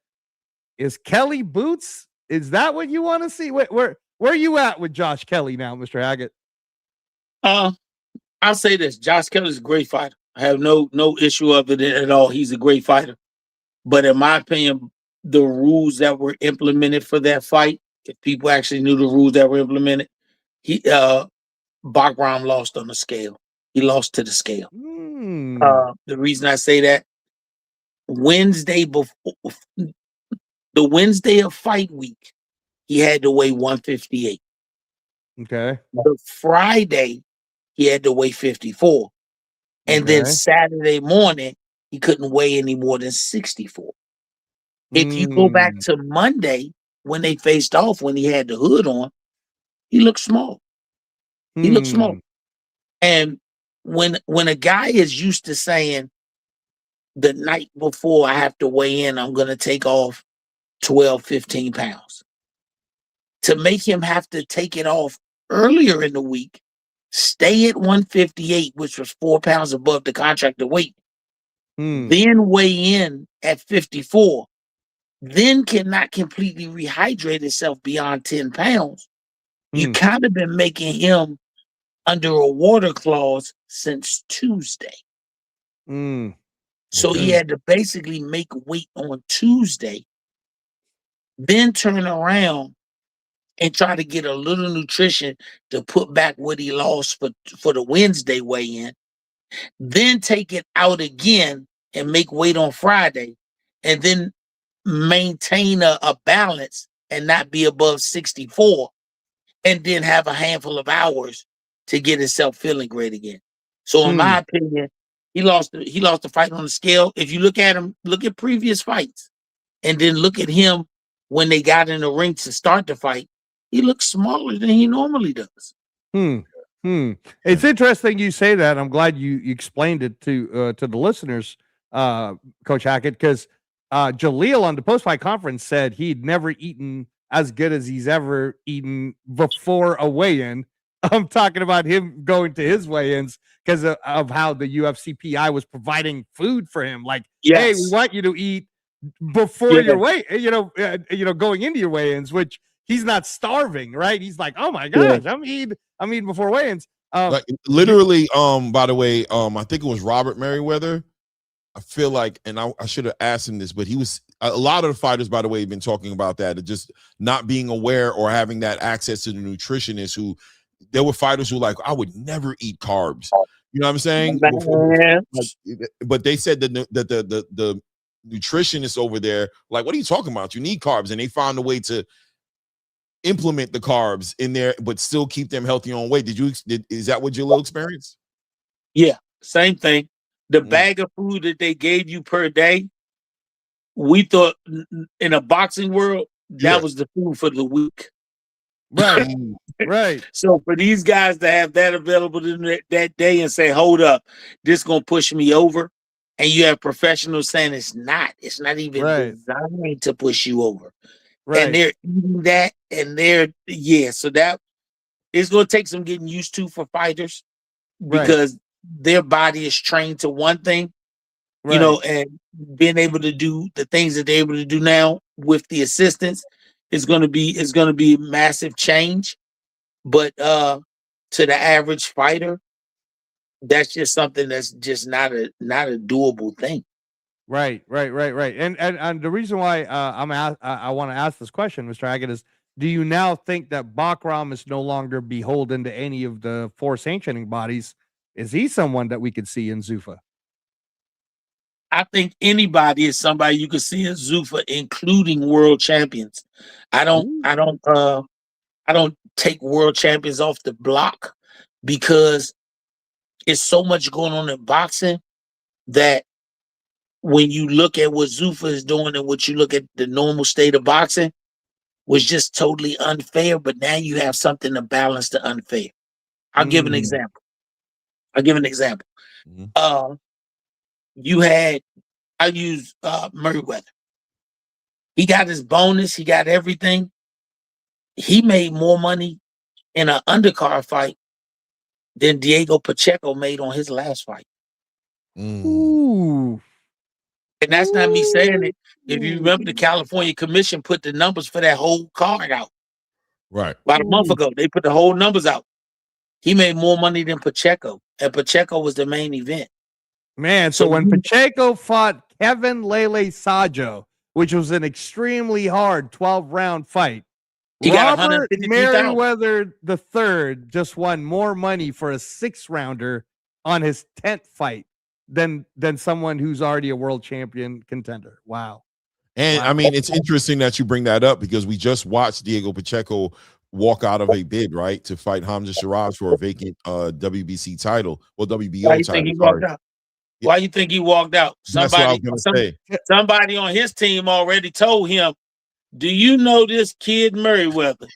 [SPEAKER 3] Is Kelly boots? Is that what you want to see? Where are you at with Josh Kelly now, Mr. Hackett?
[SPEAKER 6] I'll say this: Josh Kelly's a great fighter. I have no issue of it at all. He's a great fighter, but in my opinion, the rules that were implemented for that fight if people actually knew the rules that were implemented, he Bachram lost on the scale. He lost to the scale. The reason I say that, Wednesday before the Wednesday of fight week, he had to weigh 158.
[SPEAKER 3] Okay.
[SPEAKER 6] The Friday, he had to weigh 54. And then
[SPEAKER 3] Okay.
[SPEAKER 6] Saturday morning, he couldn't weigh any more than 64. If you go back to Monday, when they faced off, when he had the hood on, he looked small. He looked small. And when a guy is used to saying, the night before I have to weigh in, I'm going to take off 12, 15 pounds. To make him have to take it off earlier in the week, stay at 158, which was 4 pounds above the contracted weight, then weigh in at 54, then cannot completely rehydrate itself beyond 10 pounds. You kind of been making him under a water clause since Tuesday. So he had to basically make weight on Tuesday, then turn around and try to get a little nutrition to put back what he lost for the Wednesday weigh-in, then take it out again and make weight on Friday, and then maintain a balance and not be above 64, and then have a handful of hours to get himself feeling great again. So in my opinion, he lost the fight on the scale. If you look at him, look at previous fights, and then look at him when they got in the ring to start the fight, he looks smaller than he normally does.
[SPEAKER 3] It's interesting you say that. I'm glad you explained it to the listeners, Coach Hackett, because Jaleel on the post-fight conference said he'd never eaten as good as he's ever eaten before a weigh-in. I'm talking about him going to his weigh-ins because of how the UFC PI was providing food for him. Like, hey, we want you to eat before your going into your weigh-ins, which he's not starving, right? He's like, oh my gosh, I'm eating before weigh-ins.
[SPEAKER 2] Like, literally, by the way, I think it was Robert Merryweather. I feel like, and I should have asked him this, but he was, a lot of the fighters, by the way, have been talking about that, just not being aware or having that access to the nutritionist. Who there were fighters who like, I would never eat carbs. You know what I'm saying? But they said that the nutritionist over there, like, what are you talking about? You need carbs, and they found a way to implement the carbs in there, but still keep them healthy on weight. Is that what your little experience?
[SPEAKER 6] Yeah, same thing. The bag of food that they gave you per day, we thought in a boxing world, that was the food for the week.
[SPEAKER 3] Right. Right.
[SPEAKER 6] So for these guys to have that available that day and say, hold up, this gonna push me over, and you have professionals saying it's not even designed to push you over. And they're eating that, and so that it's gonna take some getting used to for fighters, because their body is trained to one thing, you know, and being able to do the things that they're able to do now with the assistance is gonna be massive change. But to the average fighter, that's just something that's just not a doable thing.
[SPEAKER 3] Right. And the reason why I want to ask this question, Mr. Hackett, is, do you now think that Bachram is no longer beholden to any of the 4 sanctioning bodies? Is he someone that we could see in ZUFFA?
[SPEAKER 6] I think anybody is somebody you could see in ZUFFA, including world champions. I don't take world champions off the block, because it's so much going on in boxing that when you look at what ZUFFA is doing and what you look at the normal state of boxing, was just totally unfair. But now you have something to balance the unfair. I'll give an example. I use Meriwether. He got his bonus. He got everything. He made more money in an undercard fight than Diego Pacheco made on his last fight.
[SPEAKER 3] Ooh.
[SPEAKER 6] And that's not me saying it. If you remember, the California Commission put the numbers for that whole card out. About a month ago, they put the whole numbers out. He made more money than Pacheco, and Pacheco was the main event.
[SPEAKER 3] Man, so when Pacheco fought Kevin Lele Sajo, which was an extremely hard 12-round fight,
[SPEAKER 6] He got
[SPEAKER 3] Robert
[SPEAKER 6] 153,000.
[SPEAKER 3] Merryweather III just won more money for a 6th rounder on his 10th fight than someone who's already a world champion contender. Wow.
[SPEAKER 2] And
[SPEAKER 3] Wow.
[SPEAKER 2] I mean, it's interesting that you bring that up because we just watched Diego Pacheco walk out of a bid, right, to fight Hamza Sharaj for a vacant WBC title. Well, WBO
[SPEAKER 6] Why you
[SPEAKER 2] title.
[SPEAKER 6] think he walked out? Why you think he walked out?
[SPEAKER 2] That's what I was gonna say.
[SPEAKER 6] Somebody on his team already told him, do you know this kid Meriwether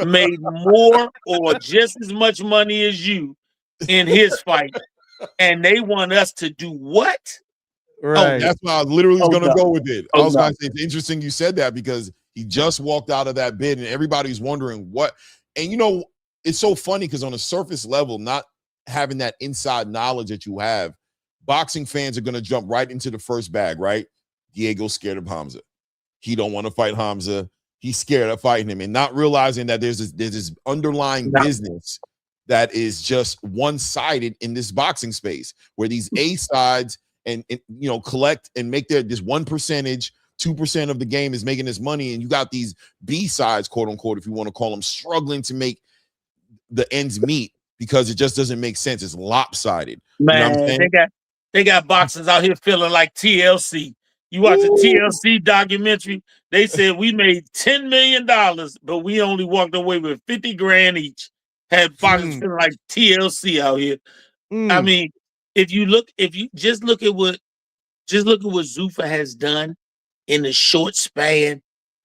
[SPEAKER 6] made more or just as much money as you in his fight? And they want us to do what?
[SPEAKER 3] Right.
[SPEAKER 2] That's why I was literally going to go with it. I was
[SPEAKER 6] no.
[SPEAKER 2] going to say, it's interesting you said that because he just walked out of that bid and everybody's wondering what. And, you know, it's so funny because on a surface level, not having that inside knowledge that you have, boxing fans are going to jump right into the first bag, right? Diego's scared of Hamza. He don't want to fight Hamza. He's scared of fighting him and not realizing that there's this underlying business that is just one-sided in this boxing space where these A sides and you know, collect and make this 1%, 2% of the game is making this money. And you got these B sides, quote unquote, if you want to call them, struggling to make the ends meet because it just doesn't make sense. It's lopsided.
[SPEAKER 6] Man,
[SPEAKER 2] you know what I'm saying?
[SPEAKER 6] they got boxers out here feeling like TLC. You watch a TLC documentary, they said we made $10 million, but we only walked away with 50 grand each. Had boxers feeling like TLC out here. I mean, if you just look at what ZUFFA has done in the short span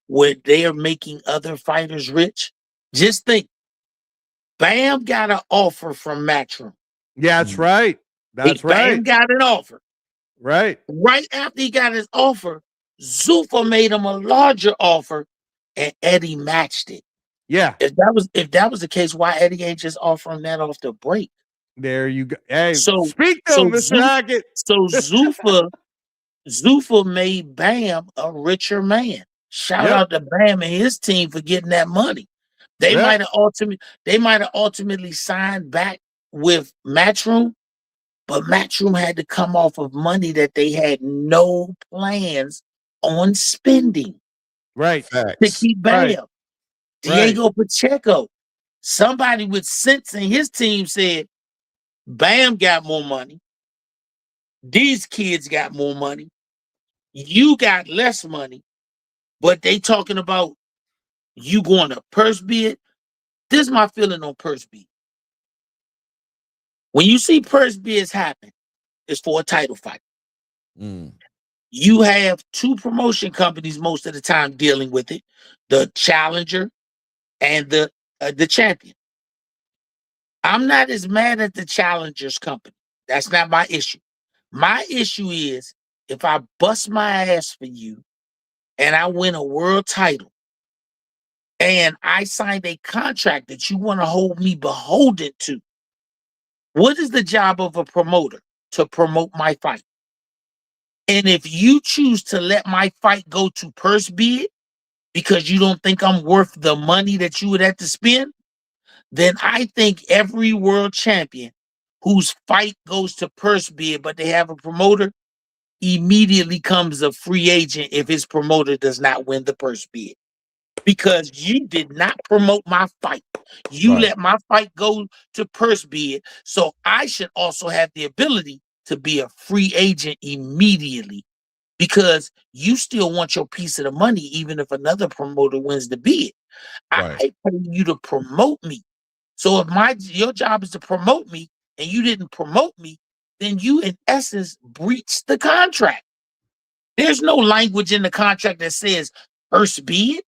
[SPEAKER 6] where they are making other fighters rich. Just think, Bam got an offer from Matchroom.
[SPEAKER 3] Yeah, that's right. That's right.
[SPEAKER 6] Bam got an offer.
[SPEAKER 3] Right.
[SPEAKER 6] Right after he got his offer, ZUFFA made him a larger offer, and Eddie matched it.
[SPEAKER 3] Yeah.
[SPEAKER 6] If that was the case, why Eddie ain't just offering that off the break?
[SPEAKER 3] There you go. Hey,
[SPEAKER 6] so
[SPEAKER 3] speak to him, Mr. Hackett.
[SPEAKER 6] So ZUFFA made Bam a richer man. Shout out to Bam and his team for getting that money. They might have ultimately signed back with Matchroom, but Matchroom had to come off of money that they had no plans on spending.
[SPEAKER 3] Right.
[SPEAKER 6] To keep Bam.
[SPEAKER 3] Right.
[SPEAKER 6] Diego Pacheco. Somebody with sense in his team said, Bam got more money. These kids got more money. You got less money. But they talking about you going to purse bid. This is my feeling on purse bid. When you see purse bids happen, it's for a title fight. You have two promotion companies most of the time dealing with it, the challenger and the champion. I'm not as mad at the challenger's company. That's not my issue. My issue is if I bust my ass for you and I win a world title and I signed a contract that you want to hold me beholden to, what is the job of a promoter? To promote my fight. And if you choose to let my fight go to purse bid because you don't think I'm worth the money that you would have to spend, then I think every world champion whose fight goes to purse bid but they have a promoter immediately comes a free agent if his promoter does not win the purse bid. Because you did not promote my fight. You let my fight go to purse bid, so I should also have the ability to be a free agent immediately because you still want your piece of the money even if another promoter wins the bid. I pay you to promote me. So if your job is to promote me and you didn't promote me, then you in essence breached the contract. There's no language in the contract that says purse bid.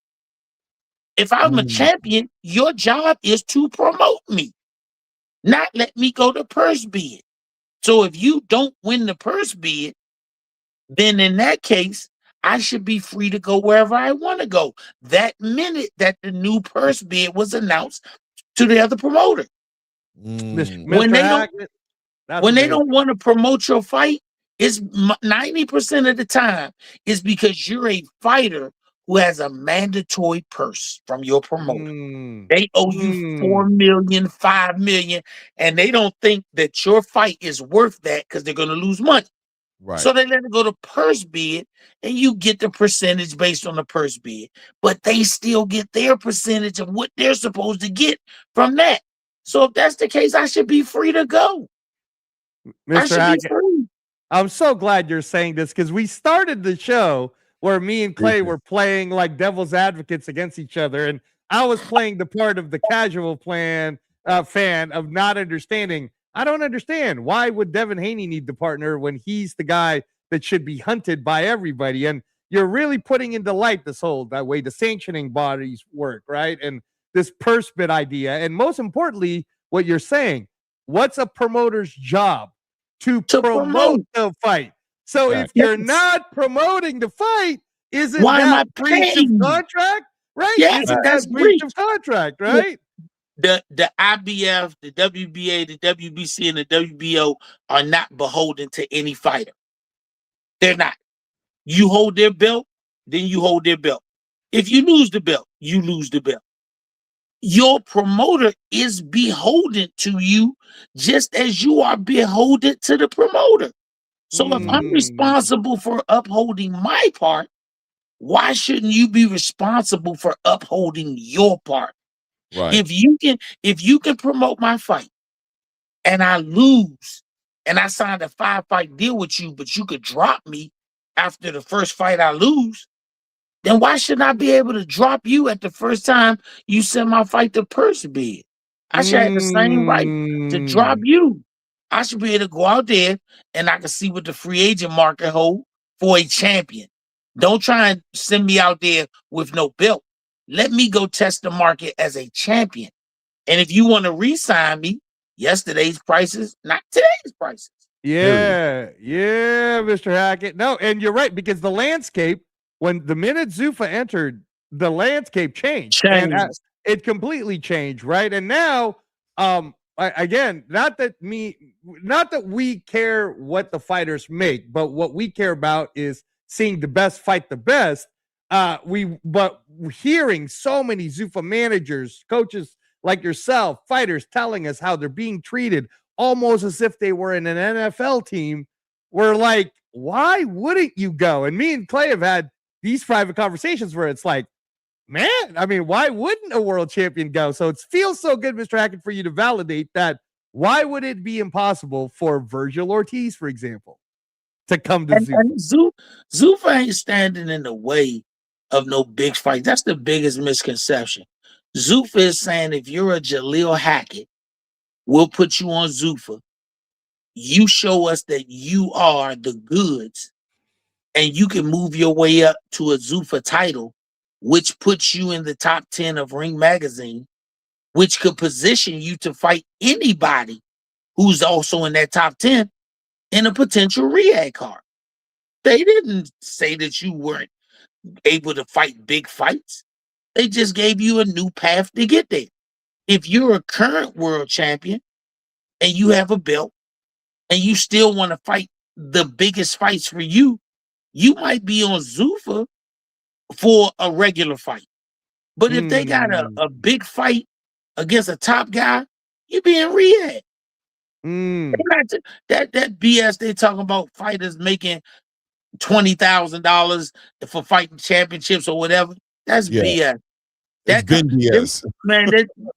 [SPEAKER 6] If I'm a champion, your job is to promote me, not let me go to purse bid. So if you don't win the purse bid, then in that case, I should be free to go wherever I want to go. That minute that the new purse bid was announced to the other promoter. When they don't want to promote your fight, it's 90% of the time is because you're a fighter who has a mandatory purse from your promoter. They owe you $4 million, $5 million, and they don't think that your fight is worth that because they're going to lose money.
[SPEAKER 2] Right.
[SPEAKER 6] So they let it go to purse bid, and you get the percentage based on the purse bid. But they still get their percentage of what they're supposed to get from that. So if that's the case, I should be free to go. I
[SPEAKER 3] Mr.
[SPEAKER 6] should be
[SPEAKER 3] Hackett,
[SPEAKER 6] free.
[SPEAKER 3] I'm so glad you're saying this because we started the show where me and Clay were playing like devil's advocates against each other, and I was playing the part of the casual fan of not understanding. I don't understand, why would Devin Haney need the partner when he's the guy that should be hunted by everybody? And you're really putting into light this whole that way the sanctioning bodies work, right? And this purse bid idea, and most importantly, what you're saying. What's a promoter's job? To promote the fight. So
[SPEAKER 2] Right.
[SPEAKER 3] if you're not promoting the fight, isn't
[SPEAKER 6] Why am I
[SPEAKER 3] that breach of
[SPEAKER 6] paying?
[SPEAKER 3] contract? Right?
[SPEAKER 6] Yeah,
[SPEAKER 3] Isn't
[SPEAKER 6] that's
[SPEAKER 3] that breach
[SPEAKER 6] breach.
[SPEAKER 3] of contract, right?
[SPEAKER 6] The IBF, the WBA, the WBC, and the WBO are not beholden to any fighter. They're not. You hold their belt, then you hold their belt. If you lose the belt, you lose the belt. Your promoter is beholden to you just as you are beholden to the promoter. So if I'm responsible for upholding my part, why shouldn't you be responsible for upholding your part?
[SPEAKER 2] Right.
[SPEAKER 6] If you can promote my fight and I lose and I signed a 5-fight deal with you, but you could drop me after the first fight I lose, then why shouldn't I be able to drop you at the first time you send my fight to purse bid? I should have the same right to drop you. I should be able to go out there and I can see what the free agent market hold for a champion. Don't try and send me out there with no belt. Let me go test the market as a champion. And if you want to re-sign me, yesterday's prices, not today's prices.
[SPEAKER 3] Yeah, Mr. Hackett. No, and you're right, because the landscape, when the minute ZUFFA entered, the landscape changed. And it completely changed, right? And now, again, not that we care what the fighters make, but what we care about is seeing the best fight the best. But hearing so many ZUFFA managers, coaches like yourself, fighters telling us how they're being treated almost as if they were in an NFL team, we're like, why wouldn't you go? And me and Clay have had these private conversations where it's like, man, I mean, why wouldn't a world champion go? So it feels so good, Mr. Hackett, for you to validate that. Why would it be impossible for Virgil Ortiz, for example, to come to ZUFFA?
[SPEAKER 6] And ZUFFA ain't standing in the way of no big fight. That's the biggest misconception. ZUFFA is saying if you're a Jaleel Hackett, we'll put you on ZUFFA. You show us that you are the goods, and you can move your way up to a ZUFFA title, which puts you in the top 10 of Ring Magazine, which could position you to fight anybody who's also in that top 10 in a potential Riyadh card. They didn't say that you weren't able to fight big fights. They just gave you a new path to get there. If you're a current world champion and you have a belt and you still want to fight the biggest fights for you, you might be on ZUFFA for a regular fight. But if they got a big fight against a top guy, you be in Riyadh. That BS they talking about fighters making $20,000 for fighting championships or whatever. That's BS.
[SPEAKER 2] It's been BS.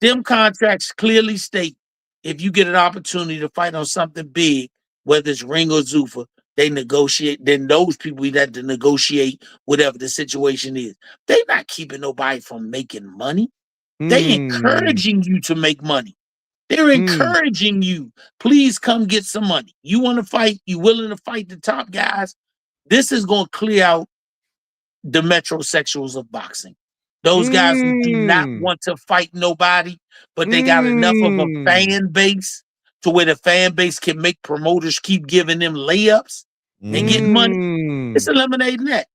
[SPEAKER 6] Them contracts clearly state if you get an opportunity to fight on something big, whether it's Ring or ZUFFA, they negotiate. Then those people we had to negotiate whatever the situation is. They're not keeping nobody from making money. They encouraging you to make money. They're encouraging you. Please come get some money. You want to fight? You willing to fight the top guys? This is going to clear out the metrosexuals of boxing. Those guys who do not want to fight nobody, but they got enough of a fan base to where the fan base can make promoters keep giving them layups and getting money. It's eliminating that.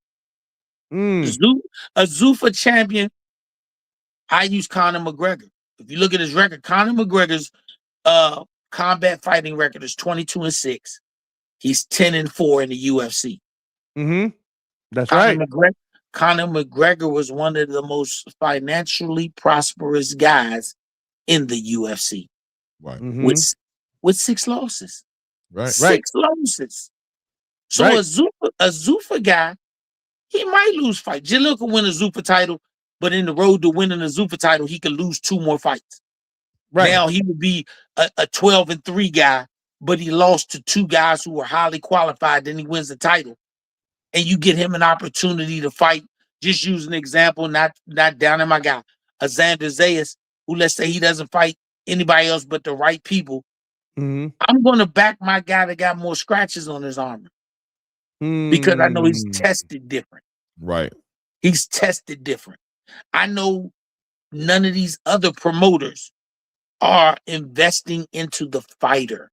[SPEAKER 6] A ZUFFA champion, I use Conor McGregor. If you look at his record, Conor McGregor's combat fighting record is 22-6. He's 10-4 in the UFC.
[SPEAKER 3] That's right.
[SPEAKER 6] Conor McGregor was one of the most financially prosperous guys in the UFC.
[SPEAKER 2] Right.
[SPEAKER 6] With 6 losses.
[SPEAKER 2] Right.
[SPEAKER 6] Six losses. So
[SPEAKER 3] Right.
[SPEAKER 6] a ZUFFA guy, he might lose fights. Jalil could win a ZUFFA title, but in the road to winning a ZUFFA title, he could lose 2 more fights.
[SPEAKER 3] Right.
[SPEAKER 6] Now he would be a 12-3 guy, but he lost to 2 guys who were highly qualified. Then he wins the title, and you get him an opportunity to fight. Just use an example, not down in my guy, a Xander Zayas, who let's say he doesn't fight anybody else but the right people.
[SPEAKER 3] Mm-hmm.
[SPEAKER 6] I'm going to back my guy that got more scratches on his armor because I know he's tested different.
[SPEAKER 2] Right.
[SPEAKER 6] He's tested different. I know none of these other promoters are investing into the fighter.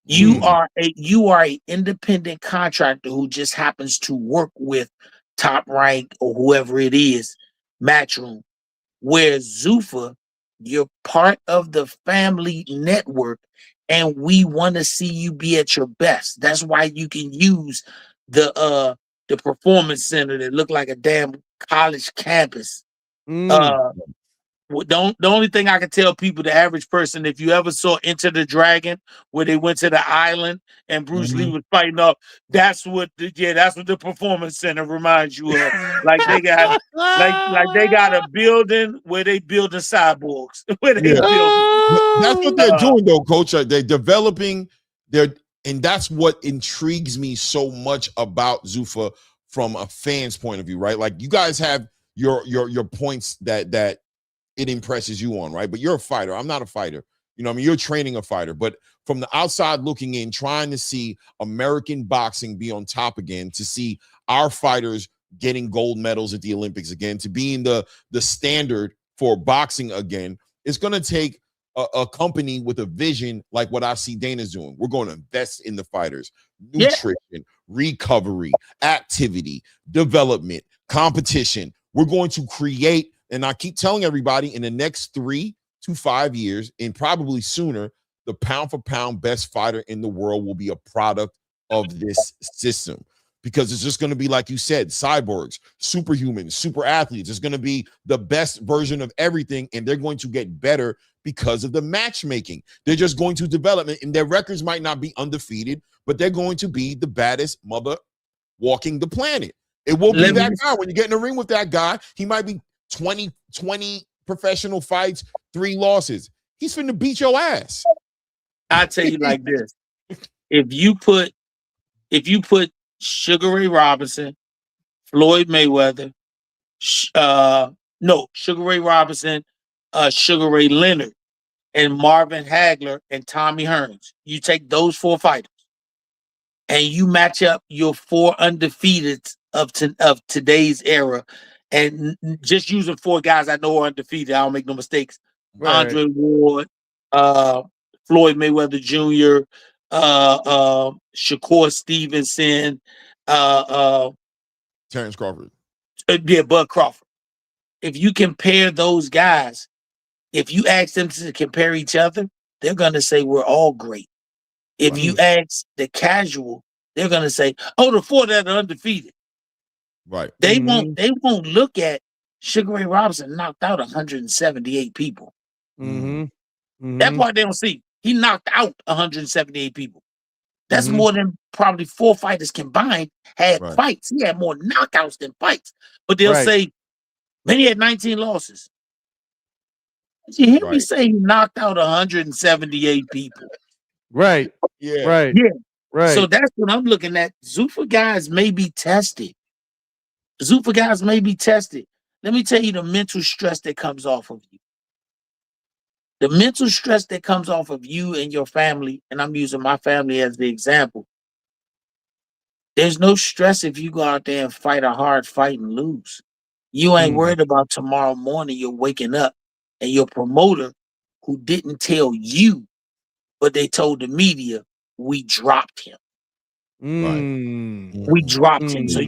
[SPEAKER 6] You are a independent contractor who just happens to work with Top Rank or whoever it is, Matchroom. Whereas ZUFFA, you're part of the family network, and we want to see you be at your best. That's why you can use the performance center that look like a damn college campus. The only thing I can tell people, the average person, if you ever saw Enter the Dragon, where they went to the island and Bruce Lee was fighting up, that's what the performance center reminds you of. Like they got they got a building where they building cyborgs. Where they building.
[SPEAKER 2] That's what they're doing, though, Coach. They're developing and that's what intrigues me so much about ZUFFA from a fan's point of view, right? Like you guys have your points that it impresses you on, right? But you're a fighter. I'm not a fighter. You know what I mean? You're training a fighter. But from the outside looking in, trying to see American boxing be on top again, to see our fighters getting gold medals at the Olympics again, to being the standard for boxing again, it's going to take a company with a vision like what I see Dana's doing. We're going to invest in the fighters, nutrition, recovery, activity, development, competition. We're going to create, and I keep telling everybody, in the next 3 to 5 years, and probably sooner, the pound for pound best fighter in the world will be a product of this system. Because it's just going to be, like you said, cyborgs, superhumans, super athletes. It's going to be the best version of everything, and they're going to get better because of the matchmaking. They're just going to develop it, and their records might not be undefeated, but they're going to be the baddest mother walking the planet. It will be that guy. When you get in the ring with that guy, he might be 20 professional fights, 3 losses. He's finna beat your ass.
[SPEAKER 6] I tell you like this: if you put Sugar Ray Robinson, Floyd Mayweather, Sugar Ray Robinson, Sugar Ray Leonard, and Marvin Hagler and Tommy Hearns, you take those 4 fighters and you match up your 4 undefeateds of today's era, and just using 4 guys I know are undefeated. I don't make no mistakes. Right. Andre Ward, Floyd Mayweather Jr., Shakur Stevenson,
[SPEAKER 2] Terrence Crawford.
[SPEAKER 6] Bud Crawford. If you compare those guys, if you ask them to compare each other, they're gonna say we're all great. If you ask the casual, they're gonna say, "Oh, the 4 that are undefeated."
[SPEAKER 2] Right.
[SPEAKER 6] They won't look at Sugar Ray Robinson knocked out 178 people. That part they don't see. He knocked out 178 people. That's more than probably 4 fighters combined had fights. He had more knockouts than fights. But they'll say, man, he had 19 losses. Did you hear me say he knocked out 178 people?
[SPEAKER 3] Right.
[SPEAKER 2] Yeah.
[SPEAKER 3] Right.
[SPEAKER 6] Yeah.
[SPEAKER 3] Right.
[SPEAKER 6] So that's what I'm looking at. ZUFFA guys may be tested. Let me tell you the mental stress that comes off of you. The mental stress that comes off of you and your family, and I'm using my family as the example. There's no stress if you go out there and fight a hard fight and lose. You ain't worried about tomorrow morning you're waking up and your promoter, who didn't tell you, but they told the media, we dropped him. We dropped him. So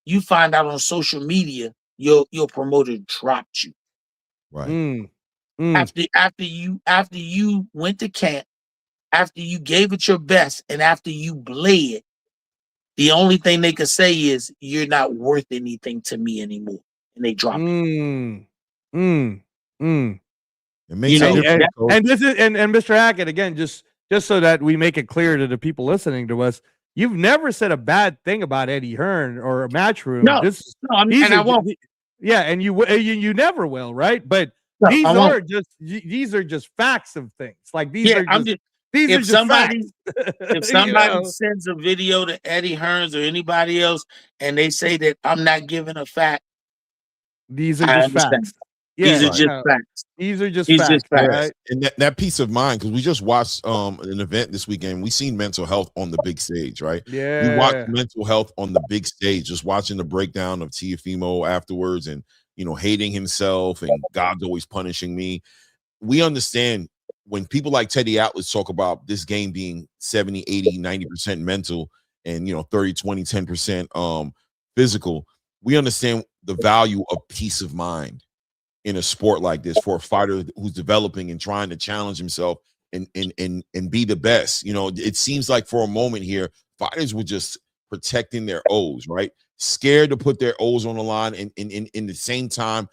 [SPEAKER 6] you find out on social media your promoter dropped you.
[SPEAKER 2] Right.
[SPEAKER 6] After you went to camp, after you gave it your best, and after you bled, the only thing they could say is you're not worth anything to me anymore, and they dropped you.
[SPEAKER 2] It makes
[SPEAKER 3] and this is and Mr. Hackett, again, just so that we make it clear to the people listening to us, you've never said a bad thing about Eddie Hearn or a Matchroom.
[SPEAKER 6] No, and I won't.
[SPEAKER 3] Yeah, and you never will, right? But
[SPEAKER 6] No,
[SPEAKER 3] these
[SPEAKER 6] I won't.
[SPEAKER 3] are just facts of things. Like these are
[SPEAKER 6] I'm
[SPEAKER 3] just
[SPEAKER 6] just
[SPEAKER 3] these are
[SPEAKER 6] if
[SPEAKER 3] just
[SPEAKER 6] somebody
[SPEAKER 3] facts.
[SPEAKER 6] if somebody sends a video to Eddie Hearns or anybody else and they say that I'm not giving a fact,
[SPEAKER 3] these are
[SPEAKER 6] I
[SPEAKER 3] just
[SPEAKER 6] understand.
[SPEAKER 3] facts. Yeah,
[SPEAKER 6] These are just facts.
[SPEAKER 3] These are just
[SPEAKER 6] These
[SPEAKER 3] facts,
[SPEAKER 6] just facts.
[SPEAKER 3] right?
[SPEAKER 2] And that peace of mind, because we just watched an event this weekend. We seen mental health on the big stage, right?
[SPEAKER 3] Yeah.
[SPEAKER 2] We watched mental health on the big stage, just watching the breakdown of Tiafimo afterwards and hating himself and God's always punishing me. We understand when people like Teddy Atlas talk about this game being 70, 80, 90% mental and 30, 20, 10% physical. We understand the value of peace of mind in a sport like this for a fighter who's developing and trying to challenge himself and be the best. It seems like for a moment here, fighters were just protecting their O's, right? Scared to put their O's on the line and in the same time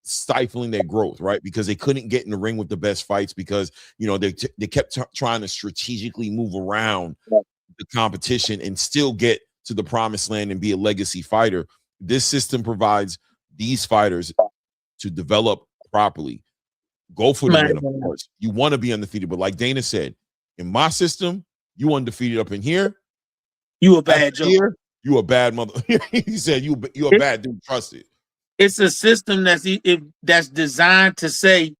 [SPEAKER 2] stifling their growth, right? Because they couldn't get in the ring with the best fights because they kept trying to strategically move around the competition and still get to the promised land and be a legacy fighter. This system provides these fighters to develop properly. Go for the win, of course. You want to be undefeated, but like Dana said, in my system, you undefeated up in here.
[SPEAKER 6] You a bad joke.
[SPEAKER 2] You a bad mother. He said you a bad dude. Trust it.
[SPEAKER 6] It's a system that's designed to say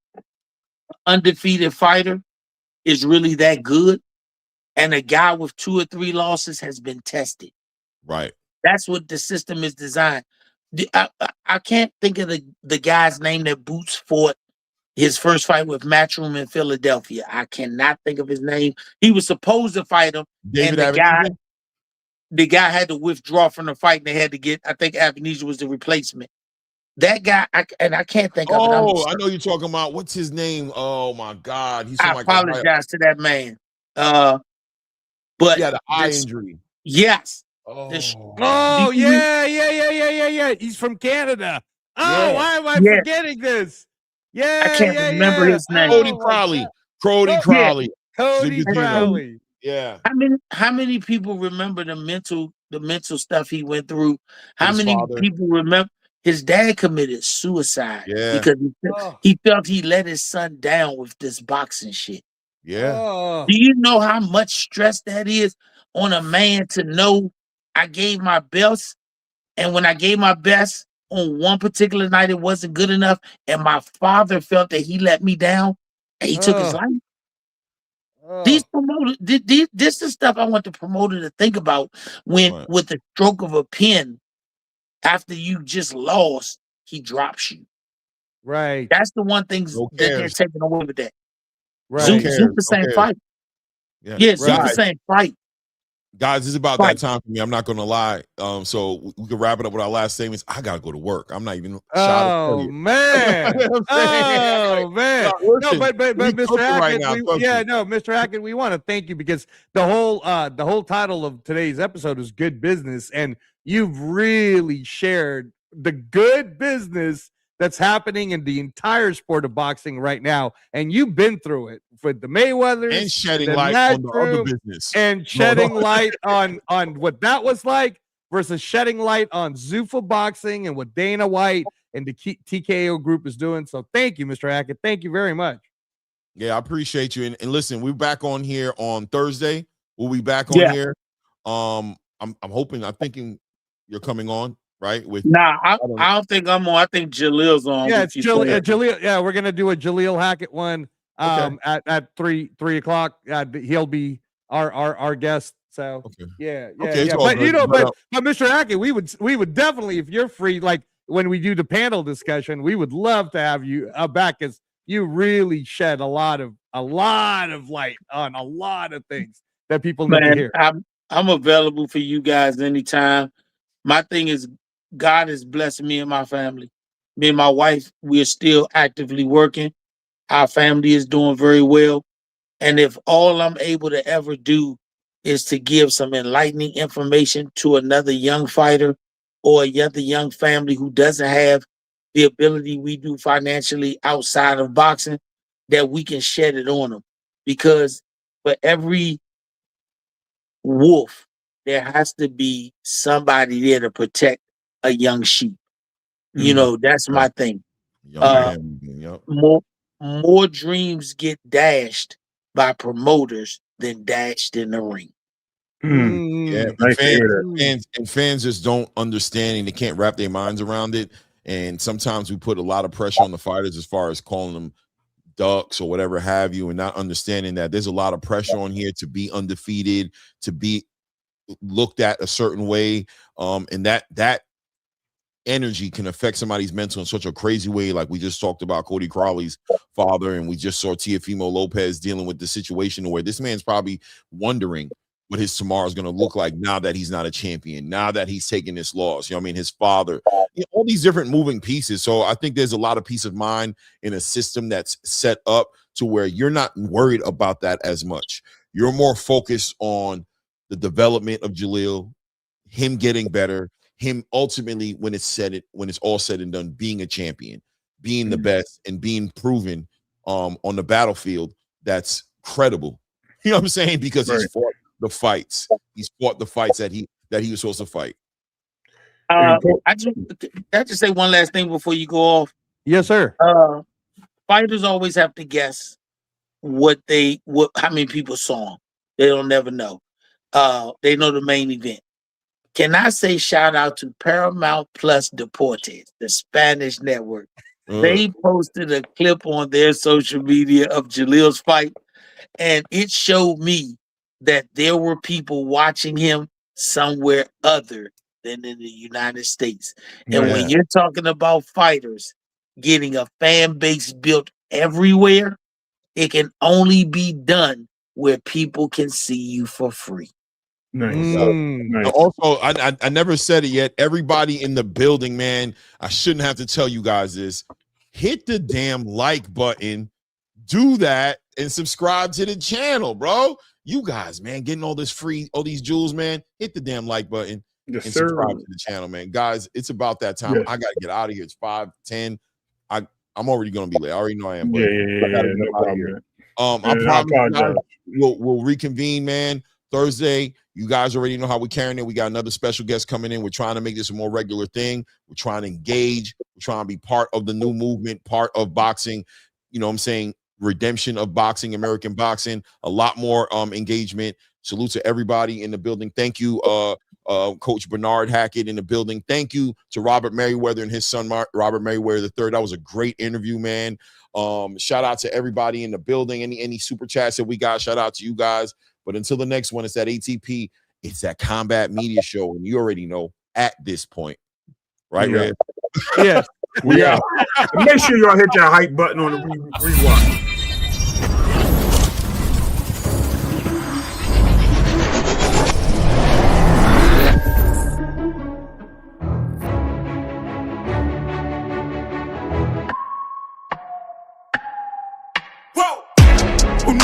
[SPEAKER 6] undefeated fighter is really that good, and a guy with 2 or 3 losses has been tested.
[SPEAKER 2] Right.
[SPEAKER 6] That's what the system is designed. I can't think of the guy's name that Boots fought his first fight with Matchroom in Philadelphia. I cannot think of his name. He was supposed to fight him,
[SPEAKER 2] David
[SPEAKER 6] and the guy had to withdraw from the fight, and they had to get. I think Avenesia was the replacement. That guy, I can't think of it.
[SPEAKER 2] Oh, I know you're talking about. What's his name? Oh my God, he's.
[SPEAKER 6] I apologize to that man. But
[SPEAKER 2] yeah, the eye injury.
[SPEAKER 6] Yes.
[SPEAKER 3] Oh yeah. He's from Canada. Oh, why am I forgetting this? Yeah,
[SPEAKER 6] I can't remember his name.
[SPEAKER 2] Cody Crowley. Cody Crowley.
[SPEAKER 3] Cody Crowley.
[SPEAKER 2] Yeah.
[SPEAKER 6] How many people remember the mental stuff he went through? How many people remember his dad committed suicide because he felt he let his son down with this boxing shit?
[SPEAKER 2] Yeah.
[SPEAKER 6] Do you know how much stress that is on a man to know I gave my best, and when I gave my best on one particular night, it wasn't good enough, and my father felt that he let me down, and he took his life? These promoters, this is stuff I want the promoter to think about when, with the stroke of a pen, after you just lost, he drops you.
[SPEAKER 3] Right.
[SPEAKER 6] That's the one thing that they're taking away with that.
[SPEAKER 3] Right.
[SPEAKER 6] Zoop the same fight. Yeah, Zoop the same fight.
[SPEAKER 2] Guys, this is about that time for me. I'm not gonna lie. So we can wrap it up with our last statements. I gotta go to work. I'm not even.
[SPEAKER 3] Oh man! Oh man! No, but Mr. Hackett, Mr. Hackett, we want to thank you because the whole title of today's episode is "Good Business," and you've really shared the good business that's happening in the entire sport of boxing right now, and you've been through it with the Mayweathers
[SPEAKER 2] and shedding light on the other business,
[SPEAKER 3] and shedding light on what that was like versus shedding light on ZUFFA boxing and what Dana White and the TKO group is doing. So thank you, Mr. Hackett. Thank you very much.
[SPEAKER 2] Yeah, I appreciate you. And listen, we're back on here on Thursday. We'll be back on here. I'm thinking you're coming on. Right?
[SPEAKER 6] I don't think I'm on. I think Jalil's on.
[SPEAKER 3] Yeah, it's Jalil. Yeah, we're gonna do a Jalil Hackett one at 3 o'clock. He'll be our guest. So yeah. But but Mr. Hackett, we would definitely, if you're free, like when we do the panel discussion, we would love to have you back, because you really shed a lot of light on a lot of things that people need to hear.
[SPEAKER 6] I'm available for you guys anytime. My thing is, God has blessed me and my family. Me and my wife, we are still actively working. Our family is doing very well. And if all I'm able to ever do is to give some enlightening information to another young fighter or another young family who doesn't have the ability we do financially outside of boxing, that we can shed it on them. Because for every wolf there has to be somebody there to protect a young sheep. You know, that's my thing. More dreams get dashed by promoters than dashed in the ring.
[SPEAKER 2] Yeah, fans just don't understand and they can't wrap their minds around it. And sometimes we put a lot of pressure on the fighters as far as calling them ducks or whatever have you, and not understanding that there's a lot of pressure on here to be undefeated, to be looked at a certain way, and that energy can affect somebody's mental in such a crazy way. Like we just talked about Cody Crowley's father, and we just saw Teofimo Lopez dealing with the situation where this man's probably wondering what his tomorrow is going to look like now that he's not a champion, now that he's taking this loss. You know what I mean? His father, all these different moving pieces. So I think there's a lot of peace of mind in a system that's set up to where you're not worried about that as much. You're more focused on the development of Jaleel, him getting better, him ultimately, when it's all said and done, being a champion, being the best, and being proven on the battlefield that's credible. You know what I'm saying? Because he's fought the fights. He's fought the fights that he was supposed to fight.
[SPEAKER 6] I just say one last thing before you go off.
[SPEAKER 3] Yes, sir.
[SPEAKER 6] Fighters always have to guess how many people saw him. They don't never know. They know the main event. Can I say shout out to Paramount Plus Deportes, the Spanish network? They posted a clip on their social media of Jaleel's fight, and it showed me that there were people watching him somewhere other than in the United States. And when you're talking about fighters getting a fan base built everywhere, it can only be done where people can see you for free.
[SPEAKER 7] Nice.
[SPEAKER 2] Also, I never said it yet. Everybody in the building, man, I shouldn't have to tell you guys this. Hit the damn like button, do that, and subscribe to the channel, bro. You guys, man, getting all this free, all these jewels, man. Hit the damn like button and subscribe to the channel, man. Guys, it's about that time. I gotta get out of here. It's 5:10. I'm already gonna be late. I already know I am. But I gotta get out of here. I promise we'll reconvene, man. Thursday. You guys already know how we're carrying it. We got another special guest coming in. We're trying to make this a more regular thing. We're trying to engage. We're trying to be part of the new movement, part of boxing. You know what I'm saying? Redemption of boxing, American boxing, a lot more engagement. Salute to everybody in the building. Thank you, Coach Bernard Hackett in the building. Thank you to Robert Merryweather and his son, Robert Merryweather III. That was a great interview, man. Shout out to everybody in the building. Any super chats that we got, shout out to you guys. But until the next one, it's that ATP. It's that Combat Media Show. And you already know at this point. Right, Red?
[SPEAKER 3] Yes.
[SPEAKER 7] We out. Make sure y'all hit that hype button on the rewind.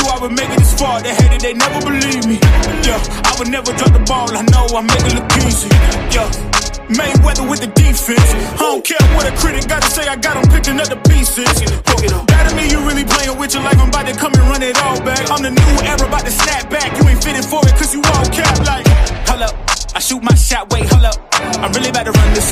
[SPEAKER 1] I would make it this far, they hated, they never believe me. Yeah, I would never drop the ball, I know I make it look easy. Yeah, Mayweather with the defense. I don't care what a critic gotta say, I got them picking up the pieces. That to me, you really playing with your life, I'm about to come and run it all back. I'm the new era, about to snap back, you ain't fitting for it, cause you all cap like. Hold up, I shoot my shot, wait, hold up. I'm really about to run this.